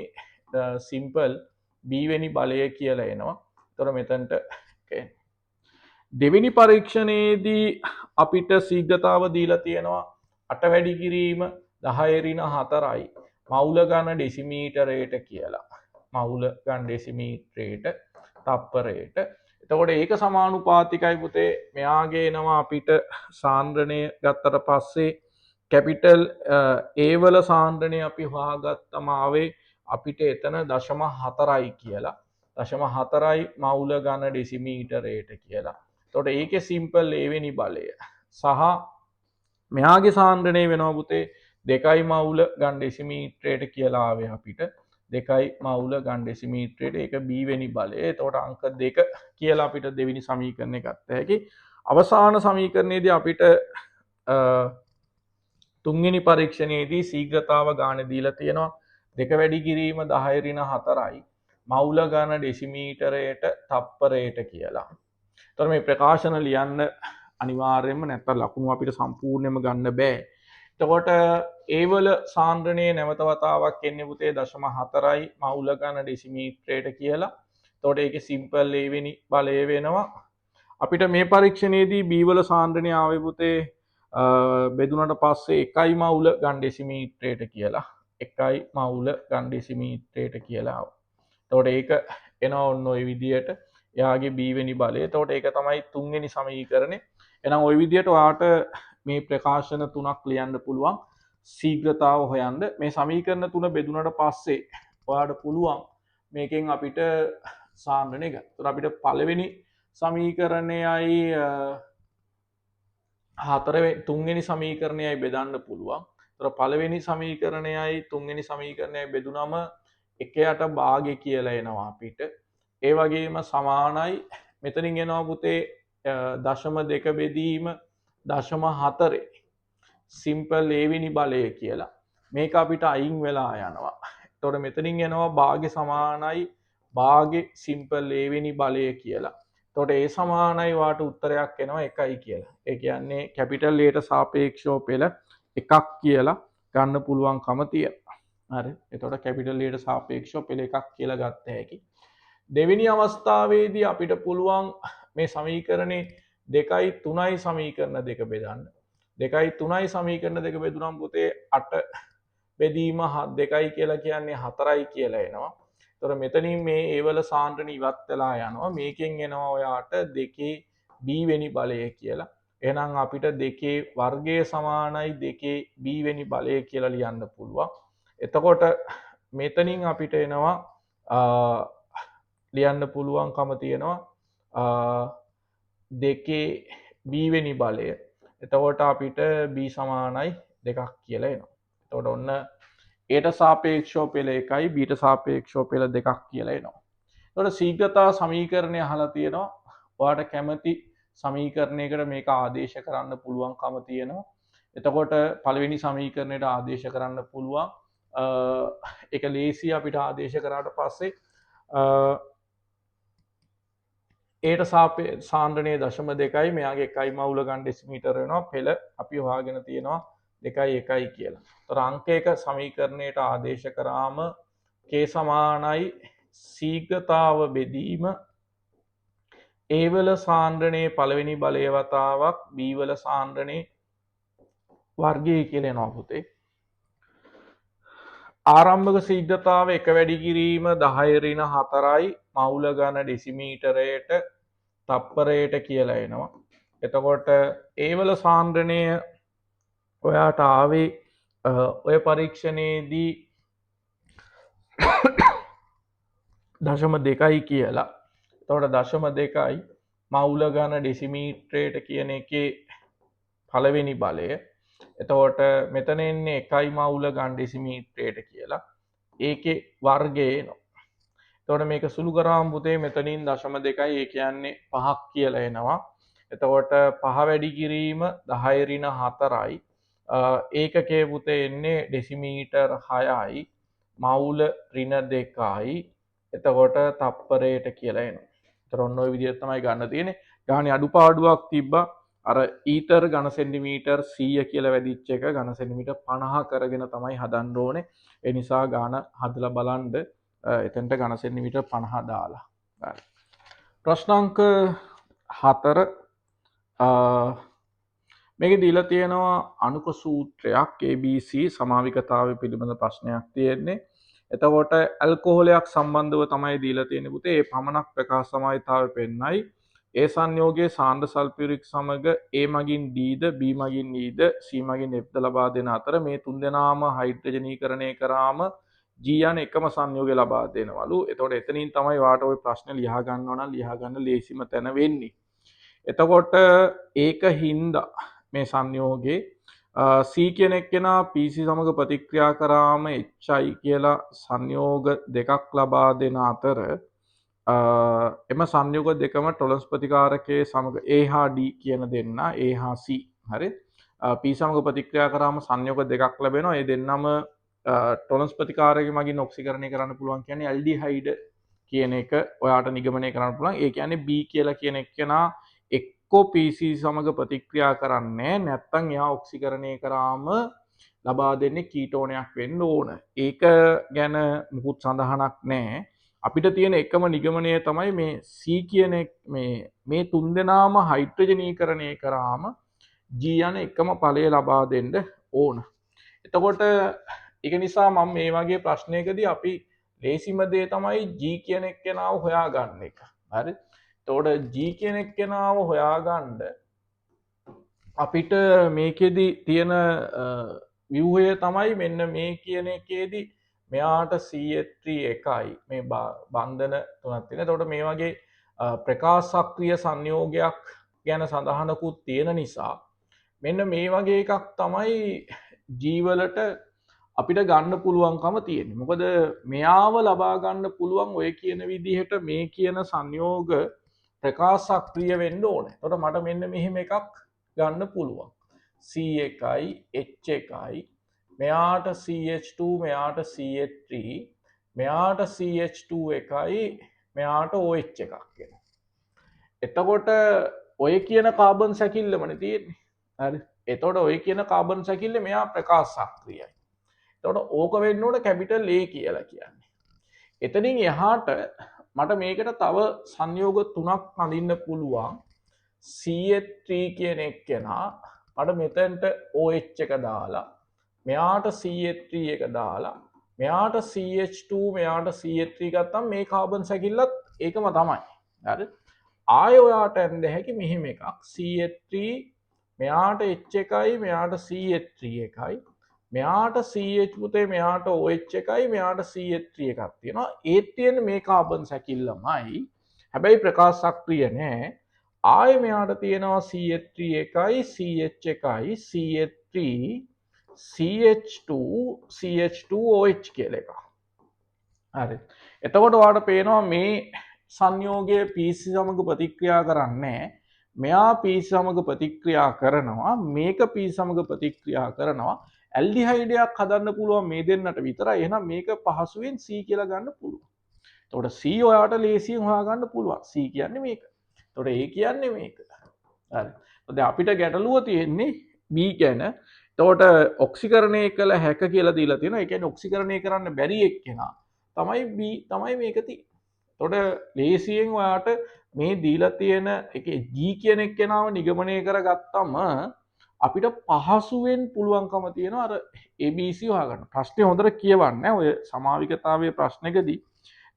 සිම්පල් බීවෙනි බලය කියලා එනවා. තොර මෙතැන්ට දෙවෙනි පරීක්ෂණයේදී අපිට සීග්‍රතාව දීලා තියෙනවා 8 වැඩි කිරීම 10^4යි මවුල ගන්න ඩෙසිමීටරයට කියලා. මවුල ගන්න ඩෙසිමීටරයට තප්පරයට. එතකොට ඒක සමානුපාතිකයි පුතේ. මෙයාගේ එනවා අපිට සාන්ද්‍රණය ගත්තට පස්සේ කැපිටල් A වල සාන්ද්‍රණය අපි හොයාගත්තම ආවේ අපිට එතන 0.4යි කියලා. 0.4යි මවුල ගන්න ඩෙසිමීටරයට කියලා. එතකොට ඒකේ සිම්පල් A වෙනි බලය සහ මෙයාගේ සාන්ද්‍රණය වෙනවා පුතේ 2 මවුල ගන් ඩෙසිමීටරයට කියලා ආවේ අපිට 2 මවුල ගන් ඩෙසිමීටරයට ඒක B වෙනි බලය. එතකොට අංක 2 කියලා අපිට දෙවෙනි සමීකරණය ගත්ත හැකි. අවසාන සමීකරණයේදී අපිට තුන්වෙනි පරීක්ෂණයේදී ශීඝ්‍රතාව ගාන දීලා තියෙනවා 2 වැඩි කිරීම 10^4යි මවුල ගන ඩෙසිමීටරයට තප්පරයට කියලා. එතකොට මේ ප්‍රකාශන ලියන්න අනිවාර්යයෙන්ම නැත්නම් ලකුණු අපිට සම්පූර්ණයෙන්ම ගන්න බෑ. එතකොට ඒ වල සාන්ද්‍රණය නැවත වතාවක් එන්නේ පුතේ 0.4යි මවුල ගන ඩෙසිමීටරයට කියලා. එතකොට ඒකේ සිම්පල් A වෙනි බලය වෙනවා. අපිට මේ පරීක්ෂණයේදී B වල සාන්ද්‍රණය ආවේ පුතේ බෙදුනට පස්සේ 1 මවුල ගන් ඩෙසිමීටරයට කියලා. 1 මවුල ගන් ඩෙසිමීටරයට කියලා ආවා. එතකොට ඒක එනවා ඔන්න ඔය විදියට. එයාගේ B වෙනි බලය. එතකොට ඒක තමයි තුන්වෙනි සමීකරණය. එහෙනම් ওই විදියට ඔයාට මේ ප්‍රකාශන තුනක් ලියන්න පුළුවන් ශීඝ්‍රතාව හොයන්න. මේ සමීකරණ තුන බෙදුනට පස්සේ ඔයාට පුළුවන් මේකෙන් අපිට සාන්ද්‍රණය ගන්න. ඒතර අපිට පළවෙනි සමීකරණයයි තුන්වෙනි සමීකරණයයි බෙදන්න පුළුවන්. ඒතර පළවෙනි සමීකරණයයි තුන්වෙනි සමීකරණයයි බෙදුනම එකයට භාගය කියලා එනවා අපිට. ඒ වගේම සමානයි මෙතනින් එනවා පුතේ 0.2 බෙදීම 0.4 සිම්පල් A වෙනි බලය කියලා. මේක අපිට අයින් වෙලා යනවා. එතකොට මෙතනින් එනවා භාග්‍ය සමානයි භාග්‍ය සිම්පල් A වෙනි බලය කියලා. එතකොට ඒ සමානයි වාට උත්තරයක් එනවා 1යි කියලා. ඒ කියන්නේ කැපිටල් A ට සාපේක්ෂව පෙළ 1ක් කියලා ගන්න පුළුවන්කම තියෙනවා. හරි. එතකොට කැපිටල් A ට සාපේක්ෂව පෙළ 1ක් කියලා ගත්ත හැකි. දෙවෙනි අවස්ථාවේදී අපිට පුළුවන් මේ සමීකරණේ 2යි 3යි සමීකරණ දෙක බෙදන්න. 2යි 3යි සමීකරණ දෙක බෙදුනම පුතේ 8 බෙදීම 2යි කියලා කියන්නේ 4යි කියලා එනවා. ඒතර මෙතනින් මේ A වල සාන්ද්‍රණ ඉවත් වෙලා යනවා. මේකෙන් එනවා ඔයාට 2 B වෙනි බලය කියලා. එහෙනම් අපිට 2 වර්ගය සමානයි 2 B වෙනි බලය කියලා ලියන්න පුළුවන්. එතකොට මෙතනින් අපිට එනවා ලියන්න පුළුවන්කම තියෙනවා 2 B වෙනි බලය. එතකොට අපිට B සමානයි 2ක් කියලා එනවා. එතකොට ඔන්න Aට සාපේක්ෂව පෙළ 1යි Bට සාපේක්ෂව පෙළ 2ක් කියලා එනවා. එතකොට ශීඝ්‍රතා සමීකරණය අහලා තියෙනවා. ඔයාට කැමති සමීකරණයකට මේක ආදේශ කරන්න පුළුවන්කම තියෙනවා. එතකොට පළවෙනි සමීකරණයට ආදේශ කරන්න පුළුවන්. ඒක ලේසි අපිට ආදේශ කරාට පස්සේ ඒට සාන්ද්‍රණය 0.2යි මෙයාගේ 1යි මවුල ගන්න ඩෙසිමීටර වෙනවා. පෙළ අපි හොයාගෙන තියෙනවා 2යි 1යි කියලා. ඒතර අංක 1 සමීකරණයට ආදේශ කරාම k සමානයි ශීඝ්‍රතාව බෙදීම A වල සාන්ද්‍රණයේ පළවෙනි බලය වතාවක් B වල සාන්ද්‍රණයේ වර්ගය කියලා එනවා පුතේ. ආරම්භක ශීඝ්‍රතාව 1 වැඩි කිරීම 10^4යි මවුල ගන ඩෙසිමීටරයට තප්පරයට කියලා එනවා. එතකොට A වල සාන්ද්‍රණය ඔයාට ආවේ ඔය පරීක්ෂණයේදී 0.2යි කියලා. එතකොට 0.2යි මවුල ගන ඩෙසිමීටරයට කියන එකේ පළවෙනි බලය. එතකොට මෙතන එන්නේ 1යි මවුල ගන් ඩෙසිමීටරයට කියලා. ඒකේ වර්ගය එනවා. එතකොට මේක සුළු කරාම පුතේ මෙතනින් 0.2යි ඒ කියන්නේ 5ක් කියලා එනවා. එතකොට 5 වැඩි කිරීම 10^4යි ඒකකයේ පුතේ එන්නේ ඩෙසිමීටර් 6යි මවුල ඍණ 2යි එතකොට තප්පරයට කියලා එනවා. ඒතර ඔන්න ඔය විදිහට තමයි ගන්න තියෙන්නේ. ගානේ අඩුපාඩුවක් තිබ්බා. අර ඊටර් ඝන සෙන්ටිමීටර් 100 කියලා වැඩිච්ච එක ඝන සෙන්ටිමීටර් 50 කරගෙන තමයි හදන්න ඕනේ. ඒ නිසා ගාන හදලා බලන්න එතනට ඝන සෙන්ටිමීටර් 50 දාලා. හරි. ප්‍රශ්නාංක 4 මේක දීලා තියෙනවා අනුක සූත්‍රයක් ABC සමාවිකතාවය පිළිබඳ ප්‍රශ්නයක් තියෙන්නේ. එතකොට ඇල්කොහොලයක් සම්බන්ධව තමයි දීලා තියෙන්නේ පුතේ. ඒ පමණක් ප්‍රකාශ සමාවිතාවය පෙන්නයි. ඒ සංයෝගයේ සාන්ද්‍ර සල්ෆියුරික් සමග A මගින් Dද B මගින් Eද C මගින් Fද ලබා දෙන අතර මේ තුන්දෙනාම හයිඩ්‍රජනීකරණය කරාම G යන එකම සංයෝගය ලබා දෙනවලු. එතකොට එතනින් තමයි වාට ওই ප්‍රශ්නේ ලියා ගන්නව නම් ලියා ගන්න ලේසිම තැන වෙන්නේ. එතකොට ඒක හින්දා මේ සංයෝගේ C කියන එක්කෙනා PC සමග ප්‍රතික්‍රියා කරාම HI කියලා සංයෝග දෙකක් ලබා දෙන අතර එම සංයෝග දෙකම ටොලන්ස් ප්‍රතිකාරකයේ සමග A හා D කියන දෙන්න A හා C හරි P සමග ප්‍රතික්‍රියා කරාම සංයෝග දෙකක් ලැබෙනවා. ඒ දෙන්නම ටොලන්ස් ප්‍රතිකාරකයේ මගින් ඔක්සිකරණය කරන්න පුළුවන් කියන්නේ ඇල්ඩිහයිඩ් කියන එක ඔයාට නිගමනය කරන්න පුළුවන්. ඒ කියන්නේ B කියලා කියන එක්කෙනා එක්කෝ PC සමග ප්‍රතික්‍රියා කරන්නේ නැත්නම් එයා ඔක්සිකරණය කරාම ලබා දෙන්නේ කීටෝනයක් වෙන්න ඕන. ඒක ගැන මුකුත් සඳහනක් නැහැ. අපිට තියෙන එකම නිගමනය තමයි මේ C කියන මේ තුන්දෙනාම හයිඩ්‍රජනීකරණය කරාම G යන එකම ඵලය ලබා දෙන්න ඕන. එතකොට ඒක නිසා මම මේ වගේ ප්‍රශ්නයකදී අපි ලේසිම දේ තමයි G කියන එක්කෙනාව හොයාගන්න එක. හරි? එතකොට G කියන එක්කෙනාව හොයාගන්න අපිට මේකෙදි තියෙන ව්‍යුහය තමයි මෙන්න මේ කියන එකේදී මෙයාට CH3 එකයි මේ බන්ධන තුනක් තියෙන. එතකොට මේ වගේ ප්‍රකාශ සක්‍රිය සංයෝගයක් ගැන සඳහනකුත් තියෙන නිසා මෙන්න මේ වගේ එකක් තමයි ජීවලට අපිට ගන්න පුළුවන්කම තියෙන්නේ. මොකද මෙයාව ලබා ගන්න පුළුවන් ඔය කියන විදිහට මේ කියන සංයෝග ප්‍රකාශ සක්‍රිය වෙන්න ඕනේ. එතකොට මට මෙන්න මෙහෙම එකක් ගන්න පුළුවන්. C එකයි H එකයි මෙයාට CH2 මෙයාට CH3 මෙයාට CH2 එකයි මෙයාට OH එකක් වෙනවා. එතකොට ඔය කියන කාබන් සැකිල්ලමනේ තියෙන්නේ. හරි. එතකොට ඔය කියන කාබන් සැකිල්ල මෙයා ප්‍රකාශ සක්‍රියයි. එතකොට ඕක වෙන්න ඕන කැපිටල් A කියලා කියන්නේ. එතනින් එහාට මට මේකට තව සංයෝග තුනක් අඳින්න පුළුවන්. CH3 කියන එක්කෙනා මට මෙතනට OH එක දාලා මෙයාට CH3 එක දාලා මෙයාට CH2 මෙයාට CH3 ගත්තම මේ කාබන් සැකිල්ලත් ඒකම තමයි. හරි? ආයෙ ඔයාට ඇඳ හැකි මෙහෙම එකක් CH3 මෙයාට H එකයි මෙයාට CH3 එකයි මෙයාට CH පුතේ මෙයාට OH එකයි මෙයාට CH3 එකක් තියෙනවා. ඒත් තියෙන මේ කාබන් සැකිල්ලමයි. හැබැයි ප්‍රකාශ සක්‍රිය නෑ. ආයෙ මෙයාට තියෙනවා CH3 එකයි CH එකයි CH3 CH2OH කියලා එකක්. හරි. එතකොට ඔයාලට පේනවා මේ සංයෝගය PC සමග ප්‍රතික්‍රියා කරන්නේ මෙයා PC සමග ප්‍රතික්‍රියා කරනවා මේක PC සමග ප්‍රතික්‍රියා කරනවා ඇල්ඩිහයිඩයක් හදන්න පුළුවන් මේ දෙන්නට විතරයි. එහෙනම් මේක පහසුවෙන් C කියලා ගන්න පුළුවන්. එතකොට C ඔයාට ලේසියෙන් හොයාගන්න පුළුවන්. C කියන්නේ මේක. එතකොට A කියන්නේ මේක. හරි. දැන් අපිට ගැටලුව තියෙන්නේ B ගැන. එතකොට ඔක්සිකරණය කළ හැක කියලා දීලා තියෙනවා. ඒ කියන්නේ ඔක්සිකරණය කරන්න බැරි එක්කෙනා තමයි B තමයි මේක තියෙන්නේ. එතකොට ලේසියෙන් ඔයාට මේ දීලා තියෙන එකේ G කියන එක්කෙනාව නිගමනය කරගත්තම අපිට පහසුවෙන් පුළුවන්කම තියෙනවා අර ABC හොයාගන්න. ප්‍රශ්නේ හොඳට කියවන්න. ඔය සමාවිකතාවයේ ප්‍රශ්නෙකදී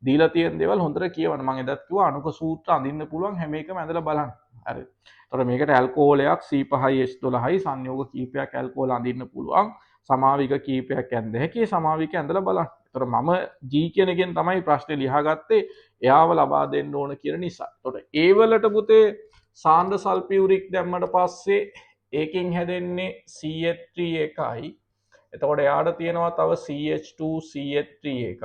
දීලා තියෙන දේවල් හොඳට කියවන්න. මම එදත් කිව්වා අනුක සූත්‍ර අඳින්න පුළුවන් හැම එකම ඇඳලා බලන්න. හරි. එතකොට මේකට ඇල්කොහොලයක් C5H12යි සංයෝග කීපයක් ඇල්කොහොල අඳින්න පුළුවන්. සමාවික කීපයක් ඇඳ හැකි සමාවික ඇඳලා බලන්න. එතකොට මම G කියන එකෙන් තමයි ප්‍රශ්නේ ලියාගත්තේ. එයාව ලබා දෙන්න ඕන කියන නිසා. එතකොට A වලට පුතේ සාන්ද්‍ර සල්ෆියුරික් දැම්මට පස්සේ ඒකෙන් හැදෙන්නේ CH3 එකයි. එතකොට එයාට තියෙනවා තව CH2 CH3 එකක්.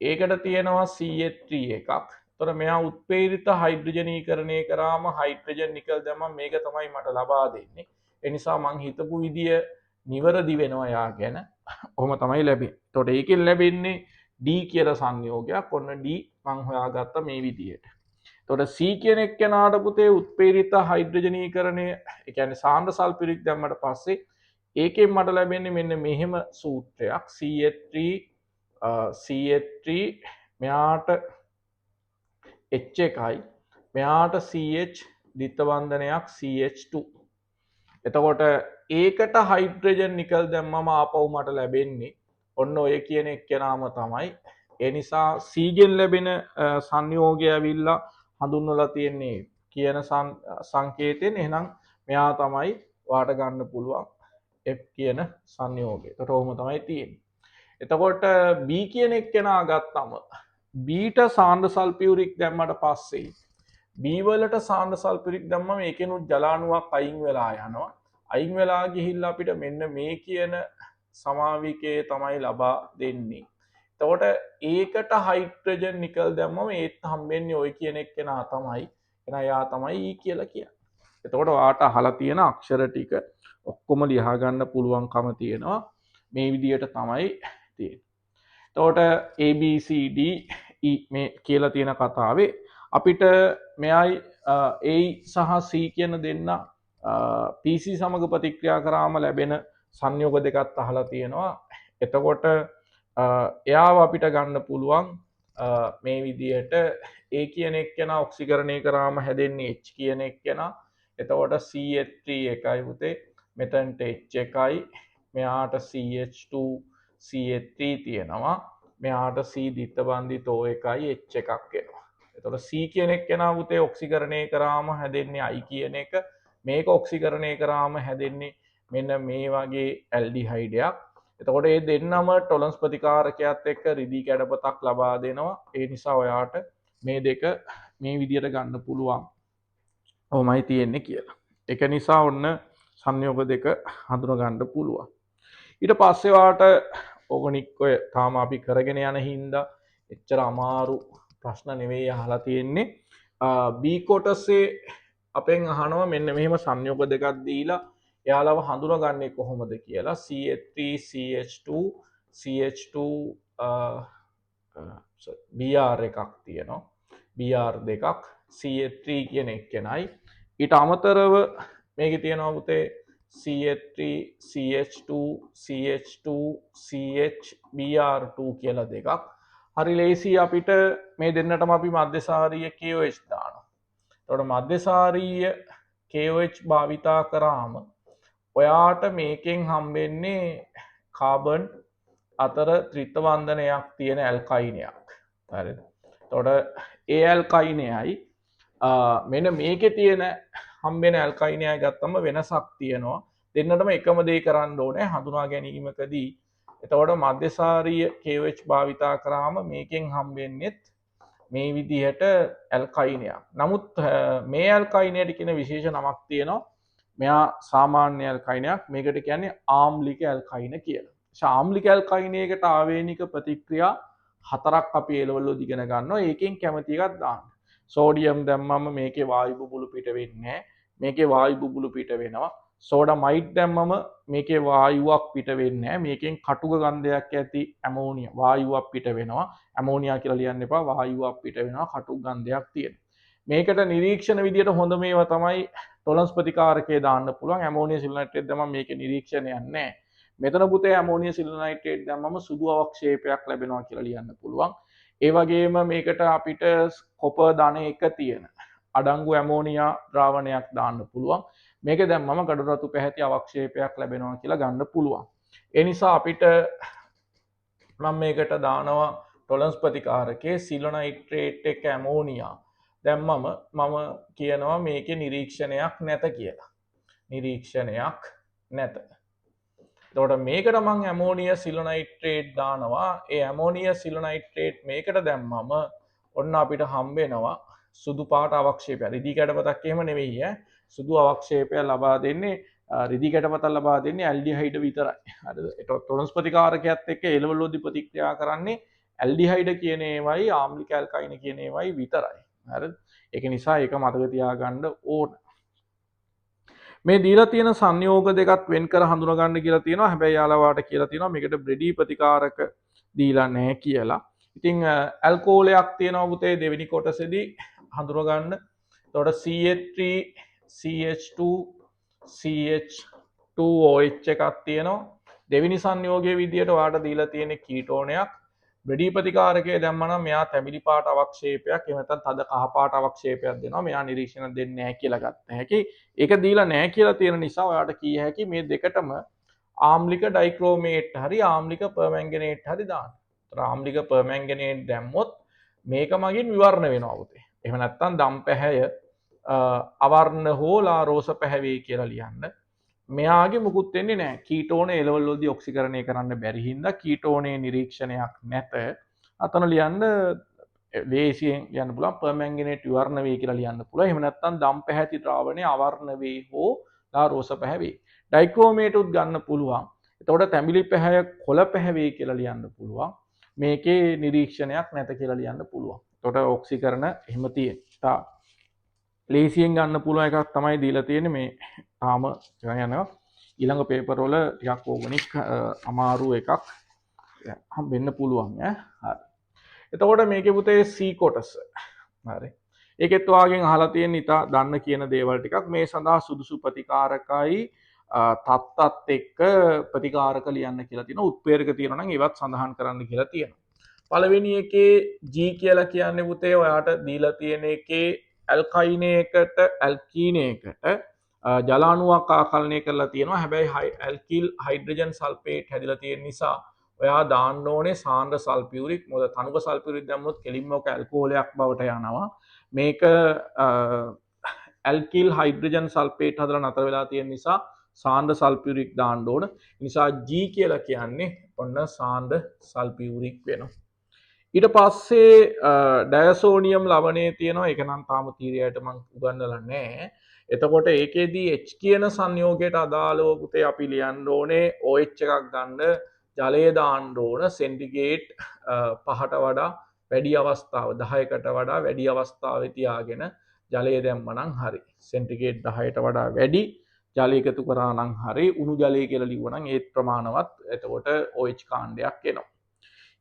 ඒකට තියෙනවා CH3 එකක්. එතකොට මෙයා උත්පේරිත හයිඩ්‍රජනීකරණය කරාම හයිඩ්‍රජන් නිකල් දැම්මම මේක තමයි මට ලබා දෙන්නේ. ඒ නිසා මං හිතපු විදිය නිවැරදි වෙනවා යා ගැන ඔහොම තමයි ලැබෙන්නේ. එතකොට ඒකෙන් ලැබෙන්නේ D කියලා සංයෝගයක්. ඔන්න D මං හොයාගත්ත මේ විදියට. එතකොට C කියන එක්කෙනාට පුතේ උත්පේරිත හයිඩ්‍රජනීකරණය ඒ කියන්නේ සාන්ද්‍ර සල්ෆියුරික් දැම්මට පස්සේ ඒකෙන් මට ලැබෙන්නේ මෙන්න මෙහෙම සූත්‍රයක් CH3 මෙයාට H එකයි මෙයාට CH දිත්ත බන්ධනයක් CH2. එතකොට ඒකට හයිඩ්‍රජන් නිකල් දැම්මම ආපහු මට ලැබෙන්නේ ඔන්න ඔය කියන එක්කෙනාම තමයි. ඒ නිසා C ගෙන් ලැබෙන සංයෝගය ඇවිල්ලා හඳුන්වලා තියෙන්නේ කියන සංකේතයෙන්. එහෙනම් මෙයා තමයි වාට ගන්න පුළුවන් F කියන සංයෝගය. එතකොට ඔහොම තමයි තියෙන්නේ. එතකොට B කියන එක්කෙනා ගත්තම Bට සාන්ද්‍ර සල්ෆියුරික් දැම්මට පස්සේ B වලට සාන්ද්‍ර සල්ෆියුරික් දැම්මම ඒකෙනුත් ජලාණුවක් අයින් වෙලා යනවා. අයින් වෙලා ගිහිල්ලා අපිට මෙන්න මේ කියන සමාවිකය තමයි ලබා දෙන්නේ. එතකොට ඒකට හයිඩ්‍රජන් නිකල් දැම්මම ඒත් හම්බෙන්නේ ওই කියන එක්කෙනා තමයි. එහෙනම් යා තමයි E කියලා කියන්නේ. එතකොට ඔයාට අහලා තියෙන අක්ෂර ටික ඔක්කොම ලියා ගන්න පුළුවන්කම තියෙනවා. මේ විදියට තමයි තියෙන්නේ. එතකොට ABCD E මේ කියලා තියෙන කතාවේ අපිට මෙයයි A සහ C කියන දෙන්න PC සමග ප්‍රතික්‍රියා කරාම ලැබෙන සංයෝග දෙකක් අහලා තියෙනවා. එතකොට එයාව අපිට ගන්න පුළුවන් මේ විදියට A කියන එක්කෙනා ඔක්සිකරණය කරාම හැදෙන්නේ H කියන එක්කෙනා. එතකොට CH3 එකයි පුතේ. මෙතනට H එකයි. මෙයාට CH2 CH3 තියෙනවා. මෙයාට C දිත්ත බන්ධිත O එකයි H එකක් එනවා. එතකොට C කියන එක්කෙනා පුතේ ඔක්සිකරණය කරාම හැදෙන්නේ I කියන එක. මේක ඔක්සිකරණය කරාම හැදෙන්නේ මෙන්න මේ වගේ ඇල්ඩිහයිඩයක්. එතකොට මේ දෙන්නම ටොලන්ස් ප්‍රතිකාරකයක් එක්ක රිදී කැඩපතක් ලබා දෙනවා. ඒ නිසා ඔයාට මේ දෙක මේ විදියට ගන්න පුළුවන්. ඔහොමයි තියෙන්නේ කියලා. ඒක නිසා ඔන්න සංයෝග දෙක හඳුනා ගන්න පුළුවන්. ඊට පස්සේ ඔයාට ඕගනික් ඔය තාම අපි කරගෙන යන හින්දා එච්චර අමාරු ප්‍රශ්න නෙවෙයි අහලා තියෙන්නේ. B කොටසේ අපෙන් අහනවා මෙන්න මෙහෙම සංයෝග දෙකක් දීලා එයාලව හඳුනගන්නේ කොහොමද කියලා. CH3 CH2 BR එකක් තියෙනවා. BR දෙකක් CH3 කියන එක්කෙනයි. ඊට අමතරව මේකේ තියෙනවා පුතේ CH3 CH2 CH2 CH BR2 කියලා දෙකක්. හරි ලේසි අපිට මේ දෙන්නටම අපි මධ්‍යසාරීය KOH දානවා. එතකොට මධ්‍යසාරීය KOH භාවිතා කරාම ඔයාට මේකෙන් හම්බෙන්නේ කාබන් අතර ත්‍රිත්ව බන්ධනයක් තියෙන ඇල්කයිනයක්. හරිද? එතකොට ඒ ඇල්කයිනයයි මෙන්න මේකේ තියෙන හම්බෙන ඇල්කයිනයයි ගත්තම වෙනසක් තියෙනවා. දෙන්නටම එකම දේ කරන්න ඕනේ හඳුනා ගැනීමකදී. එතකොට මධ්‍යසාරීය KOH භාවිතා කරාම මේකෙන් හම්බෙන්නේත් මේ විදිහට ඇල්කයිනයක්. නමුත් මේ ඇල්කයිනයට කියන විශේෂ නමක් තියෙනවා. මෙයා සාමාන්‍ය ඇල්කයිනයක්. මේකට කියන්නේ ආම්ලික ඇල්කයින කියලා. ආම්ලික ඇල්කයිනයකට ආවේනික ප්‍රතික්‍රියා හතරක් අපි ඒ ලෙවල් වලදී ඉගෙන ගන්නවා. ඒකෙන් කැමති එකක් දාන්න. සෝඩියම් දැම්මම මේකේ වායු බුබුලු පිට වෙන්නේ නැහැ. මේකේ වායු බුබුලු පිට වෙනවා. සෝඩමයිඩ් දැම්මම මේකේ වායුවක් පිට වෙන්නේ නැහැ. මේකෙන් කටුක ගන්ධයක් ඇති ඇමෝනියා වායුවක් පිට වෙනවා. ඇමෝනියා කියලා ලියන්න එපා. වායුවක් පිට වෙනවා. කටුක ගන්ධයක් තියෙනවා. මේකට නිරීක්ෂණ විදියට හොඳ මේවා තමයි ටොලන්ස් ප්‍රතිකාරකයේ දාන්න පුළුවන්. ඇමෝනියා සිලිනයිට්‍රේට් දැම්මම මේකේ නිරීක්ෂණයක් නැහැ. මෙතන පුතේ ඇමෝනියා සිලිනයිට්‍රේට් දැම්මම සුදු අවක්ෂේපයක් ලැබෙනවා කියලා ලියන්න පුළුවන්. ඒ වගේම මේකට අපිට කොපර් ධන 1 තියෙන අඩංගු ඇමෝනියා ද්‍රාවණයක් දාන්න පුළුවන්. මේක දැම්මම ගඩොල් රතු පැහැති අවක්ෂේපයක් ලැබෙනවා කියලා ගන්න පුළුවන්. ඒ නිසා අපිට මම මේකට දානවා ටොලන්ස් ප්‍රතිකාරකයේ සිලිනයිට්‍රේට් එක ඇමෝනියා දැම්මම මම කියනවා මේකේ නිරීක්ෂණයක් නැත කියලා. නිරීක්ෂණයක් නැත. එතකොට මේකට මම ඇමෝනියා සිලිනයිට්‍රේට් දානවා. ඒ ඇමෝනියා සිලිනයිට්‍රේට් මේකට දැම්මම ඔන්න අපිට හම්බෙනවා සුදු පාට අවක්ෂේපය. රිදී කැඩපතක් එහෙම නෙවෙයි ඈ. සුදු අවක්ෂේපය ලබා දෙන්නේ රිදී කැඩපතක් ලබා දෙන්නේ ඇල්ඩිහයිඩ් විතරයි. හරිද? ඒතකොට ටොලන්ස් ප්‍රතිකාරකයත් එක්ක එලෙවල් වලදී ප්‍රතික්‍රියා කරන්නේ ඇල්ඩිහයිඩ් කියන ඒවයි ආම්ලික ඇල්කයින කියන ඒවයි විතරයි. හරිද? ඒක නිසා ඒක මතක තියාගන්න ඕන. මේ දීලා තියෙන සංයෝග දෙකත් වෙන් කර හඳුනා ගන්න කියලා තියෙනවා. හැබැයි යාළුවාට කියලා තියෙනවා මේකට බ්‍රෙඩි ප්‍රතිකාරක දීලා නැහැ කියලා. ඉතින් ඇල්කෝහලයක් තියෙනවා පුතේ දෙවෙනි කොටසේදී හඳුනා ගන්න. එතකොට CH3 CH2 CH2OH එකක් තියෙනවා. දෙවෙනි සංයෝගයේ විදියට ඔයාලට දීලා තියෙන කීටෝනයක් බ්‍රෙඩි ප්‍රතිකාරකයේ දැම්මනම් මෙයා තැඹිලි පාට අවක්ෂේපයක් එහෙම නැත්නම් තද කහ පාට අවක්ෂේපයක් දෙනවා. මෙයා නිරීක්ෂණ දෙන්නේ නැහැ කියලා ගත්ත හැකි. ඒක දීලා නැහැ කියලා තියෙන නිසා ඔයාලට කිය හැකි මේ දෙකටම ආම්ලික ඩයික්‍රෝමේට් හරි ආම්ලික පර්මැංගනේට් හරි දාන්න. ඒතර ආම්ලික පර්මැංගනේට් දැම්මොත් මේක මගින් විවරණ වෙනවා පුතේ. එහෙම නැත්නම් දම් පැහැය අවර්ණ හෝ ලාරෝස පැහැවේ කියලා ලියන්න. මෙයාගේ මුකුත් වෙන්නේ නැහැ. කීටෝන ඒ ලෙවල් වලදී ඔක්සිකරණය කරන්න බැරි හින්දා කීටෝනේ නිරීක්ෂණයක් නැත. අතන ලියන්න වේසියෙන් යන්න පුළුවන් පර්මැංගනේට් විවරණ වේ කියලා ලියන්න පුළුවන්. එහෙම නැත්නම් දම් පැහැති ද්‍රාවණය අවර්ණ වේ හෝ ලාරෝස පැහැවේ. ඩයික්‍රෝමේට් උත් ගන්න පුළුවන්. එතකොට තැඹිලි පැහැය කොළ පැහැවේ කියලා ලියන්න පුළුවන්. මේකේ නිරීක්ෂණයක් නැත කියලා ලියන්න පුළුවන්. එතකොට ඔක්සිකරණ එහෙම තියෙනවා. ලේසියෙන් ගන්න පුළුවන් එකක් තමයි දීලා තියෙන්නේ මේ තාම යනවා ඊළඟ පේපර් වල ටිකක් ඕගනික් අමාරු එකක් හම්බෙන්න පුළුවන් ඈ හරි එතකොට මේකේ පුතේ C කොටස හරි ඒකෙත් වාගෙන් අහලා තියෙන ඉතා දන්න කියන දේවල් ටිකක් මේ සඳහා සුදුසු ප්‍රතිකාරකයි තත්තත් එක්ක ප්‍රතිකාරක ලියන්න කියලා තියෙනවා උත්ප්‍රේරක තියෙනවා නම් ඒවත් සඳහන් කරන්න කියලා තියෙනවා පළවෙනි එකේ G කියලා කියන්නේ පුතේ ඔයාට දීලා තියෙන එකේ ඇල්කයිනයකට ඇල්කීනයකට ජලාණුවක් ආකලනය කරලා තියෙනවා හැබැයි ඇල්කිල් හයිඩ්‍රජන් සල්ෆේට් හැදිලා තියෙන නිසා ඔයා දාන්න ඕනේ සාන්ද්‍ර සල්ෆියුරික් මොකද තනුක සල්ෆියුරික් දැම්මොත් කෙලින්ම ඔක ඇල්කෝහලයක් බවට යනවා මේක ඇල්කිල් හයිඩ්‍රජන් සල්ෆේට් හදලා නතර වෙලා තියෙන නිසා සාන්ද්‍ර සල්ෆියුරික් දාන්න ඕන නිසා G කියලා කියන්නේ ඔන්න සාන්ද්‍ර සල්ෆියුරික් වෙනවා ඊට පස්සේ ඩයසෝනියම් ලවණය තියෙනවා ඒක නම් තාම තීරයට මම උගන්වලා නැහැ. එතකොට ඒකෙදී H කියන සංයෝගයට අදාළව පුතේ අපි ලියන්න ඕනේ OH එකක් ගන්න ජලය දාන්න ඕන සෙන්ටිග්‍රේඩ් 5ට වඩා වැඩි අවස්ථාව 10කට වඩා වැඩි අවස්ථාවේ තියාගෙන ජලය දැම්මනම් හරි. සෙන්ටිග්‍රේඩ් 10ට වඩා වැඩි ජලය එකතු කරා නම් හරි උණු ජලය කියලා ලිව්වනම් ඒත් ප්‍රමාණවත්. එතකොට OH කාණ්ඩයක් එනවා.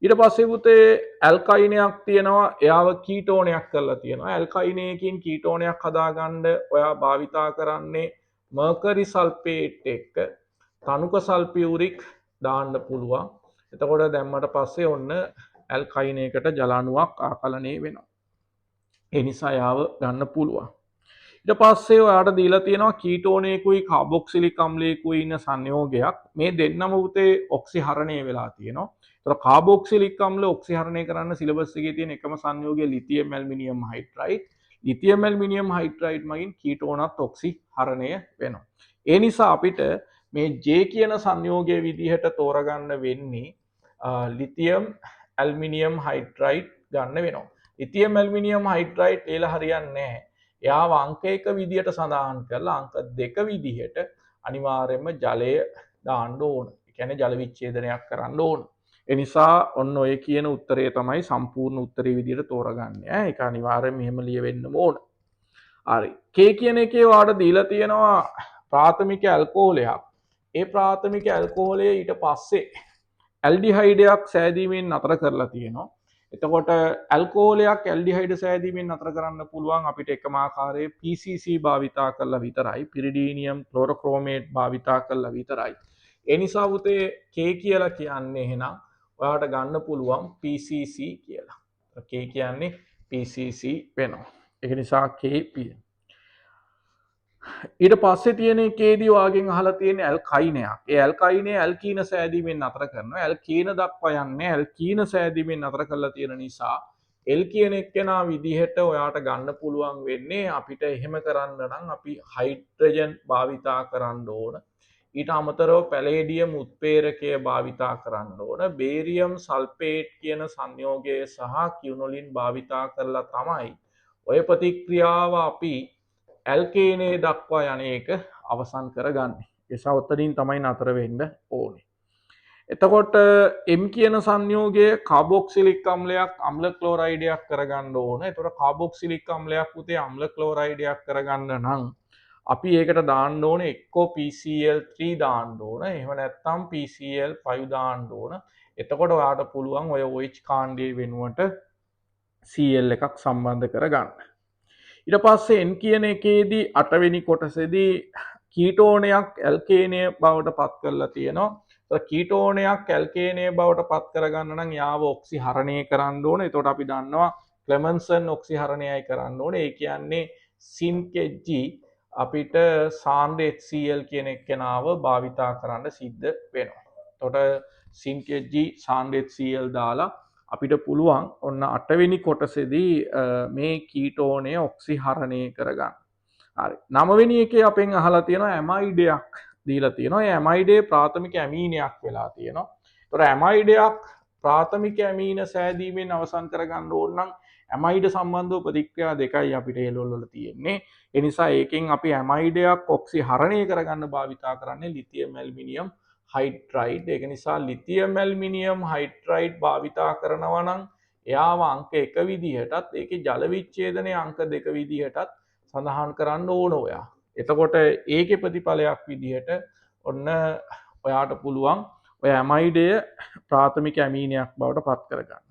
ඊට පස්සේ පුතේ ඇල්කයිනයක් තියෙනවා එයාව කීටෝනයක් කරලා තියෙනවා ඇල්කයිනයකින් කීටෝනයක් හදාගන්න ඔයා භාවිතා කරන්නේ මර්කරි සල්ෆේට් එක්ක තනුක සල්ෆියුරික් දාන්න පුළුවන් එතකොට දැම්මට පස්සේ ඔන්න ඇල්කයිනයකට ජලාණුවක් ආකලනය වෙනවා ඒ නිසා එයාව ගන්න පුළුවන් ඊට පස්සේ ඔයාට දීලා තියෙනවා කීටෝනයකුයි කාබොක්සිලික් අම්ලයකුයි ඉන්න සංයෝගයක් මේ දෙන්නම පුතේ ඔක්සිහරණය වෙලා තියෙනවා කාබොක්සිලික් අම්ල ඔක්සිහරණය කරන්න සිලබස් එකේ තියෙන එකම සංයෝගය ලිතියම් ඇල්මිනියම් හයිඩ්‍රයිඩ්. ලිතියම් ඇල්මිනියම් හයිඩ්‍රයිඩ් මගින් කීටෝනත් ඔක්සිහරණය වෙනවා. ඒ නිසා අපිට මේ J කියන සංයෝගයේ විදිහට තෝරගන්න වෙන්නේ ලිතියම් ඇල්මිනියම් හයිඩ්‍රයිඩ් ගන්න වෙනවා. ලිතියම් ඇල්මිනියම් හයිඩ්‍රයිඩ් ඒලා හරියන්නේ නැහැ. එයාව අංක 1 විදිහට සඳහන් කරලා අංක 2 විදිහට අනිවාර්යයෙන්ම ජලය දාන්න ඕන. ඒ කියන්නේ ජල විච්ඡේදනයක් කරන්න ඕන. එනිසා ඔන්න ඔය කියන උත්තරේ තමයි සම්පූර්ණ උත්තරේ විදිහට තෝරගන්නේ. ඒක අනිවාර්යෙන් මෙහෙම ලියවෙන්නම ඕන. හරි. K කියන එකේ වාට දීලා තියෙනවා ප්‍රාථමික ඇල්කොහොලයක්. ඒ ප්‍රාථමික ඇල්කොහොලය ඊට පස්සේ ඇල්ඩිහයිඩයක් සෑදීමෙන් නතර කරලා තියෙනවා. එතකොට ඇල්කොහොලයක් ඇල්ඩිහයිඩ සෑදීමෙන් නතර කරන්න පුළුවන් අපිට එකම ආකාරයේ PCC භාවිතා කරලා විතරයි. පිරිඩීනියම් ක්ලෝරෝක්‍රෝමේට් භාවිතා කරලා විතරයි. ඒ නිසා පුතේ K කියලා කියන්නේ එහෙනම් ඔයාට ගන්න පුළුවන් PCC කියලා. K කියන්නේ PCC වෙනවා. ඒක නිසා KP. ඊට පස්සේ තියෙන එකේදී වාගෙන් අහලා තියෙන ඇල්කයිනයක්. ඒ ඇල්කයිනේ ඇල්කීන සෑදීමෙන් නතර කරනවා. ඇල්කීන දක්වා යන්නේ ඇල්කීන සෑදීමෙන් නතර කරලා තියෙන නිසා L කියන එක්කෙනා විදිහට ඔයාට ගන්න පුළුවන් වෙන්නේ අපිට එහෙම කරන්න නම් අපි හයිඩ්‍රජන් භාවිතා කරන්න ඕන. ඊට අමතරව පැලේඩියම් උත්ප්‍රේරකය භාවිතා කරන්න ඕන බේරියම් සල්ෆේට් කියන සංයෝගය සහ කියුනොලින් භාවිතා කරලා තමයි ඔය ප්‍රතික්‍රියාව අපි ඇල්කේනේ දක්වා යන එක අවසන් කරගන්නේ. ඒ නිසා උතරින් තමයි නතර වෙන්න ඕනේ. එතකොට M කියන සංයෝගය කාබොක්සිලික් අම්ලයක් අම්ල ක්ලෝරයිඩයක් කරගන්න ඕන. එතකොට කාබොක්සිලික් අම්ලයක් පුතේ අම්ල ක්ලෝරයිඩයක් කරගන්න නම් අපි ඒකට දාන්න ඕන එක්කෝ PCl3 දාන්න ඕන. එහෙම නැත්නම් PCl5 දාන්න ඕන. එතකොට ඔයාට පුළුවන් ඔය OH කාණ්ඩයේ වෙනුවට Cl එකක් සම්බන්ධ කරගන්න. ඊට පස්සේ N කියන එකේදී 8 වෙනි කොටසේදී කීටෝනයක් ඇල්කේනය බවට පත් කරලා තියෙනවා. කීටෝනයක් ඇල්කේනය බවට පත් කරගන්න නම් යාව ඔක්සිහරණය කරන්න ඕන. එතකොට අපි දන්නවා ක්ලෙමන්සන් ඔක්සිහරණයයි කරන්න ඕනේ. ඒ කියන්නේ සින්කෙජ්ජි අපිට සාන්ඩ් HCl කියන එක්කෙනාව භාවිතා කරන්න සිද්ධ වෙනවා. එතකොට සින්කෙජ්ජි සාන්ඩ් HCl දාලා අපිට පුළුවන් ඔන්න 8 වෙනි කොටසේදී මේ කීටෝනය ඔක්සිහරණය කරගන්න. හරි. 9 වෙනි එකේ අපෙන් අහලා තියෙනවා ඇමයිඩයක් දීලා තියෙනවා. ඒ ඇමයිඩේ ප්‍රාථමික ඇමීනයක් වෙලා තියෙනවා. ඒතර ඇමයිඩයක් ප්‍රාථමික ඇමීන සෑදීමෙන් අවසන් කරගන්න ඕන නම් ඇමයිඩ සම්බන්ධව ප්‍රතික්‍රියා දෙකයි අපිට ඒලොල් වල තියෙන්නේ. ඒ නිසා ඒකෙන් අපි ඇමයිඩයක් ඔක්සිහරණය කරගන්න භාවිතා කරන්නේ ලිතියම් ඇල්මිනියම් හයිඩ්‍රයිඩ්. ඒක නිසා ලිතියම් ඇල්මිනියම් හයිඩ්‍රයිඩ් භාවිතා කරනවා නම් එයාව අංක 1 විදිහටත් ඒකේ ජල විච්ඡේදනයේ අංක 2 විදිහටත් සඳහන් කරන්න ඕන ඔයා. එතකොට ඒකේ ප්‍රතිඵලයක් විදිහට ඔන්න ඔයාට පුළුවන් ඔය ඇමයිඩය ප්‍රාථමික ඇමීනයක් බවට පත් කරගන්න.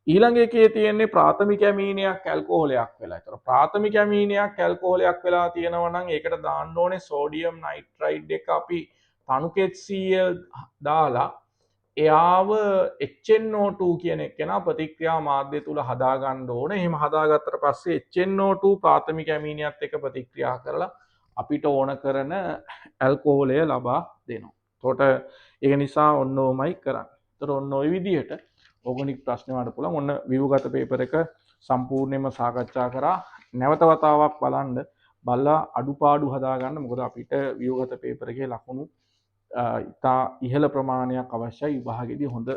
ඊළඟ එකේ තියෙන්නේ ප්‍රාථමික ඇමීනයක් ඇල්කොහොලයක් වෙලා. ඒතර ප්‍රාථමික ඇමීනයක් ඇල්කොහොලයක් වෙලා තියෙනවා නම් ඒකට දාන්න ඕනේ සෝඩියම් නයිට්‍රයිඩ් එක අපි තනුකෙච්Cl දාලා එයාව HNO2 කියන එක්කෙනා ප්‍රතික්‍රියා මාධ්‍ය තුල හදාගන්න ඕනේ. එහෙම හදාගත්තට පස්සේ HNO2 ප්‍රාථමික ඇමීනියත් එක්ක ප්‍රතික්‍රියා කරලා අපිට ඕන කරන ඇල්කොහොලය ලබා දෙනවා. එතකොට ඒක නිසා ඔන්න ඕමයි කරන්නේ. එතකොට ඔන්න ওই විදිහට ඕගනික් ප්‍රශ්න වලට පුළුවන් ඔන්න ව්‍යුහගත පේපර් එක සම්පූර්ණයෙන්ම සාකච්ඡා කරා. නැවත වතාවක් බලලා අඩුපාඩු හදාගන්න. මොකද අපිට ව්‍යුහගත පේපර් එකේ ලකුණු ඉතා ඉහළ ප්‍රමාණයක් අවශ්‍යයි විභාගෙදී හොඳ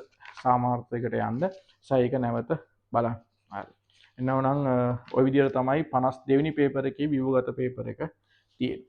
සාමාර්ථයකට යන්න. ඒක නැවත බලන්න. හරි. එන්නවනම් ওই විදිහට තමයි 52 වෙනි පේපර් එකේ ව්‍යුහගත පේපර් එක තියෙන්නේ.